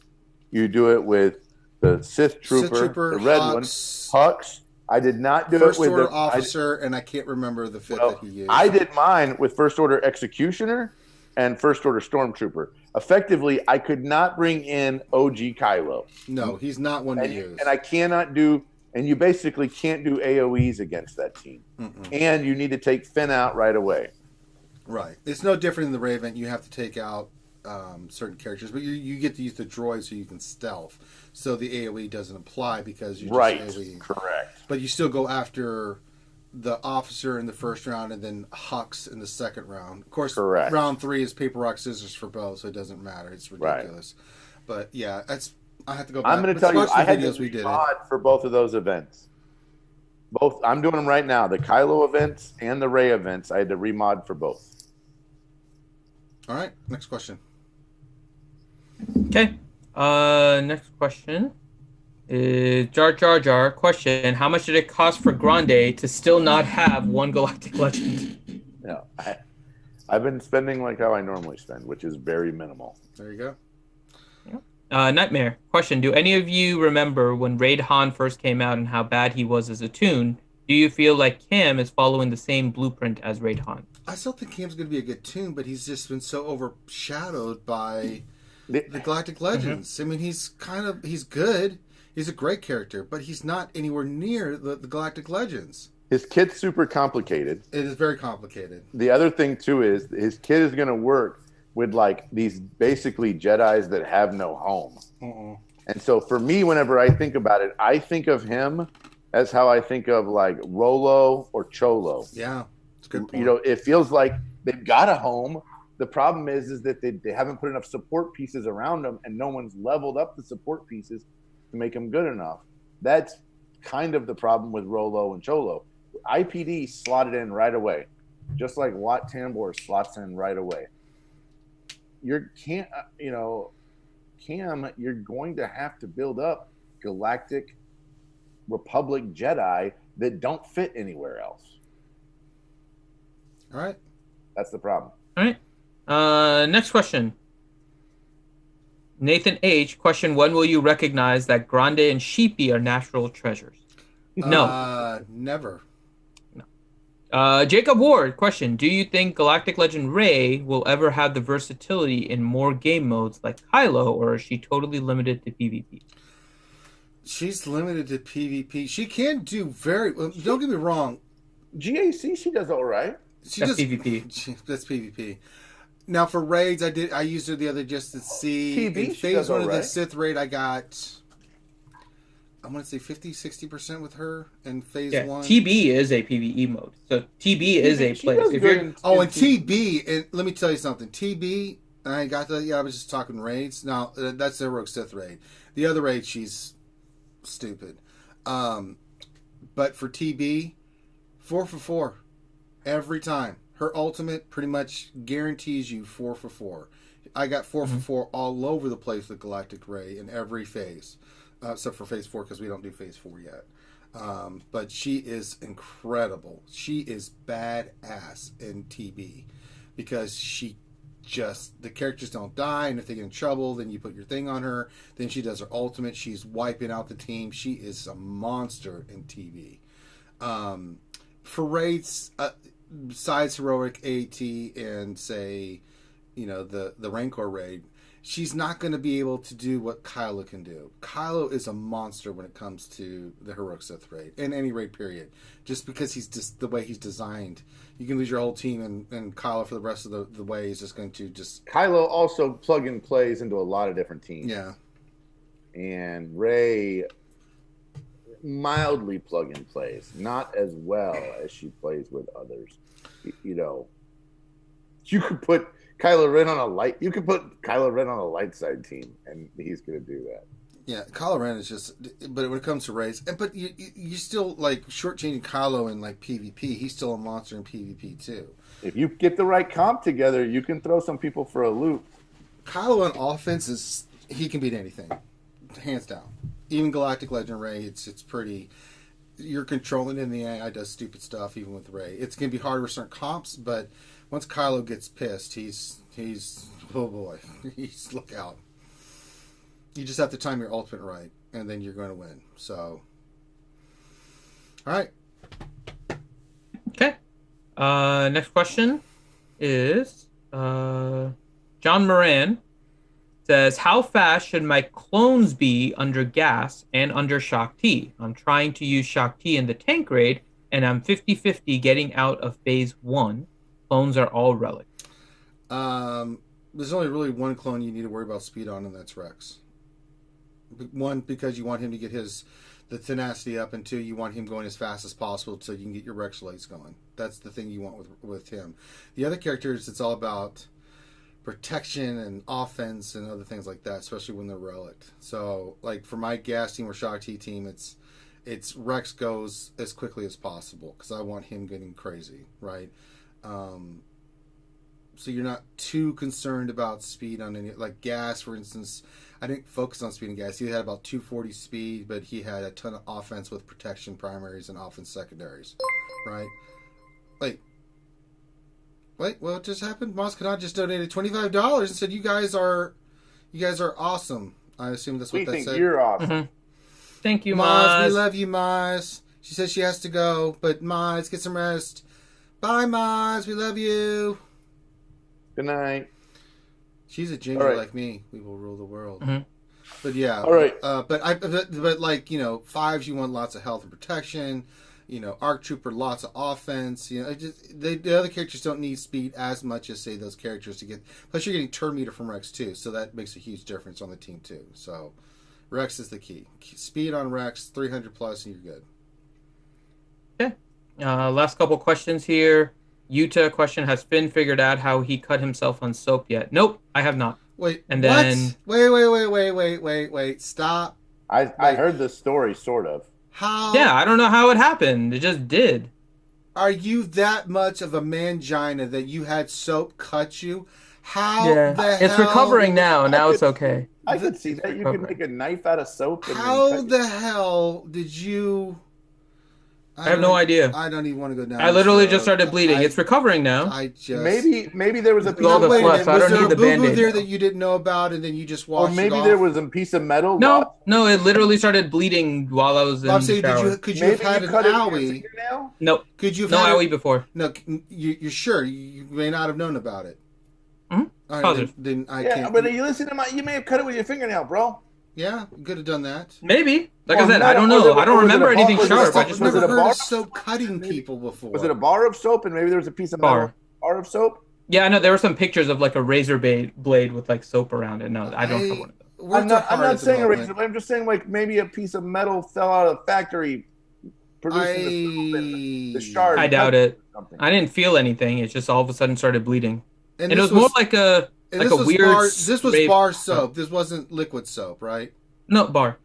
S2: You do it with the Sith Trooper, the red
S4: Hux,
S2: one. Hux. I did not do
S4: First
S2: it with
S4: Order
S2: the
S4: Officer, and I can't remember the fifth that he used.
S2: I did mine with First Order Executioner and First Order Stormtrooper. Effectively, I could not bring in OG Kylo.
S4: No, he's not one to use.
S2: And I cannot do, and you basically can't do AoEs against that team. And you need to take Finn out right away.
S4: Right. It's no different than the Ray event. You have to take out certain characters, but you get to use the droid so you can stealth. So the AoE doesn't apply because you just AoE.
S2: Correct.
S4: But you still go after the officer in the first round and then Hux in the second round. Of course, round 3 is paper, rock, scissors for both, so it doesn't matter. It's ridiculous. Right. But yeah, I have to go back.
S2: I'm going to tell you, I had to mod for both of those events. Both. I'm doing them right now. The Kylo events and the Rey events. I had to remod for both.
S4: All right. Next question.
S8: Okay. Next question is Jar Jar Jar. Question: how much did it cost for Grande to still not have one Galactic Legend?
S2: No, I've been spending like how I normally spend, which is very minimal.
S4: There you go.
S8: Nightmare. Question: do any of you remember when Raid Han first came out and how bad he was as a toon? Do you feel like Cam is following the same blueprint as Raid Han?
S4: I still think Cam's going to be a good toon, but he's just been so overshadowed by the Galactic Legends. I mean, he's good. He's a great character, but he's not anywhere near the Galactic Legends.
S2: His kit's super complicated.
S4: It is very complicated.
S2: The other thing, too, is his kit is going to work with, like, these basically Jedis that have no home. And so for me, whenever I think about it, I think of him as how I think of, like, Rolo or Cholo.
S4: Yeah, it's a good point.
S2: You know, it feels like they've got a home. The problem is that they haven't put enough support pieces around them, and no one's leveled up the support pieces to make them good enough. That's kind of the problem with Rolo and Cholo. IPD slotted in right away, just like Wat Tambor slots in right away. Cam, you're going to have to build up Galactic Republic Jedi that don't fit anywhere else.
S4: All right.
S2: That's the problem.
S8: All right. Next question. Nathan H. Question: when will you recognize that Grande and Sheepy are natural treasures? No.
S4: Never.
S8: Jacob Ward, question: do you think Galactic Legend Rey will ever have the versatility in more game modes like Kylo, or is she totally limited to PvP?
S4: She's limited to PvP. She can do very well. Don't get me wrong.
S2: GAC, she does all right.
S8: That's PvP.
S4: That's PvP. Now for raids, I used her the other just to see.
S2: TV,
S4: in phase 1 of the Sith raid, I got, I want to say 50-60% with her in phase 1.
S8: TB is a PvE mode. So TB is a place.
S4: And TB, and let me tell you something. TB, I got the, I was just talking raids. Now, that's the Rogue Sith raid. The other raid, she's stupid. But for TB, 4 for 4 every time. Her ultimate pretty much guarantees you 4 for 4. I got 4 for 4 all over the place with Galactic Rey in every phase. Except for phase 4 because we don't do phase 4 yet. But she is incredible. She is badass in TB because the characters don't die, and if they get in trouble, then you put your thing on her. Then she does her ultimate. She's wiping out the team. She is a monster in TB. For raids, besides heroic AT and say, the Rancor raid, she's not going to be able to do what Kylo can do. Kylo is a monster when it comes to the heroic Sith raid, in any raid period. Just because he's just the way he's designed, you can lose your whole team, and Kylo for the rest of the way is just going to just.
S2: Kylo also plug and plays into a lot of different teams.
S4: Yeah,
S2: and Rey mildly plug and plays, not as well as she plays with others. You could put Kylo Ren on a light. You could put Kylo Ren on a light side team, and he's going to do that.
S4: Yeah, Kylo Ren is just. But when it comes to raids, but you still like shortchanging Kylo in like PvP. He's still a monster in PvP too.
S2: If you get the right comp together, you can throw some people for a loop.
S4: Kylo on offense he can beat anything, hands down. Even Galactic Legend Rey, it's pretty. You're controlling in the AI does stupid stuff even with Rey. It's gonna be hard with certain comps, but once Kylo gets pissed, he's oh boy, he's look out. You just have to time your ultimate right, and then you're going to win. So, all right.
S8: Okay. Next question is John Moran says, how fast should my clones be under gas and under Shock T? I'm trying to use Shock T in the tank raid, and I'm 50-50 getting out of phase 1. Clones are all relic.
S4: There's only really one clone you need to worry about speed on, and that's Rex. One, because you want him to get the tenacity up, and two, you want him going as fast as possible so you can get your Rex legs going. That's the thing you want with him. The other characters, it's all about protection and offense and other things like that, especially when they're relic. So, like for my gas team or shock T team, it's Rex goes as quickly as possible because I want him getting crazy, right? So you're not too concerned about speed on any, like gas, for instance. I didn't focus on speed and gas. He had about 240 speed, but he had a ton of offense with protection primaries and offense secondaries, right? Wait, what just happened? Moscadon just donated $25 and said, "You guys are awesome." I assume that's what
S2: We
S4: that
S2: think
S4: said.
S2: you're awesome.
S8: Mm-hmm. Thank you,
S4: Maz.
S8: Maz.
S4: We love you, Maz. She says she has to go, but Maz, get some rest. Bye, Maz. We love you.
S2: Good night.
S4: She's a ginger
S2: right.
S4: like me. We will rule the world.
S8: Mm-hmm.
S4: But yeah.
S2: All right.
S4: But like, you know, fives, you want lots of health and protection. You know, Arc Trooper, lots of offense. You know, the other characters don't need speed as much as, say, those characters to get. Plus, you're getting turn meter from Rex too, so that makes a huge difference on the team too. So, Rex is the key. Speed on Rex, 300 plus, and you're good.
S8: Okay. Last couple questions here. Yuta question: has Finn figured out how he cut himself on soap yet? Nope, I have not.
S4: Wait.
S8: And
S4: what?
S8: then
S4: Wait. Stop.
S2: I heard the story, sort of.
S4: How?
S8: Yeah, I don't know how it happened. It just did.
S4: Are you that much of a mangina that you had soap cut you? How the hell?
S8: It's recovering now. Now it's okay.
S2: I could see that. You could make a knife out of soap. And
S4: How the hell did you?
S8: I have no idea.
S4: I don't even want to go down.
S8: I literally just started bleeding. It's recovering now.
S2: Maybe there was a piece
S8: all the
S2: of
S8: flesh. I don't need the Band-Aid.
S4: there that you didn't know about, and then you just
S2: Or
S4: washed
S2: maybe
S4: it
S2: there
S4: off?
S2: was a piece of metal.
S8: No, it literally started bleeding while I was in
S4: I'm
S8: the
S4: saying,
S8: shower.
S4: could you have had an owie?
S8: Nope.
S4: Could you have
S8: no
S4: had
S8: owie before?
S4: No, you're sure you may not have known about it.
S8: Mm-hmm.
S4: All right,
S8: Positive.
S4: then I
S2: Yeah,
S4: can't.
S2: but you listen to you may have cut it with your fingernail, bro.
S4: Yeah, you could have done that.
S8: Maybe. Like
S2: Or
S8: I said,
S2: metal,
S8: I don't
S2: or
S8: know.
S2: was
S8: I don't
S2: it
S8: remember
S2: a bar-
S8: anything
S2: was it a
S8: sharp.
S2: bar-
S8: I just
S2: was it
S4: Never
S2: a
S4: heard
S2: bar?
S4: of soap cutting people before.
S2: Was it a bar of soap and maybe there was a piece of metal bar of soap?
S8: Yeah, I know there were some pictures of like a razor blade with like soap around it. No, I don't have one of those.
S2: I'm not saying a razor blade. I'm just saying like maybe a piece of metal fell out of the factory producing the soap and the shard.
S8: I doubt it. I didn't feel anything. It just all of a sudden started bleeding. And it
S4: this
S8: was more like a weird.
S4: This was bar soap. This wasn't liquid soap, right?
S8: No, bar.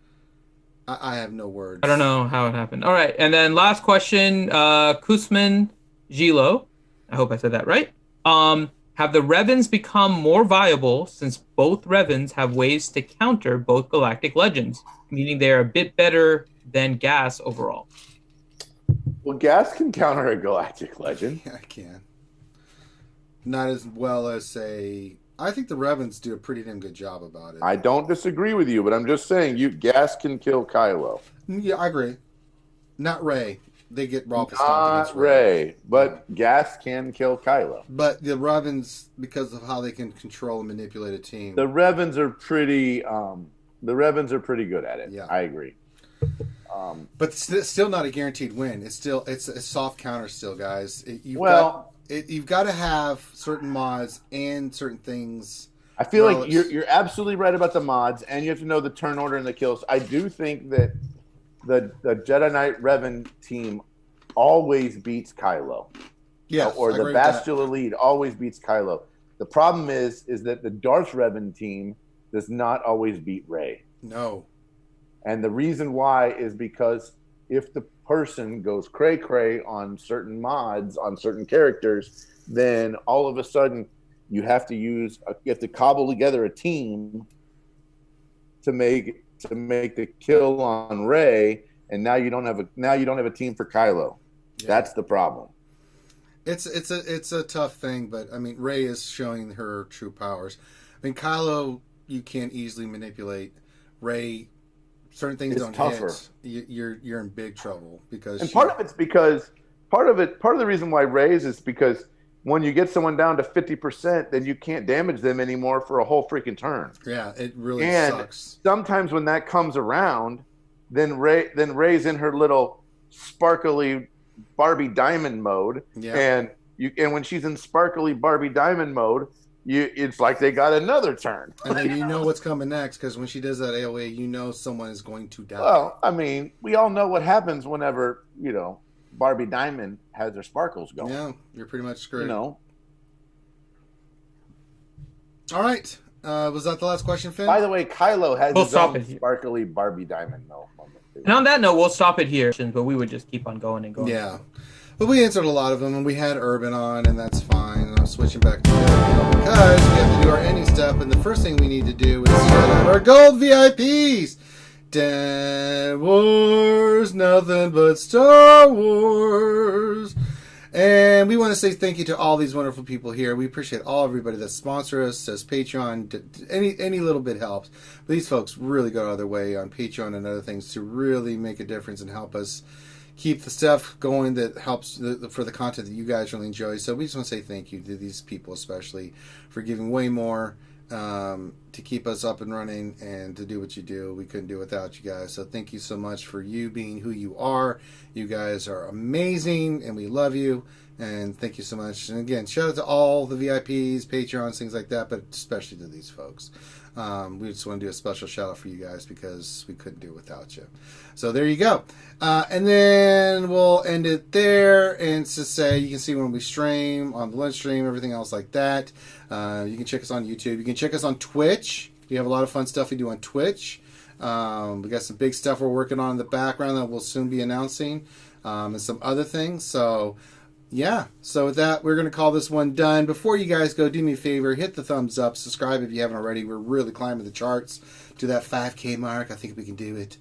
S4: I have no words.
S8: I don't know how it happened. All right, and then last question, Kusman Gilo. I hope I said that right. Have the Revens become more viable since both Revens have ways to counter both Galactic Legends, meaning they are a bit better than Gas overall?
S2: Well, Gas can counter a Galactic Legend.
S4: Yeah, I can. Not as well as, say... I think the Revens do a pretty damn good job about it.
S2: I don't disagree with you, but I'm just saying Gas can kill Kylo.
S4: Yeah, I agree. Not Rey. They get raw
S2: Not Rey, but Gas can kill Kylo.
S4: But the Revens, because of how they can control and manipulate a team.
S2: The Revens are pretty. The Revens are pretty good at it. Yeah, I agree.
S4: But still not a guaranteed win. It's a soft counter still, guys. You've got to have certain mods and certain things.
S2: I feel like you're absolutely right about the mods, and you have to know the turn order and the kills. I do think that the Jedi Knight Revan team always beats Kylo.
S4: Yeah,
S2: or the Bastila lead always beats Kylo. The problem is that the Darth Revan team does not always beat Rey.
S4: No.
S2: And the reason why is because if the person goes cray-cray on certain mods, on certain characters, then all of a sudden you have to cobble together a team to make the kill on Rey, and now you don't have a team for Kylo. Yeah. That's the problem.
S4: It's a tough thing, but I mean Rey is showing her true powers. I mean Kylo you can't easily manipulate. Rey, certain things
S2: it's
S4: don't
S2: tougher.
S4: Hit. You're in big trouble because
S2: part of the reason why Rey's is because when you get someone down to 50%, then you can't damage them anymore for a whole freaking turn.
S4: Yeah, it really sucks.
S2: Sometimes when that comes around, then Rey's in her little sparkly Barbie diamond mode, and And when she's in sparkly Barbie Diamond mode, it's like they got another turn.
S4: And then you know what's coming next, because when she does that AOA, you know someone is going to die.
S2: Well, I mean, we all know what happens whenever, Barbie Diamond has her sparkles going.
S4: Yeah, you're pretty much screwed.
S2: All
S4: right. Was that the last question, Finn?
S2: By the way, Kylo has
S8: We'll
S2: his
S8: stop
S2: own
S8: it here.
S2: sparkly Barbie Diamond moment.
S8: And on that note, we'll stop it here, but we would just keep on going and going.
S4: Yeah. But we answered a lot of them, and we had Urban on, and that's fine. And I'm switching back to Urban because we have to do our any step, and the first thing we need to do is shout out our gold VIPs. Dead Wars, nothing but Star Wars. And we want to say thank you to all these wonderful people here. We appreciate everybody that sponsors us, says Patreon. Any little bit helps. But these folks really go out of their way on Patreon and other things to really make a difference and help us keep the stuff going that helps for the content that you guys really enjoy. So we just want to say thank you to these people, especially for giving way more to keep us up and running and to do what you do. We couldn't do it without you guys. So thank you so much for you being who you are. You guys are amazing and we love you. And thank you so much. And again, shout out to all the VIPs, Patreons, things like that, but especially to these folks. We just want to do a special shout out for you guys because we couldn't do it without you. So there you go. And then we'll end it there. And to say, you can see when we stream, on the lunch stream, everything else like that. You can check us on YouTube. You can check us on Twitch. We have a lot of fun stuff we do on Twitch. We got some big stuff we're working on in the background that we'll soon be announcing. And some other things. So yeah, so with that, we're going to call this one done. Before you guys go, do me a favor, hit the thumbs up, subscribe if you haven't already. We're really climbing the charts to that 5K mark. I think we can do it.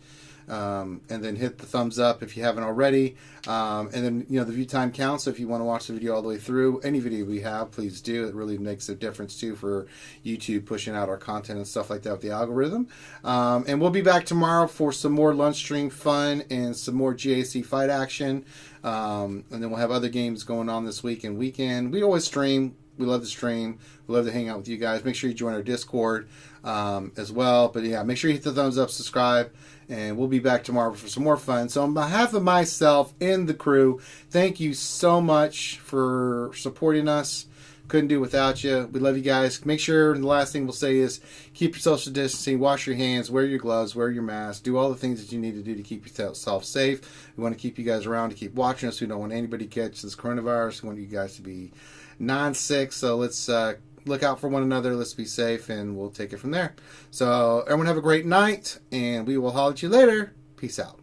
S4: And then hit the thumbs up if you haven't already. And then, the view time counts. So if you want to watch the video all the way through, any video we have, please do. It really makes a difference, too, for YouTube pushing out our content and stuff like that with the algorithm. And we'll be back tomorrow for some more lunch stream fun and some more GAC fight action. And then we'll have other games going on this week and weekend. We always stream. We love to stream. We love to hang out with you guys. Make sure you join our Discord as well. But yeah, make sure you hit the thumbs up, subscribe, and we'll be back tomorrow for some more fun. So on behalf of myself and the crew, thank you so much for supporting us. Couldn't do it without you. We love you guys. Make sure, and the last thing we'll say is keep your social distancing, wash your hands, wear your gloves, wear your mask, do all the things that you need to do to keep yourself safe. We want to keep you guys around to keep watching us. We don't want anybody to catch this coronavirus. We want you guys to be non-sick. So let's look out for one another. Let's be safe, and we'll take it from there. So everyone have a great night, and we will holler at you later. Peace out.